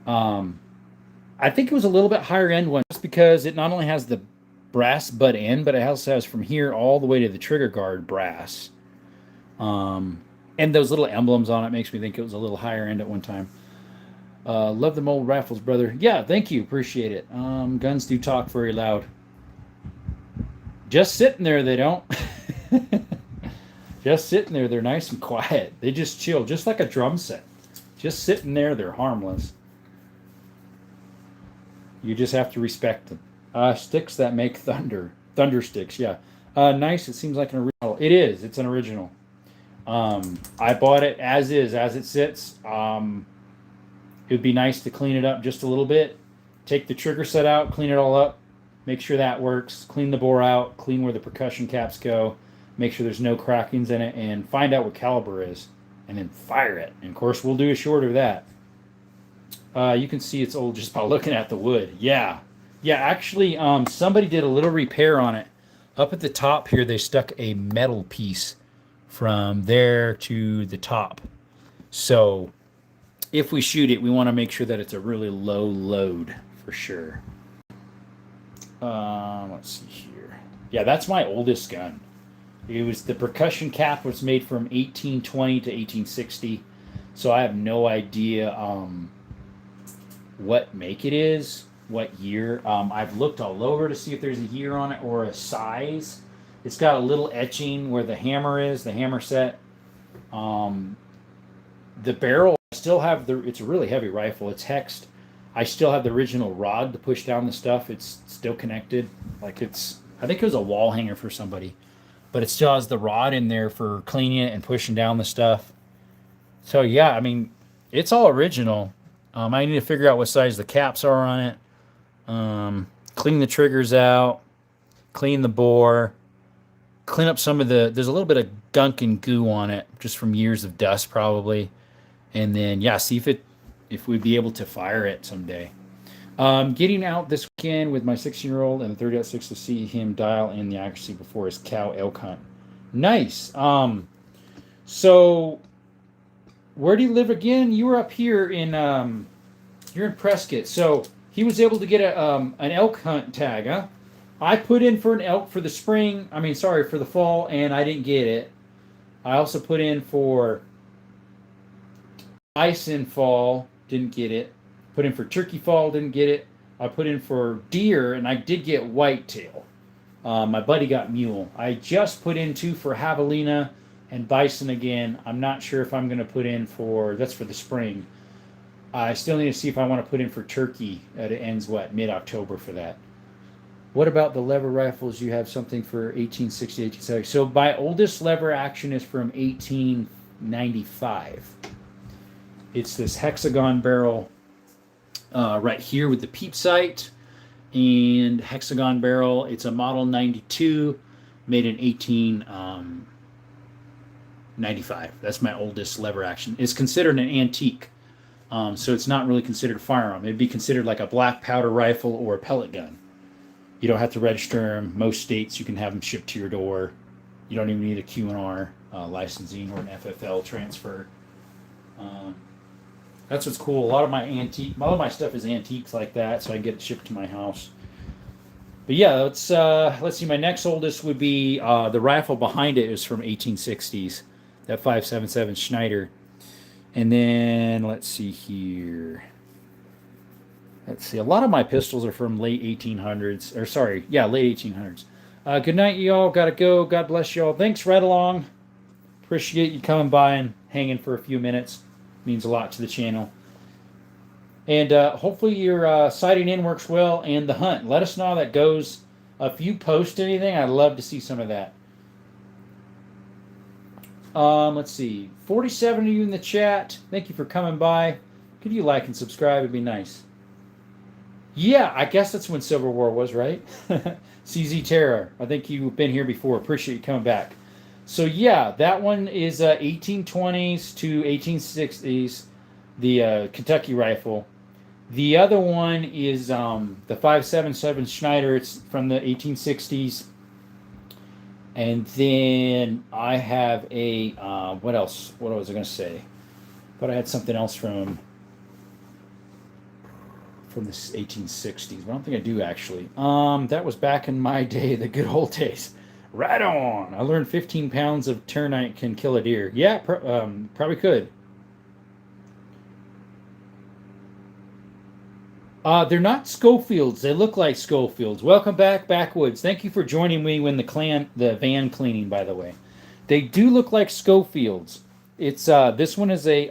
I think it was a little bit higher end one just because it not only has the brass butt end, but it also has from here all the way to the trigger guard brass. And those little emblems on it makes me think it was a little higher end at one time. Love them old rifles, brother. Yeah, thank you. Appreciate it. Guns do talk very loud. Just sitting there, they don't. Just sitting there, they're nice and quiet. They just chill, just like a drum set. Just sitting there, they're harmless. You just have to respect them. Sticks that make thunder. Thunder sticks, yeah. Nice, it seems like an original. It is, it's an original. I bought it as is, as it sits. It would be nice to clean it up just a little bit. Take the trigger set out, clean it all up, make sure that works, clean the bore out, clean where the percussion caps go, make sure there's no crackings in it, and find out what caliber is, and then fire it. And of course, we'll do a short of that. You can see it's old just by looking at the wood. Yeah. Yeah, actually, somebody did a little repair on it. Up at the top here, they stuck a metal piece from there to the top. So if we shoot it, we want to make sure that it's a really low load for sure. Let's see here. Yeah, that's my oldest gun. It was the percussion cap was made from 1820 to 1860. So I have no idea what make it is, what year. I've looked all over to see if there's a year on it or a size. It's got a little etching where the hammer is, the hammer set. The barrel, I still have it's a really heavy rifle. It's hexed. I still have the original rod to push down the stuff. It's still connected. I think it was a wall hanger for somebody. But it still has the rod in there for cleaning it and pushing down the stuff. So yeah, I mean, it's all original. I need to figure out what size the caps are on it. Clean the triggers out. Clean the bore. Clean up some of there's a little bit of gunk and goo on it, just from years of dust probably. And then, yeah, see if we'd be able to fire it someday. Getting out this weekend with my 16-year-old and the 30.6 to see him dial in the accuracy before his cow elk hunt. Nice. So where do you live again? You were up here you're in Prescott. So he was able to get an elk hunt tag, huh? I put in for an elk for the for the fall, and I didn't get it. I also put in for bison fall, didn't get it. Put in for turkey fall, didn't get it. I put in for deer, and I did get whitetail. My buddy got mule. I just put in 2 for javelina and bison again. I'm not sure if I'm going to put in that's for the spring. I still need to see if I want to put in for turkey. It ends, mid-October for that. What about the lever rifles? You have something for 1860, 1870. So my oldest lever action is from 1895. It's this hexagon barrel right here with the peep sight and hexagon barrel. It's a model 92 made in 1895. That's my oldest lever action. It's considered an antique. So it's not really considered a firearm. It'd be considered like a black powder rifle or a pellet gun. You don't have to register them. Most states you can have them shipped to your door. You don't even need a Q&R licensing or an FFL transfer. That's what's cool. A lot of my stuff is antiques like that, so I can get it shipped to my house. But yeah, let's see. My next oldest would be the rifle behind it is from 1860s, that 5.77 Schneider. And then let's see here. Let's see. A lot of my pistols are from late 1800s. Late 1800s. Good night, y'all. Gotta go. God bless y'all. Thanks, right along. Appreciate you coming by and hanging for a few minutes. Means a lot to the channel. And hopefully your sighting in works well and the hunt. Let us know how that goes. If you post anything, I'd love to see some of that. Let's see. 47 of you in the chat. Thank you for coming by. Could you like and subscribe? It'd be nice. Yeah, I guess that's when Civil War was, right? CZ Terra. I think you've been here before. Appreciate you coming back. So yeah, that one is 1820s to 1860s, the Kentucky rifle. The other one is the 5.77 Schneider. It's from the 1860s. And then I have a what else? What was I going to say? Thought I had something else from the 1860s, but I don't think I do actually. That was back in my day, the good old days. Right on. I learned 15 pounds of ternite can kill a deer. Yeah, probably could. They're not Schofields. They look like Schofields. Welcome back, Backwoods. Thank you for joining me when the van cleaning, by the way. They do look like Schofields. It's this one is a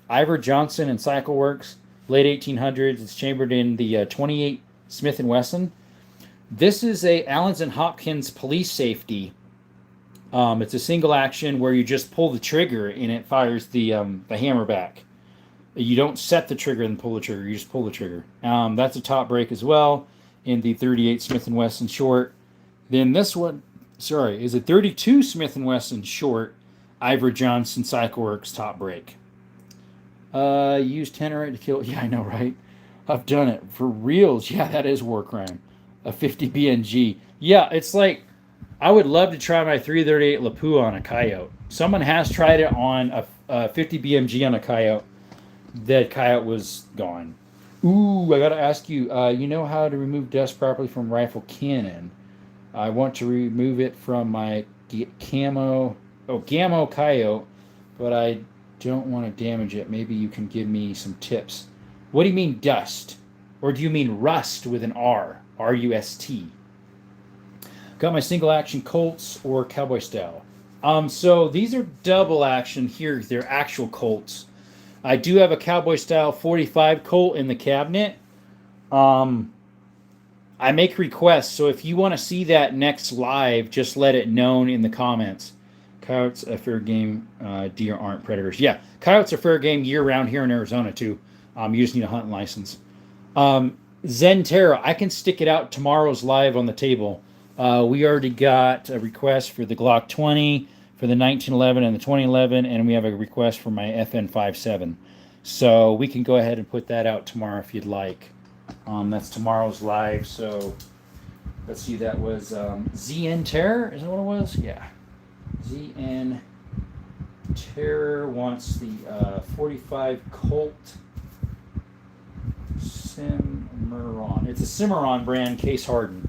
Ivor Johnson and Cycle Works, late 1800s. It's chambered in the 28 Smith & Wesson. This is a Allens and Hopkins police safety. It's a single action where you just pull the trigger and it fires the hammer back. You don't set the trigger and pull the trigger. You just pull the trigger. That's a top break as well in the 38 Smith & Wesson short. Then this one, is a 32 Smith & Wesson short, Ivor Johnson Cycle Works top break. Use tannerite to kill. Yeah, I know, right? I've done it. For reals. Yeah, that is war crime. A 50 BNG. Yeah, it's like, I would love to try my 338 Lapua on a coyote. Someone has tried it on a 50 BMG on a coyote. That coyote was gone. Ooh, I gotta ask you, you know how to remove dust properly from rifle cannon? I want to remove it from my Gammo coyote, but I don't want to damage it. Maybe you can give me some tips. What do you mean dust? Or do you mean rust with an R? R-U-S-T. Got my single action Colts or cowboy style. So these are double action here. They're actual Colts. I do have a cowboy style 45 Colt in the cabinet. I make requests, so if you want to see that next live, just let it known in the comments. Coyotes a fair game. Deer aren't predators. Yeah, coyotes are fair game year-round here in Arizona, too. You just need a hunting license. Zen Terra, I can stick it out tomorrow's live on the table. We already got a request for the Glock 20, for the 1911 and the 2011, and we have a request for my FN57. So we can go ahead and put that out tomorrow if you'd like. That's tomorrow's live. So let's see, that was ZN Terror. Is that what it was? Yeah. ZN Terror wants the 45 Colt Cimarron. It's a Cimarron brand, case hardened.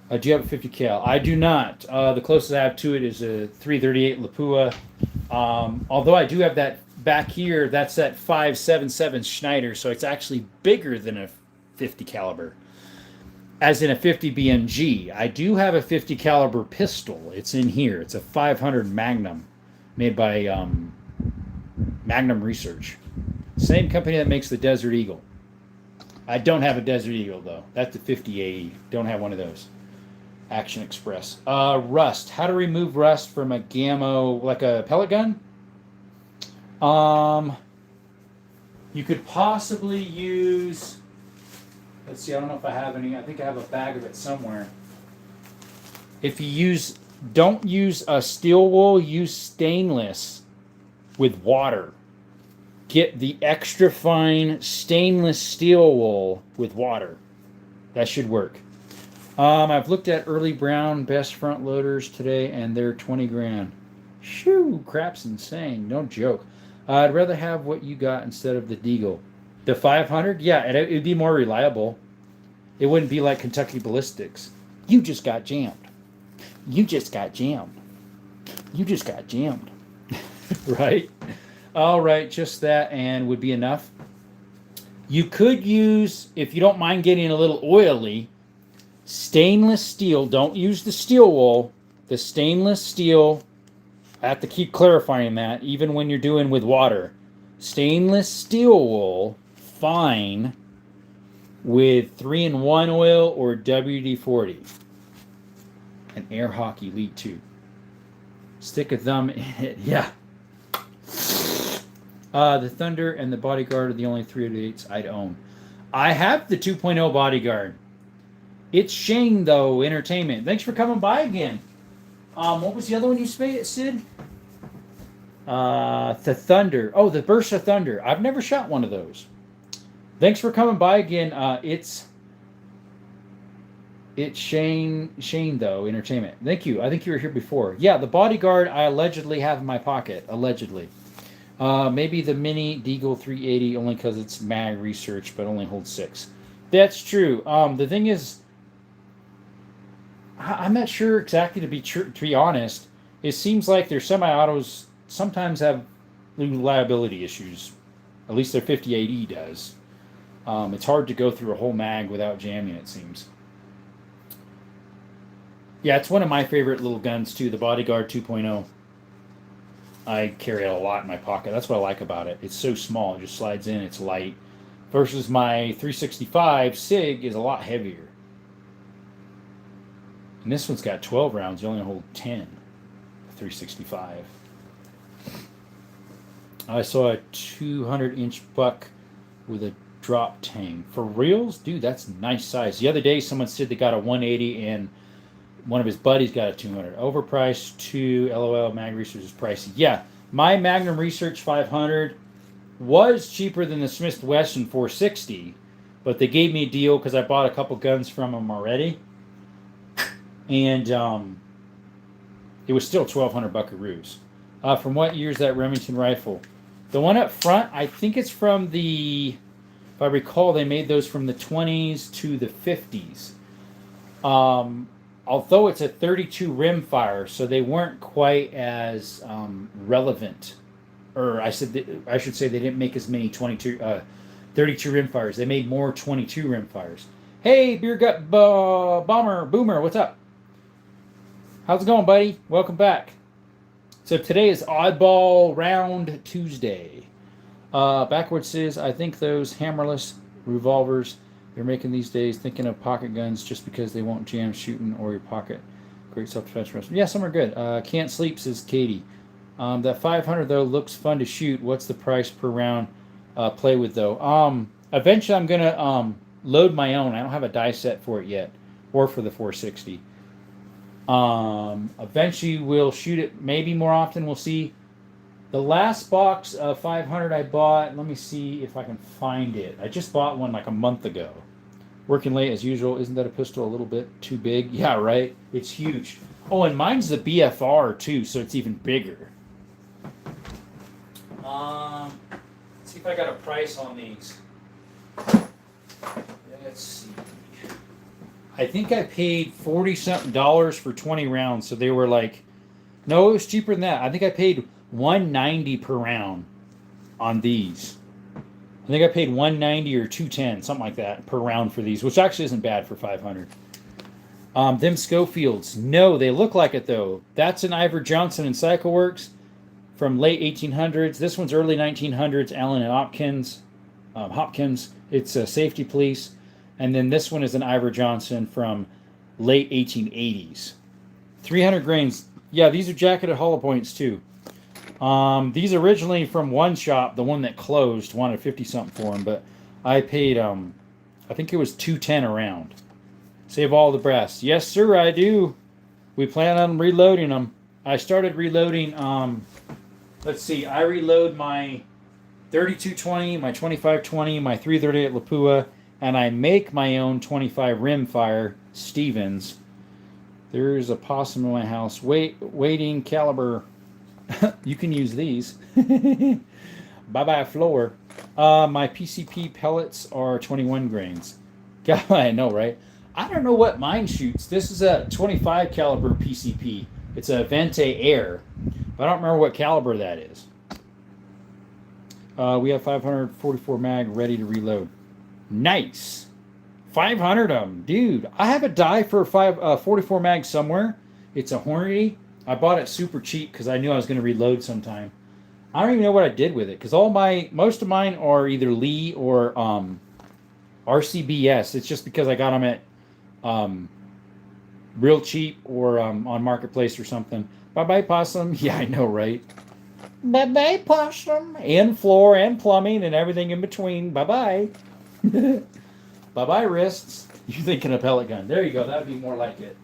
Do you have a 50 cal? I do not. The closest I have to it is a 338 Lapua. Although I do have that back here, that's that 5.77 Schneider, so it's actually bigger than a 50 caliber. As in a 50 BMG. I do have a 50 caliber pistol. It's in here. It's a 500 Magnum, made by Magnum Research. Same company that makes the Desert Eagle. I don't have a Desert Eagle though. That's the 50 AE. Don't have one of those. Action Express. Rust. How to remove rust from a Gammo, like a pellet gun? You could possibly use, let's see, I don't know if I have any. I think I have a bag of it somewhere. If you don't use a steel wool, use stainless with water. Get the extra fine stainless steel wool with water. That should work. I've looked at early brown best front loaders today, and they're 20 grand. Shoo, crap's insane. Don't joke. I'd rather have what you got instead of the Deagle. The 500? Yeah, it'd be more reliable. It wouldn't be like Kentucky Ballistics. You just got jammed. You just got jammed. You just got jammed. Right? All right, just that and would be enough. You could use, if you don't mind getting a little oily, stainless steel. Don't use the steel wool. The stainless steel I have to keep clarifying that, even when you're doing with water. Stainless steel wool, fine with 3-in-1 oil or WD-40. And Air Hawk Elite 2. Stick a thumb in it. Yeah. The Thunder and the Bodyguard are the only 308s I'd own. I have the 2.0 Bodyguard. It's Shane, though, Entertainment. Thanks for coming by again. What was the other one you said? The Thunder. Oh, the Burst of Thunder. I've never shot one of those. Thanks for coming by again. It's Shane, though, Entertainment. Thank you. I think you were here before. Yeah, the Bodyguard I allegedly have in my pocket. Allegedly. Maybe the Mini Deagle 380 only because it's mag research, but only holds 6. That's true. The thing is, I'm not sure exactly to be honest. It seems like their semi-autos sometimes have reliability issues. At least their 58E does. It's hard to go through a whole mag without jamming, it seems. Yeah, it's one of my favorite little guns, too, the Bodyguard 2.0. I carry it a lot in my pocket. That's what I like about it. It's so small. It just slides in. It's light. Versus my 365 SIG is a lot heavier. And this one's got 12 rounds. You only hold 10. 365. I saw a 200-inch buck with a drop tang. For reals? Dude, that's nice size. The other day, someone said they got a 180 and one of his buddies got a 200. Overpriced to LOL. Mag Research is pricey. Yeah, my Magnum Research 500 was cheaper than the Smith Wesson 460, but they gave me a deal because I bought a couple guns from them already, and it was still 1,200 buckaroos. From what year is that Remington rifle? The one up front, I think it's from the, if I recall, they made those from the 20s to the 50s. Although it's a 32 rimfire, so they weren't quite as relevant. Or I should say they didn't make as many 32 rimfires. They made more 22 rimfires. Hey, Beer Gut Boomer, what's up? How's it going, buddy? Welcome back. So today is Oddball Round Tuesday. Backwards says, I think those hammerless revolvers they're making these days, thinking of pocket guns just because they won't jam shooting or your pocket. Great self-defense rest. Yeah, some are good. Can't sleep, says Katie. That 500, though, looks fun to shoot. What's the price per round play with, though? Eventually, I'm going to load my own. I don't have a die set for it yet, or for the 460. Eventually, we'll shoot it maybe more often. We'll see. The last box of 500 I bought, let me see if I can find it. I just bought one like a month ago. Working late as usual. Isn't that a pistol a little bit too big? Yeah, right? It's huge. Oh, and mine's the BFR too, so it's even bigger. Let's see if I got a price on these. Let's see. I think I paid $40-something for 20 rounds, so they were like, no, it was cheaper than that. I think I paid $190 per round on these. I think I paid $190 or $210, something like that, per round for these, which actually isn't bad for 500. Them Schofields, no, they look like it though. That's an Ivor Johnson and Cycle Works from late 1800s. This one's early 1900s, Allen and Hopkins. It's a Safety Police, and then this one is an Ivor Johnson from late 1880s. 300 grains. Yeah, these are jacketed hollow points too. These originally from one shop, the one that closed, wanted 50-something for them, but I paid, I think it was $210 a round. Save all the brass. Yes, sir, I do. We plan on reloading them. I started reloading, let's see, I reload my 3220, my 2520, my 338 Lapua, and I make my own 25 rimfire Stevens. There's a possum in my house. Waiting caliber. You can use these. Bye-bye floor. My PCP pellets are 21 grains. God, I know, right? I don't know what mine shoots. This is a 25 caliber PCP. It's a Vente Air. But I don't remember what caliber that is. We have 544 mag ready to reload. Nice. 500 of them. Dude, I have a die for 44 mag somewhere. It's a Hornady. I bought it super cheap because I knew I was going to reload sometime. I don't even know what I did with it because most of mine are either Lee or RCBS. It's just because I got them at um, real cheap or on Marketplace or something. Bye bye possum. Yeah, I know, right? Bye bye possum. And floor and plumbing and everything in between. Bye bye. Bye bye wrists. You're thinking a pellet gun. There you go. That would be more like it.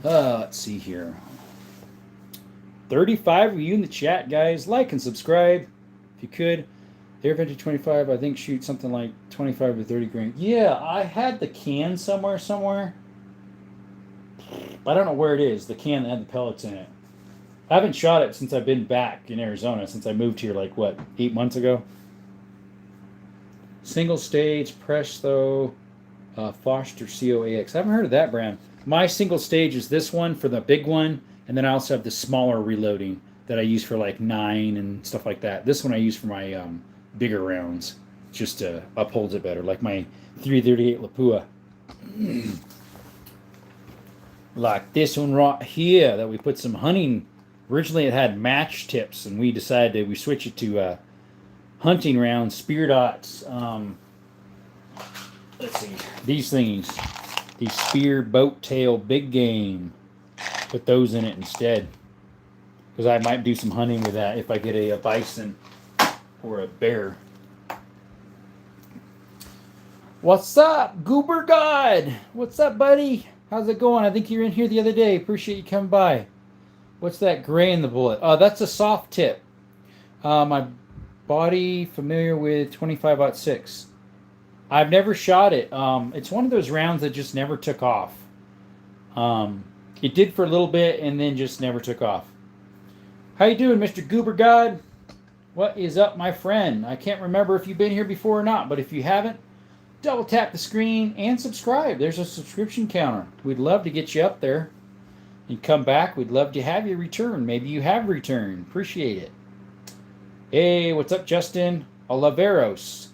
Let's see here. 35 of you in the chat, guys. Like and subscribe if you could. Air Vintage 25, I think shoot something like 25 to 30 grain. Yeah, I had the can somewhere. I don't know where it is. The can that had the pellets in it. I haven't shot it since I've been back in Arizona, since I moved here like, 8 months ago? Single stage, Presto, Foster COAX. I haven't heard of that brand. My single stage is this one for the big one, and then I also have the smaller reloading that I use for like 9 and stuff like that. This one I use for my bigger rounds, just upholds it better, like my 338 Lapua. Like this one right here that we put some hunting. Originally it had match tips, and we decided we switch it to hunting rounds, spear dots. Let's see, these things. The spear boat tail big game. Put those in it instead. Because I might do some hunting with that if I get a bison or a bear. What's up, Goober God? What's up, buddy? How's it going? I think you were in here the other day. Appreciate you coming by. What's that gray in the bullet? Oh, that's a soft tip. My body familiar with 25-06. I've never shot it. It's one of those rounds that just never took off. It did for a little bit and then just never took off. How you doing, Mr. Goober God? What is up, my friend? I can't remember if you've been here before or not, but if you haven't, double tap the screen and subscribe. There's a subscription counter. We'd love to get you up there. And come back. We'd love to have you return. Maybe you have returned. Appreciate it. Hey, what's up, Justin? Oliveros.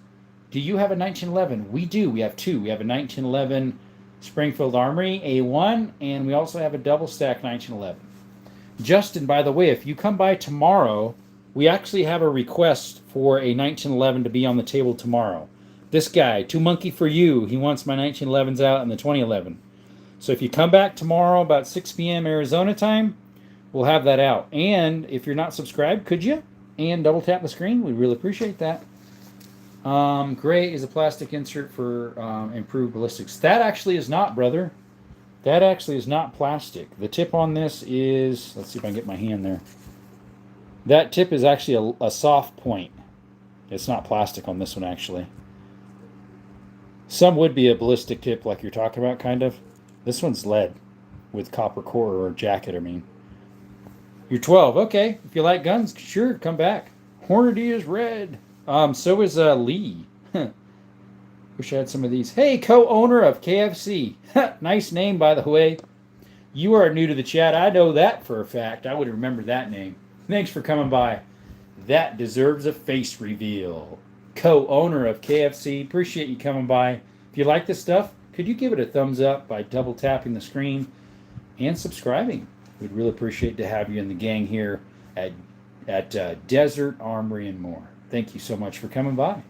Do you have a 1911? We do. We have two. We have a 1911 Springfield Armory A1, and we also have a double stack 1911. Justin, by the way, if you come by tomorrow, we actually have a request for a 1911 to be on the table tomorrow. This guy, Two Monkey for You, he wants my 1911s out in the 2011. So if you come back tomorrow about 6 p.m. Arizona time, we'll have that out. And if you're not subscribed, could you? And double tap the screen. We'd really appreciate that. Gray is a plastic insert for improved ballistics. That actually is not, brother. That actually is not plastic. The tip on this is, let's see if I can get my hand there. That tip is actually a soft point. It's not plastic on this one, actually. Some would be a ballistic tip like you're talking about, kind of. This one's lead with copper core, or jacket, I mean. You're 12. Okay. If you like guns, sure, come back. Hornady is red. So is Lee. Wish I had some of these. Hey, co-owner of KFC. Nice name, by the way. You are new to the chat. I know that for a fact. I would remember that name. Thanks for coming by. That deserves a face reveal. Co-owner of KFC. Appreciate you coming by. If you like this stuff, could you give it a thumbs up by double tapping the screen and subscribing? We'd really appreciate to have you in the gang here at Desert Armory and more. Thank you so much for coming by.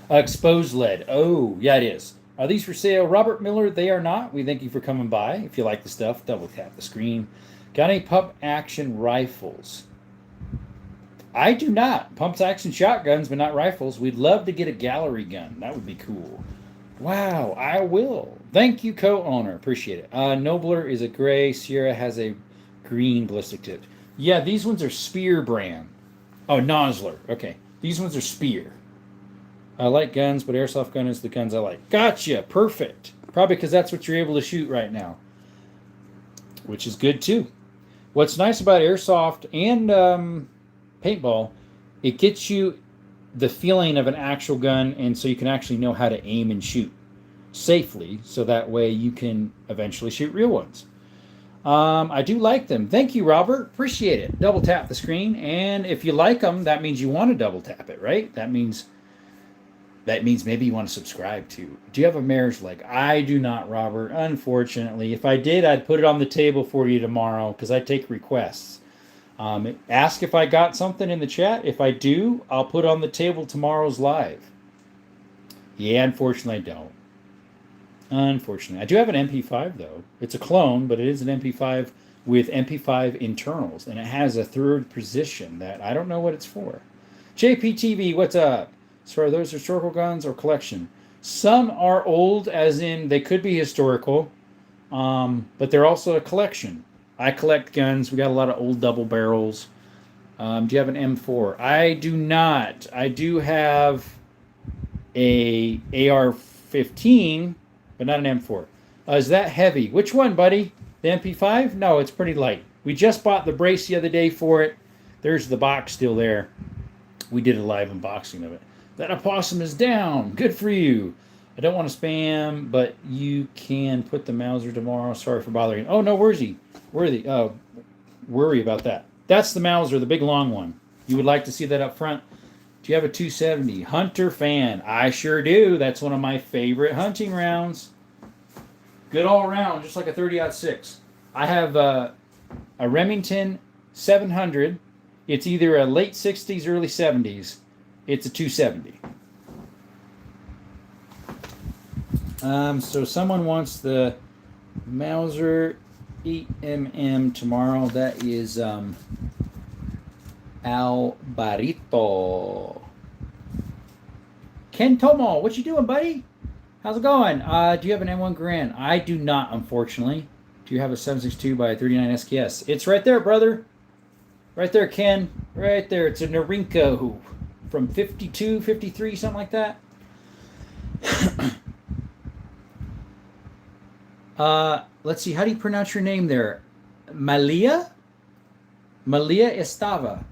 Exposed lead. Oh, yeah, it is. Are these for sale? Robert Miller, they are not. We thank you for coming by. If you like the stuff, double tap the screen. Got any pump action rifles? I do not. Pump action shotguns, but not rifles. We'd love to get a gallery gun. That would be cool. Wow, I will. Thank you, co-owner. Appreciate it. Nobler is a gray. Sierra has a green ballistic tip. Yeah, these ones are Spear brand. Oh, Nosler. Okay. These ones are Spear. I like guns, but airsoft gun is the guns I like. Gotcha. Perfect. Probably because that's what you're able to shoot right now. Which is good, too. What's nice about airsoft and paintball, it gets you the feeling of an actual gun, and so you can actually know how to aim and shoot safely, so that way you can eventually shoot real ones. I do like them. Thank you, Robert. Appreciate it. Double tap the screen, and if you like them, that means you want to double tap it, right? That means that means maybe you want to subscribe to. Do you have a marriage leg? I do not, Robert. Unfortunately, if I did, I'd put it on the table for you tomorrow because I take requests. Ask if I got something in the chat. If I do, I'll put on the table tomorrow's live. Yeah, unfortunately, I don't. Unfortunately, I do have an MP5 though. It's a clone, but it is an MP5 with MP5 internals, and it has a third position that I don't know what it's for. JPTV, what's up? So are those historical guns or collection? Some are old, as in they could be historical, but they're also a collection. I collect guns. We got a lot of old double barrels. Do you have an M4? I do not. I do have a AR-15, but not an M4. Is that heavy? Which one, buddy? The MP5? No, it's pretty light. We just bought the brace the other day for it. There's the box still there. We did a live unboxing of it. That opossum is down. Good for you. I don't want to spam, but you can put the Mauser tomorrow. Sorry for bothering. Oh, no, where's he? Worry about that. That's the Mauser, the big long one. You would like to see that up front. Do you have a 270? Hunter fan. I sure do. That's one of my favorite hunting rounds. Good all around, just like a 30-06. I have a Remington 700. It's either a late 60s, early 70s. It's a 270. So someone wants the Mauser 8mm tomorrow. That is Alvarito. Ken Tomo, what you doing, buddy? How's it going? Do you have an M1 Garand? I do not, unfortunately. Do you have a 7.62 by 39 SKS? It's right there, brother. Right there, Ken. Right there. It's a Norinco from 52, 53, something like that. Let's see. How do you pronounce your name there? Malia? Malia Estava.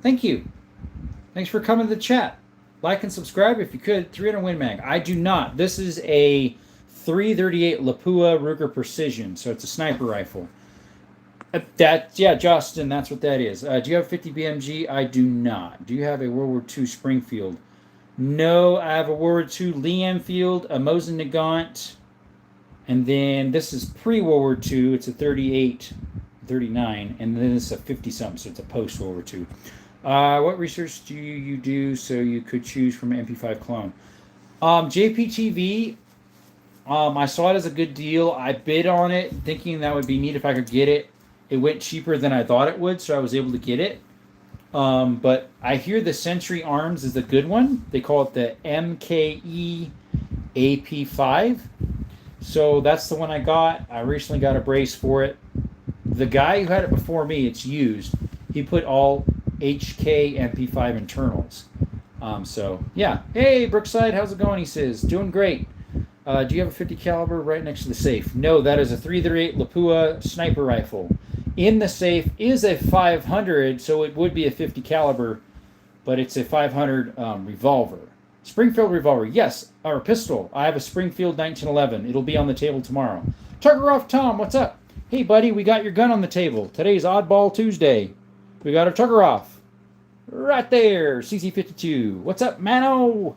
Thank you. Thanks for coming to the chat. Like and subscribe if you could. 300 Win Mag. I do not. This is a 338 Lapua Ruger Precision, so it's a sniper rifle. Yeah, Justin, that's what that is. Do you have 50 BMG? I do not. Do you have a World War II Springfield? No, I have a World War II Lee Enfield, a Mosin Nagant, and then this is pre-World War II. It's a 38, 39, and then it's a 50-something, so it's a post-World War II. What research do you do so you could choose from an MP5 clone? JPTV, I saw it as a good deal. I bid on it thinking that would be neat if I could get it. It went cheaper than I thought it would, so I was able to get it. But I hear the Century Arms is a good one. They call it the MKE AP5. So that's the one I got. I recently got a brace for it. The guy who had it before me, it's used. He put all HK MP5 internals. So yeah. Hey Brookside, how's it going? He says, doing great. Do you have a 50 caliber right next to the safe? No, that is a 338 Lapua sniper rifle. In the safe is a 500, so it would be a 50 caliber, but it's a 500 revolver. Springfield revolver, yes, or pistol. I have a Springfield 1911. It'll be on the table tomorrow. Tucker off Tom, what's up? Hey buddy, we got your gun on the table. Today's Oddball Tuesday. We got our Tucker off. Right there, CC52. What's up, Mano?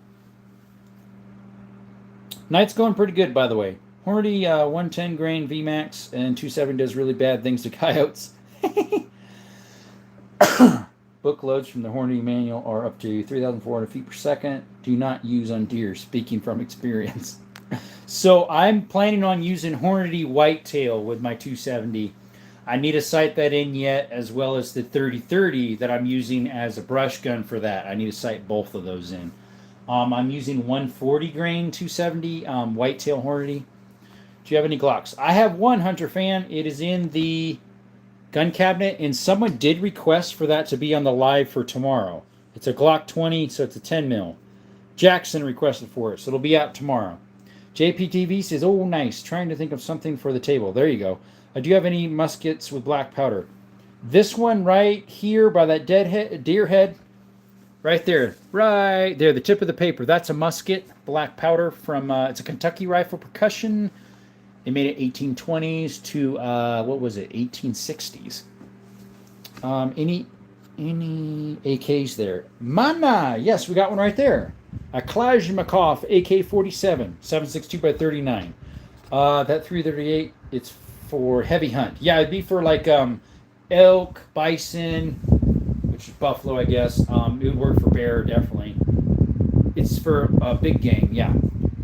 Night's going pretty good, by the way. Hornady 110 grain VMAX and 270 does really bad things to coyotes. Book loads from the Hornady manual are up to 3,400 feet per second. Do not use on deer, speaking from experience. So I'm planning on using Hornady Whitetail with my 270. I need to sight that in yet, as well as the 3030 that I'm using as a brush gun for that. I need to sight both of those in. I'm using 140 grain 270 Whitetail Hornady. Do you have any Glocks? I have one, Hunter fan. It is in the gun cabinet, and someone did request for that to be on the live for tomorrow. It's a Glock 20, so it's a 10 mil. Jackson requested for it, so it'll be out tomorrow. JPTV says, oh, nice. Trying to think of something for the table. There you go. Do you have any muskets with black powder? This one right here by that deer head, right there, the tip of the paper. That's a musket, black powder from, it's a Kentucky Rifle Percussion. They made it 1820s to, what was it, 1860s. Any AKs there? Mana! Yes, we got one right there. A Kalashnikov AK-47, 7.62 by 39. That 338, it's for heavy hunt. Yeah, it'd be for like elk, bison, which is buffalo, I guess. It would work for bear, definitely. It's for big game, yeah.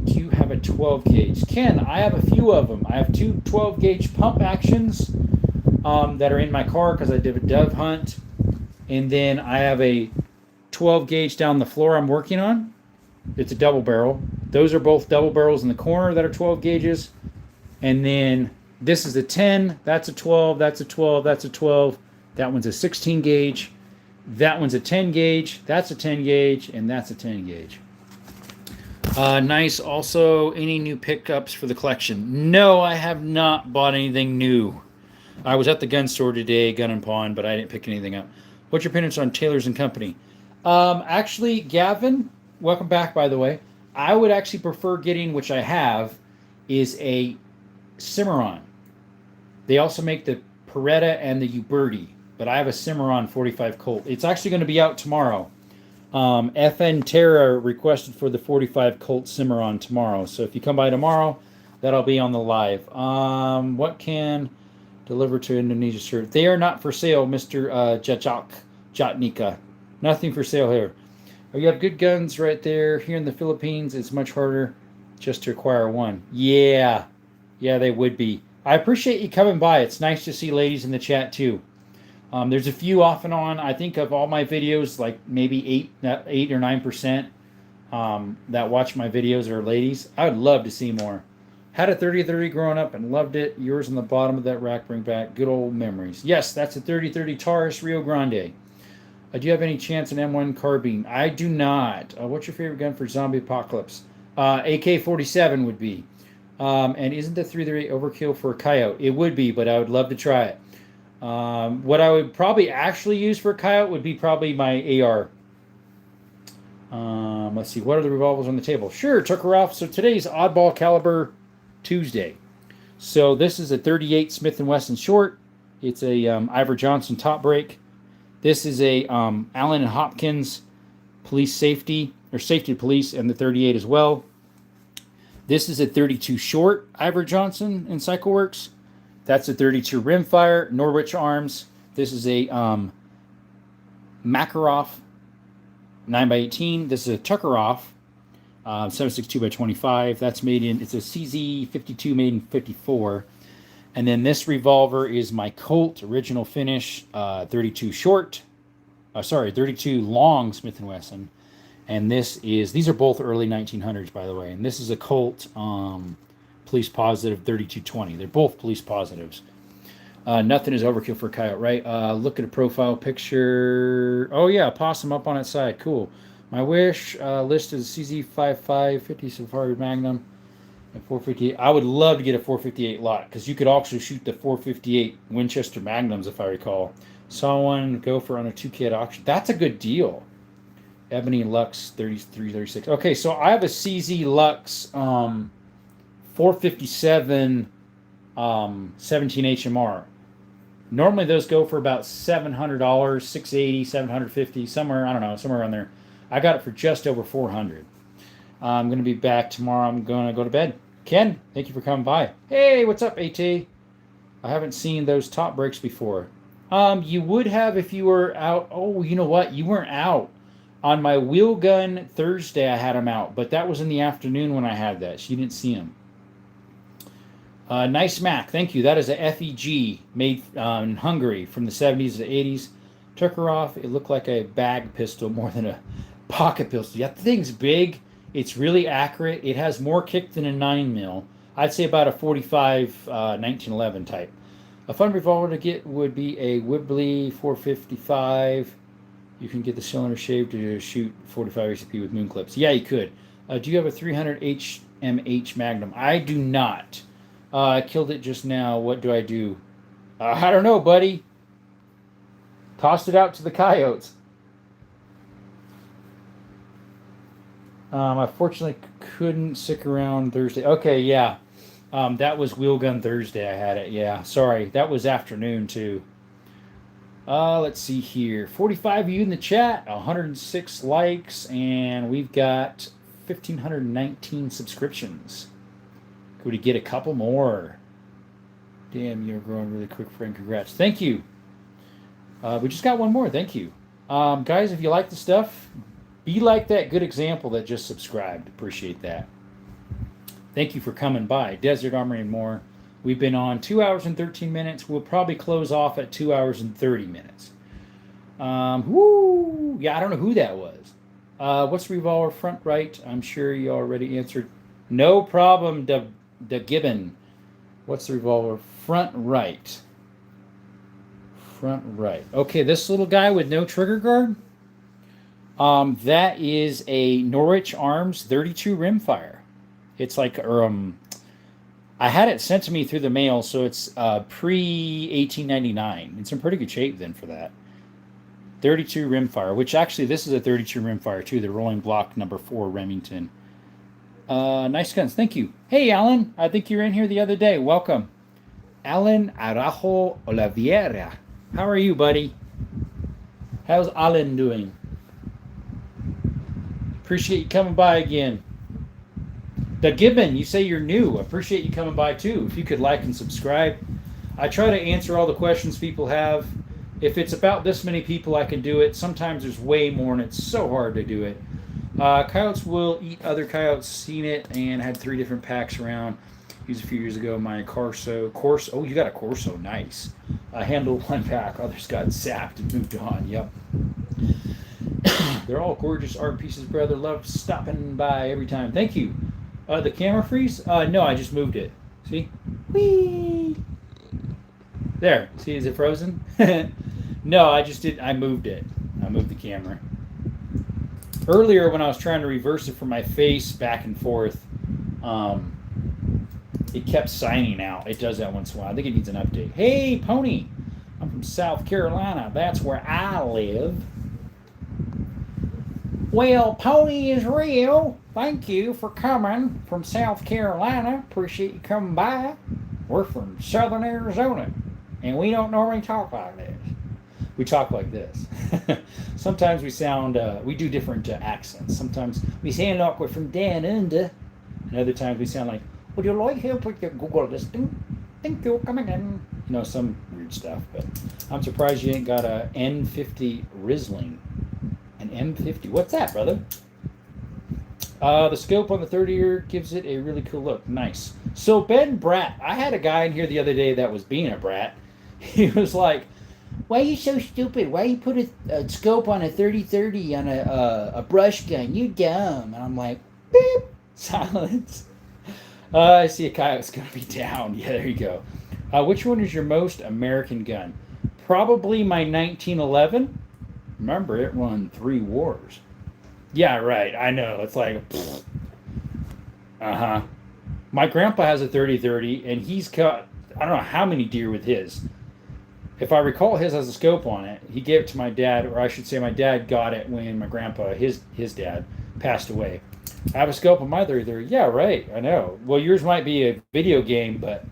Do you have a 12 gauge? Ken, I have a few of them. I have two 12 gauge pump actions that are in my car because I did a dove hunt. And then I have a 12 gauge down the floor I'm working on. It's a double barrel. Those are both double barrels in the corner that are 12 gauges. And then this is a 10. That's a 12. That's a 12. That's a 12. That one's a 16 gauge. That one's a 10 gauge. That's a 10 gauge. And that's a 10 gauge. Nice. Also, any new pickups for the collection? No, I have not bought anything new. I was at the gun store today, Gun and Pawn, but I didn't pick anything up. What's your opinions on Taylor's and Company? Actually, Gavin, welcome back, by the way. I would actually prefer getting, which I have, is a Cimarron. They also make the Beretta and the Uberti, but I have a Cimarron 45 Colt. It's actually going to be out tomorrow. FN Terra requested for the 45 Colt Cimarron tomorrow. So if you come by tomorrow, that'll be on the live. What can deliver to Indonesia, sir? They are not for sale, Mr. Jatnika. Nothing for sale here. Oh, you have good guns right there. Here in the Philippines, it's much harder just to acquire one. Yeah, they would be. I appreciate you coming by. It's nice to see ladies in the chat too. There's a few off and on. I think of all my videos, like maybe 8 or 9% that watch my videos are ladies. I would love to see more. Had a 30-30 growing up and loved it. Yours on the bottom of that rack bring back good old memories. Yes, that's a 30-30 Taurus Rio Grande. Do you have any chance in M1 carbine? I do not. What's your favorite gun for zombie apocalypse? AK-47 would be. And isn't the 338 overkill for a coyote? It would be, but I would love to try it. What I would probably actually use for a coyote would be probably my AR. Let's see. What are the revolvers on the table? Sure, Tucker. So today's Oddball Caliber Tuesday. So this is a 38 Smith & Wesson short. It's a Ivor Johnson top break. This is a Allen & Hopkins police safety, or safety police, and the 38 as well. This is a 32 short Ivor Johnson in CycleWorks. That's a 32 rimfire, Norwich Arms. This is a Makarov 9x18. This is a Tuckeroff 7.62 by 25. That's made in, it's a CZ52 made in 54. And then this revolver is my Colt original finish 32 short. 32 long Smith & Wesson. And these are both early 1900s, by the way. And this is a Colt police positive 3220. They're both police positives. Nothing is overkill for a coyote, right? Look at a profile picture. Oh, yeah, possum up on its side. Cool. My wish list is CZ55 50 Safari Magnum. And 458. I would love to get a 458 lot because you could also shoot the 458 Winchester Magnums, if I recall. Saw one go for on a 2K at auction. That's a good deal. Ebony Lux 3336. Okay, so I have a CZ Lux 457 17 HMR. Normally those go for about $700, $680, $750, somewhere, I don't know, somewhere around there. I got it for just over $400. I'm going to be back tomorrow. I'm going to go to bed. Ken, thank you for coming by. Hey, what's up, AT? I haven't seen those top breaks before. You would have if you were out. Oh, you know what? You weren't out. On my wheel gun Thursday, I had them out, but that was in the afternoon when I had that. So you didn't see them. Nice Mac. Thank you. That is a FEG made in Hungary from the 70s to the 80s. Took her off. It looked like a bag pistol more than a pocket pistol. Yeah, the thing's big. It's really accurate. It has more kick than a 9mm. I'd say about a 45 1911 type. A fun revolver to get would be a Whibley 455. You can get the cylinder shaved to shoot 45 ACP with moon clips. Yeah, you could. Do you have a 300 HMH Magnum? I do not. I killed it just now. What do I do? I don't know, buddy. Tossed it out to the coyotes. I fortunately couldn't stick around Thursday. Okay, yeah. That was Wheel Gun Thursday I had it. Yeah, sorry. That was afternoon, too. Let's see here. 45 of you in the chat. 106 likes. And we've got 1,519 subscriptions. Could we get a couple more? Damn, you're growing really quick, friend. Congrats. Thank you. We just got one more. Thank you. Guys, if you like the stuff, be like that good example that just subscribed. Appreciate that. Thank you for coming by. Desert Armory and more. We've been on 2 hours and 13 minutes. We'll probably close off at 2 hours and 30 minutes. Woo! Yeah, I don't know who that was. What's the revolver front right? I'm sure you already answered. No problem, the Gibbon. What's the revolver front right? Front right. Okay, this little guy with no trigger guard. That is a Norwich Arms 32 rimfire. It's like I had it sent to me through the mail, so it's pre 1899. It's in pretty good shape then for that. 32 rimfire, which actually this is a 32 rimfire too. The rolling block number 4 Remington. Nice guns, thank you. Hey, Alan, I think you were in here the other day. Welcome, Alan Arajo Oliveira. How are you, buddy? How's Alan doing? Appreciate you coming by again. The Gibbon, you say you're new. Appreciate you coming by too. If you could like and subscribe. I try to answer all the questions people have. If it's about this many people, I can do it. Sometimes there's way more, and it's so hard to do it. Coyotes will eat other coyotes. Seen it and had 3 different packs around. Used a few years ago. My Corso. Oh, you got a Corso. Nice. I handled 1 pack. Others got zapped and moved on. Yep. They're all gorgeous art pieces, brother. Love stopping by every time. Thank you. The camera freeze? No, I just moved it. See? Whee! There. See, is it frozen? No, I moved it. I moved the camera. Earlier, when I was trying to reverse it from my face back and forth, it kept signing out. It does that once in a while. I think it needs an update. Hey, Pony! I'm from South Carolina. That's where I live. Well, Pony is real. Thank you for coming from South Carolina. Appreciate you coming by. We're from Southern Arizona, and we don't normally talk like this. We talk like this. Sometimes we sound, we do different accents. Sometimes we sound like we're from down under, and other times we sound like, would you like help with your Google listing? Thank you for coming in. You know, some weird stuff, but I'm surprised you ain't got a N50 Riesling. An M50. What's that, brother? The scope on the 30-year gives it a really cool look. Nice. So Ben Brat, I had a guy in here the other day that was being a brat. He was like, why are you so stupid? Why you put a scope on a 30-30 on a brush gun? You dumb. And I'm like, beep. Silence. I see a coyote's going to be down. Yeah, there you go. Which one is your most American gun? Probably my 1911. Remember, it won 3 wars. Yeah, right. I know. It's like, uh-huh. My grandpa has a 30-30, and he's got, I don't know how many deer with his. If I recall, his has a scope on it. He gave it to my dad, or I should say my dad got it when my grandpa, his dad, passed away. I have a scope on my 30-30. Yeah, right. I know. Well, yours might be a video game, but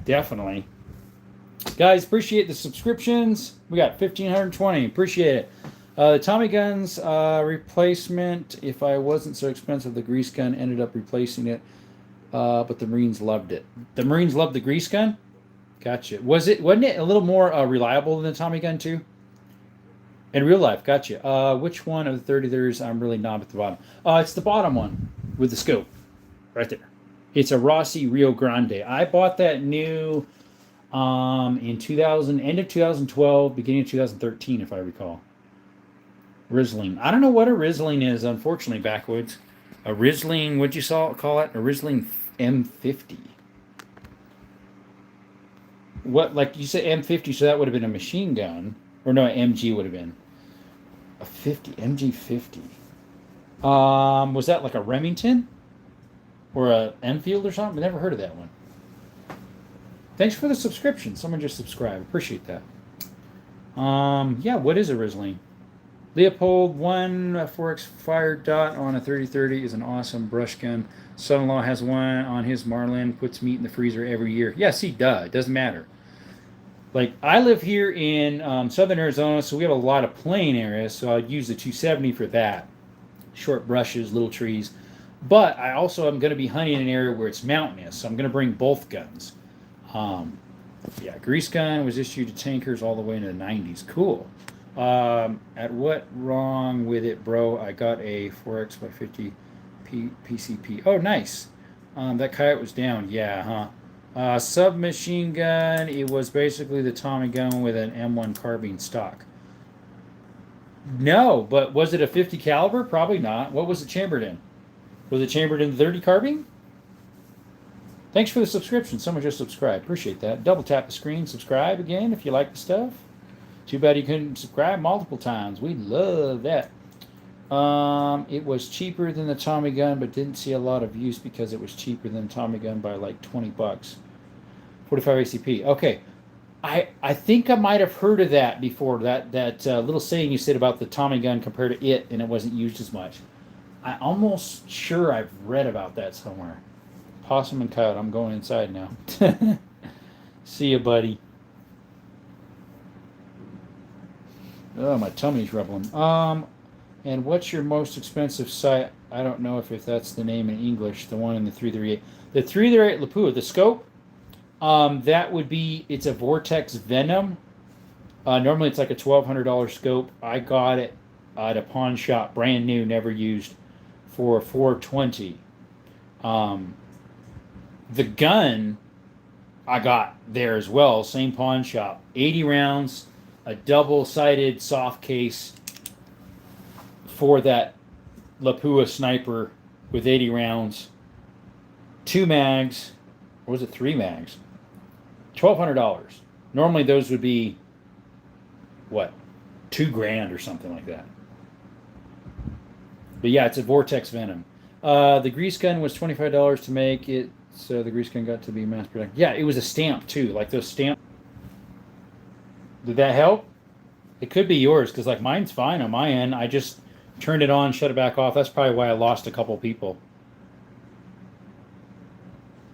definitely. Guys, appreciate the subscriptions. We got 1,520. Appreciate it. The Tommy guns replacement. If I wasn't so expensive, the grease gun ended up replacing it. But the Marines loved it. The Marines loved the grease gun? Gotcha. Wasn't it a little more reliable than the Tommy gun too? In real life, gotcha. Which one of the 30-30s I'm really knob at the bottom? It's the bottom one with the scope. Right there. It's a Rossi Rio Grande. I bought that new in end of 2012, beginning of 2013, if I recall. Riesling. I don't know what a Riesling is, unfortunately, backwoods. A Riesling, what'd you call it? A Riesling M50. What, like you said M50, so that would have been a machine gun. Or no, MG would have been. A 50, MG 50. Was that like a Remington? Or a Enfield or something? I've never heard of that one. Thanks for the subscription. Someone just subscribed. Appreciate that. Yeah, what is a Riesling? Leopold 1 4X fire dot on a 30-30 is an awesome brush gun. Son-in-law has one on his Marlin. Puts meat in the freezer every year. Yeah, see, duh. It doesn't matter. Like, I live here in southern Arizona, so we have a lot of plain areas, so I'd use the 270 for that. short brushes, little trees. But I also am going to be hunting in an area where it's mountainous, so I'm going to bring both guns. Yeah, grease gun was issued to tankers all the way into the 90s. Cool. At what wrong with it, bro? I got a 4X by 50 PCP. Oh, nice. That coyote was down. Yeah, huh? Submachine gun. It was basically the Tommy gun with an M1 carbine stock. No, but was it a 50 caliber? Probably not. What was it chambered in? Was it chambered in 30 carbine? Thanks for the subscription. Someone just subscribed. Appreciate that. Double tap the screen. Subscribe again if you like the stuff. Too bad you couldn't subscribe multiple times. We love that. It was cheaper than the Tommy gun, but didn't see a lot of use because it was cheaper than Tommy gun by like 20 bucks. 45 ACP. Okay. I think I might have heard of that before. That little saying you said about the Tommy gun compared to it, and it wasn't used as much. I'm almost sure I've read about that somewhere. Possum and coyote. I'm going inside now. See you, buddy. Oh, my tummy's rumbling. And what's your most expensive sight? I don't know if that's the name in English. The one in the 338. The 338 Lapua, the scope. That would be. It's a Vortex Venom. Normally it's like a $1,200 scope. I got it at a pawn shop, brand new, never used, for $420. The gun I got there as well, same pawn shop. 80 rounds, a double-sided soft case for that Lapua sniper with 80 rounds, 2 mags, or was it 3 mags? $1,200. Normally those would be, what, $2,000 or something like that. But yeah, it's a Vortex Venom. The grease gun was $25 to make it, so the grease gun got to be mass production. Yeah, it was a stamp too, like those stamp. Did that help? It could be yours, because like mine's fine on my end. I just turned it on, shut it back off. That's probably why I lost a couple people.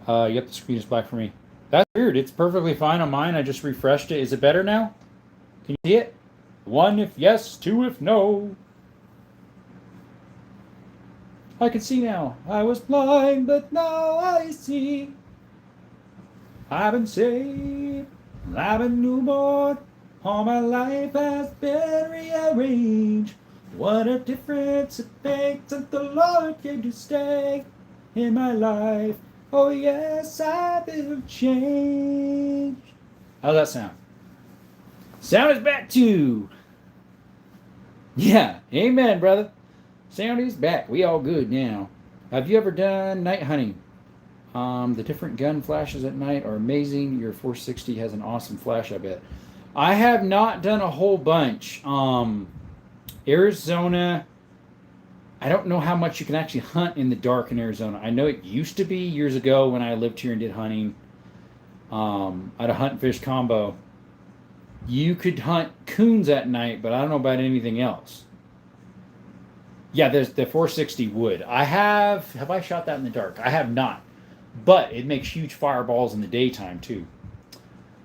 Yep, the screen is black for me. That's weird. It's perfectly fine on mine. I just refreshed it. Is it better now? Can you see it? 1 if yes, 2 if no. I can see now. I was blind, but now I see. I've been saved. I've been newborn. All my life has been rearranged. What a difference it makes that the Lord came to stay in my life. Oh yes, I will change. How's that sound? Sound is back too. Yeah, amen, brother. Sound is back. We all good now. Have you ever done night hunting? The different gun flashes at night are amazing. Your 460 has an awesome flash, I bet. I have not done a whole bunch. Arizona, I don't know how much you can actually hunt in the dark in Arizona. I know it used to be years ago when I lived here and did hunting. At a hunt and fish combo. You could hunt coons at night, but I don't know about anything else. Yeah, there's the 460 wood. Have I shot that in the dark? I have not. But it makes huge fireballs in the daytime too.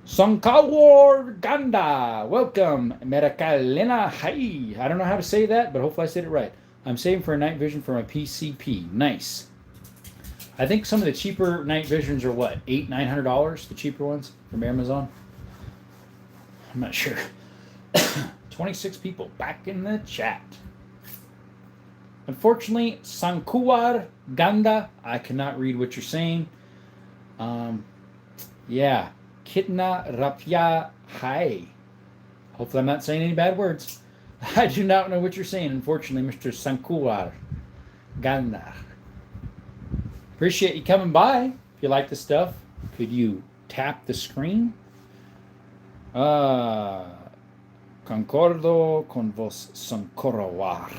Sankawar Ganda, welcome. Merakalena, hi. I don't know how to say that, but hopefully I said it right. I'm saving for a night vision for my PCP. Nice. I think some of the cheaper night visions are what, $800-900, the cheaper ones from Amazon. I'm not sure. 26 people back in the chat. Unfortunately, Sankuar Ganda, I cannot read what you're saying. Yeah. Kitna Rapya Hai. Hopefully I'm not saying any bad words. I do not know what you're saying, unfortunately, Mr. Sankuar Ganda. Appreciate you coming by. If you like the stuff, could you tap the screen? Concordo con vos, Sankurawar.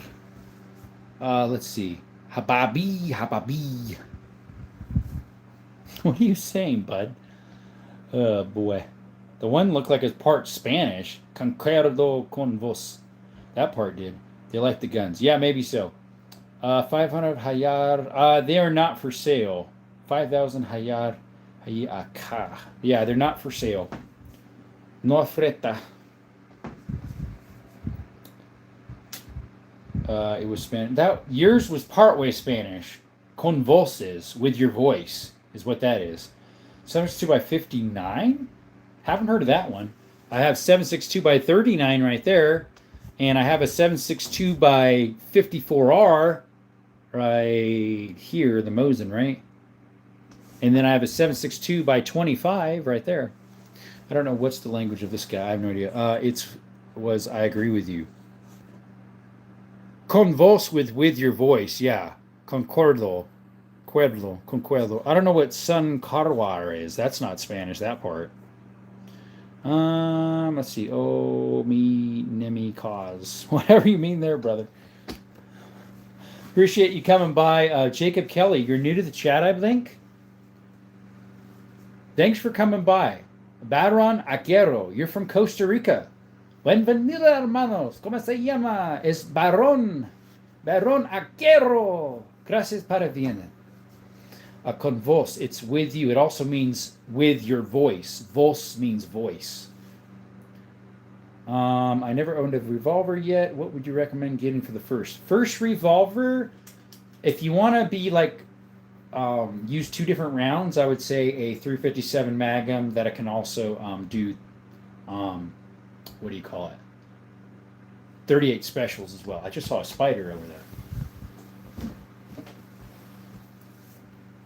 Let's see. Hababi. What are you saying, bud? Oh, boy. The one looked like it's part Spanish. Concordo con vos. That part did. They like the guns. Yeah, maybe so. 500 hayar. They are not for sale. 5,000 hayar. Hayaka. Yeah, they're not for sale. No freta. It was Spanish. That yours was partway Spanish. Con voces, with your voice, is what that is. 762 by 59? Haven't heard of that one. I have 762 by 39 right there. And I have a 762 by 54R right here, the Mosin, right? And then I have a 762 by 25 right there. I don't know what's the language of this guy. I have no idea. I agree with you. Convos with your voice, yeah. Concuerdo. Concuerdo. I don't know what San Carwar is. That's not Spanish, that part. Let's see. Oh, me, nemi, cause. Whatever you mean there, brother. Appreciate you coming by. Jacob Kelly, you're new to the chat, I think. Thanks for coming by. Baron Aquero, you're from Costa Rica. Bienvenido, hermanos. ¿Cómo se llama? Es Baron Aquero. Gracias para vienen. Con vos, it's with you. It also means with your voice. Vos means voice. I never owned a revolver yet. What would you recommend getting for the first revolver? If you want to be like use two different rounds, I would say a 357 Magnum that I can also do what do you call it? 38 specials as well. I just saw a spider over there.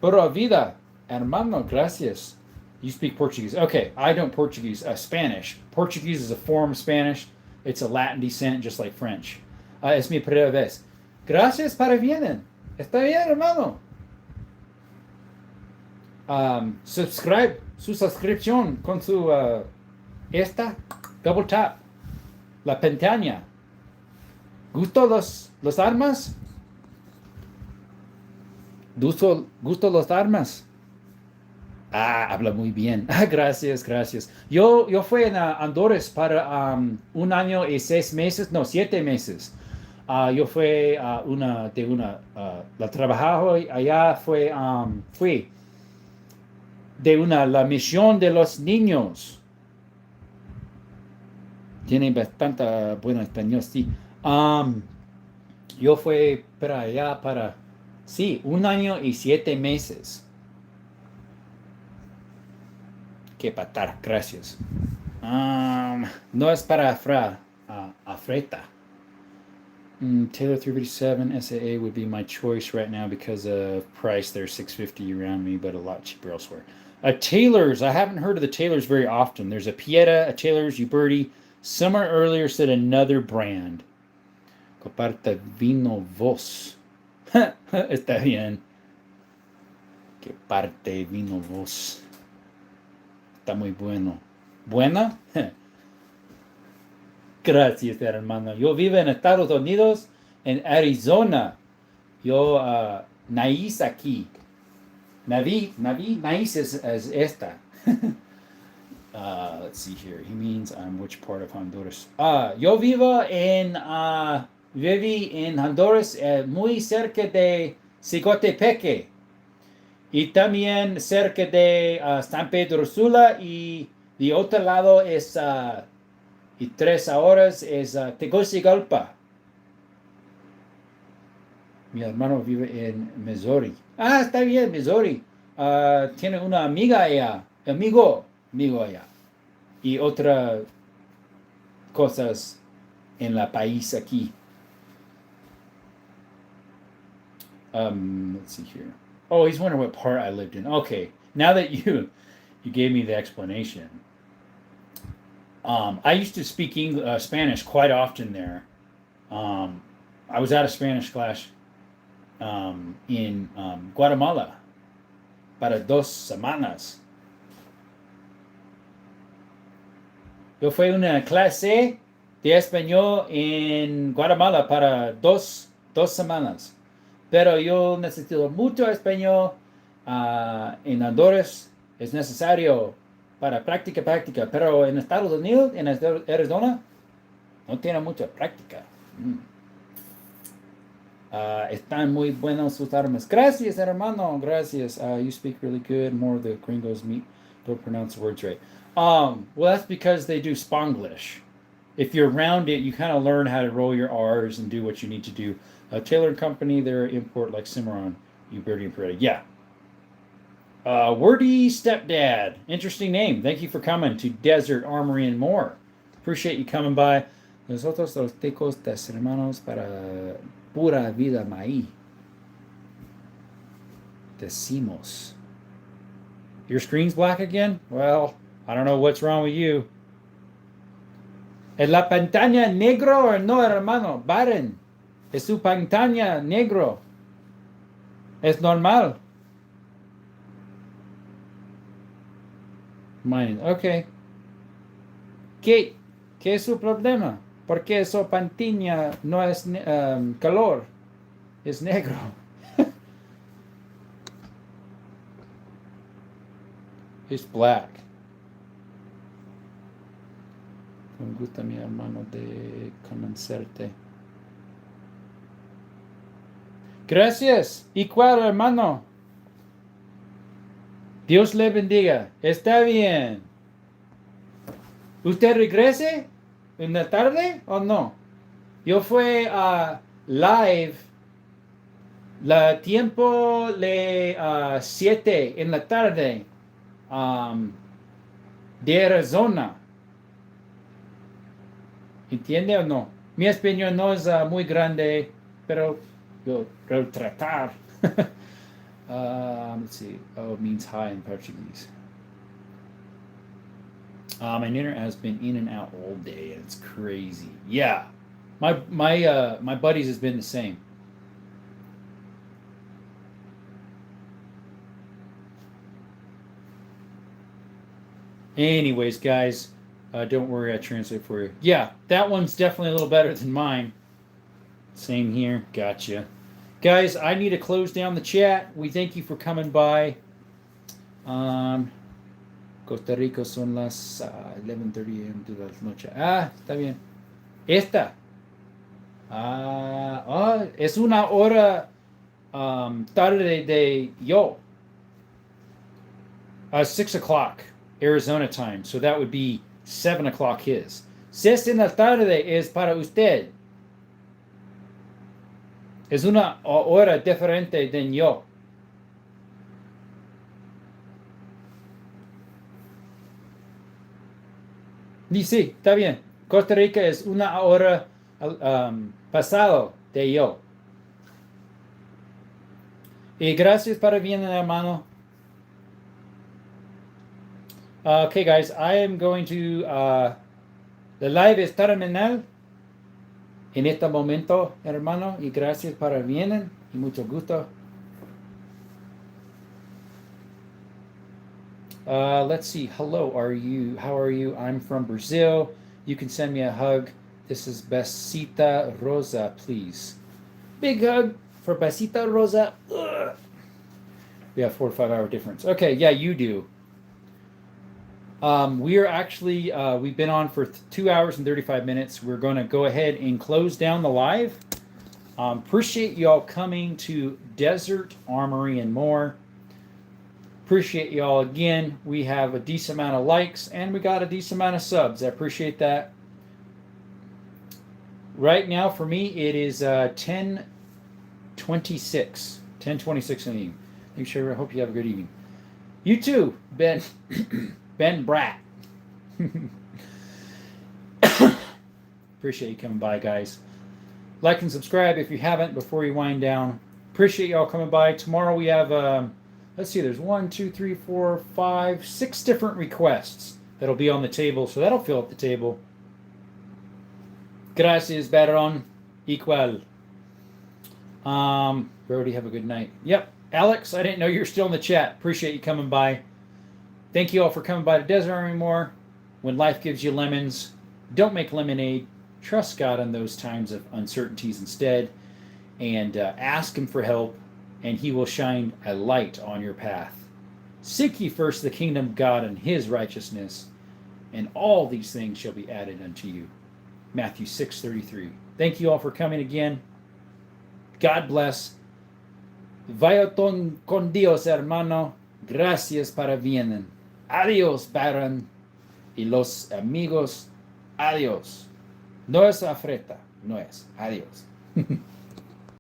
Pura vida, hermano, gracias. You speak Portuguese. Okay, I don't Portuguese. Spanish. Portuguese is a form of Spanish. It's a Latin descent, just like French. Es mi primera vez. Gracias para vienen. Está bien, hermano. Subscribe. Su suscripción con su esta. Double tap. La pantalla. ¿Gusto los armas? ¿Gusto los armas? Habla muy bien. Gracias. Yo fui en Honduras para 1 año y 6 meses, no, 7 meses. Yo fui la trabajo allá fui de la misión de los niños. Tiene bastante buen español, sí. Yo fui para allá sí, 1 año y 7 meses. Que patar, gracias. No es para afreta. Taylor 357 SAA would be my choice right now because of price. They're $650 around me, but a lot cheaper elsewhere. Taylor's, I haven't heard of the Taylor's very often. There's a Pieta, a Taylor's, Uberti. Somewhere earlier said another brand. Comparte vino vos. Está bien. Que parte vino vos. Está muy bueno. ¿Buena? Gracias, hermano. Yo vivo en Estados Unidos, en Arizona. Yo nací aquí. Nací es esta. Let's see here. He means which part of Honduras? Yo vivo viví en Honduras, muy cerca de Cicotepeque. Y también cerca de San Pedro Sula. Y de otro lado es, y 3 horas, es Tegucigalpa. Mi hermano vive en Missouri. Está bien, Missouri. Tiene una amiga allá. Amigo allá. Y otras cosas en la país aquí. Let's see here. Oh, he's wondering what part I lived in. Okay, now that you gave me the explanation. I used to speak Spanish quite often there. I was at a Spanish class in Guatemala para 2 semanas. Yo fui a una clase de español en Guatemala para dos semanas. Pero yo necesito mucho español en Honduras. Es necesario para práctica. Pero en Estados Unidos, en Arizona, no tiene mucha práctica. Están muy buenos sus armas. Gracias, hermano. Gracias. You speak really good. More of the gringos don't pronounce the words right. Well, that's because they do Spanglish. if you're around it, you kind of learn how to roll your R's and do what you need to do. Taylor and Company, they're import like Cimarron, Uberti and Peretti. Yeah. Wordy Stepdad. Interesting name. Thank you for coming to Desert Armory and More. Appreciate you coming by. Nosotros los ticos des hermanos para pura vida maíz. Decimos. Your screen's black again? Well, I don't know what's wrong with you. ¿Es la pantalla negro o no, hermano? Baron. ¿Es su pantalla negro? Es normal. Mine. Ok. ¿Qué es su problema? ¿Por qué su pantalla no es color? Es negro. It's black. Me gusta mi hermano de conocerte. Gracias. Igual, hermano. Dios le bendiga. Está bien. ¿Usted regrese en la tarde o no? Yo fui a live. La tiempo de 7 en la tarde. De Arizona. ¿Entiende o no? Mi español no es muy grande, pero yo quiero tratar. Let's see. Oh, it means hi in Portuguese. My internet has been in and out all day, and it's crazy. Yeah, my buddies has been the same. Anyways, guys, don't worry, I translate for you. Yeah, that one's definitely a little better than mine. Same here. Gotcha. Guys, I need to close down the chat. We thank you for coming by. Costa Rica son las 11:30 a.m. de la noche. Está bien. Esta. Es una hora tarde de yo. 6 o'clock Arizona time. So that would be 7 o'clock his. 6 en la tarde es para usted. Es una hora diferente de yo. Y sí, está bien. Costa Rica es una hora pasado de yo. Y gracias para bien, hermano. Okay, guys, I am going to... the live es terminal en este momento, hermano. Y gracias para vienen. Y mucho gusto. Let's see. Hello, how are you? I'm from Brazil. You can send me a hug. This is Besita Rosa, please. Big hug for Besita Rosa. Ugh. We have 4 or 5 hour difference. Okay, yeah, you do. We are actually, we've been on for 2 hours and 35 minutes. We're going to go ahead and close down the live. Appreciate y'all coming to Desert Armory and More. Appreciate y'all again. We have a decent amount of likes and we got a decent amount of subs. I appreciate that. Right now for me it is 10:26. 10:26 in the evening. Make sure I hope you have a good evening. You too, Ben. Ben Bratt. Appreciate you coming by, guys. Like and subscribe if you haven't before you wind down. Appreciate y'all coming by. Tomorrow we have let's see, there's 1, 2, 3, 4, 5, 6 different requests that'll be on the table, so that'll fill up the table. Gracias, Baron. Igual. Brody, have a good night. Yep. Alex, I didn't know you were still in the chat. Appreciate you coming by. Thank you all for coming by to Desert Army More. When life gives you lemons, don't make lemonade. Trust God in those times of uncertainties instead. And ask Him for help, and He will shine a light on your path. Seek ye first the kingdom of God and His righteousness, and all these things shall be added unto you. Matthew 6:33. Thank you all for coming again. God bless. Vaya con Dios, hermano. Gracias para vienen. Adiós, Baron. Y los amigos. Adiós. No es afreta, no es. Adiós.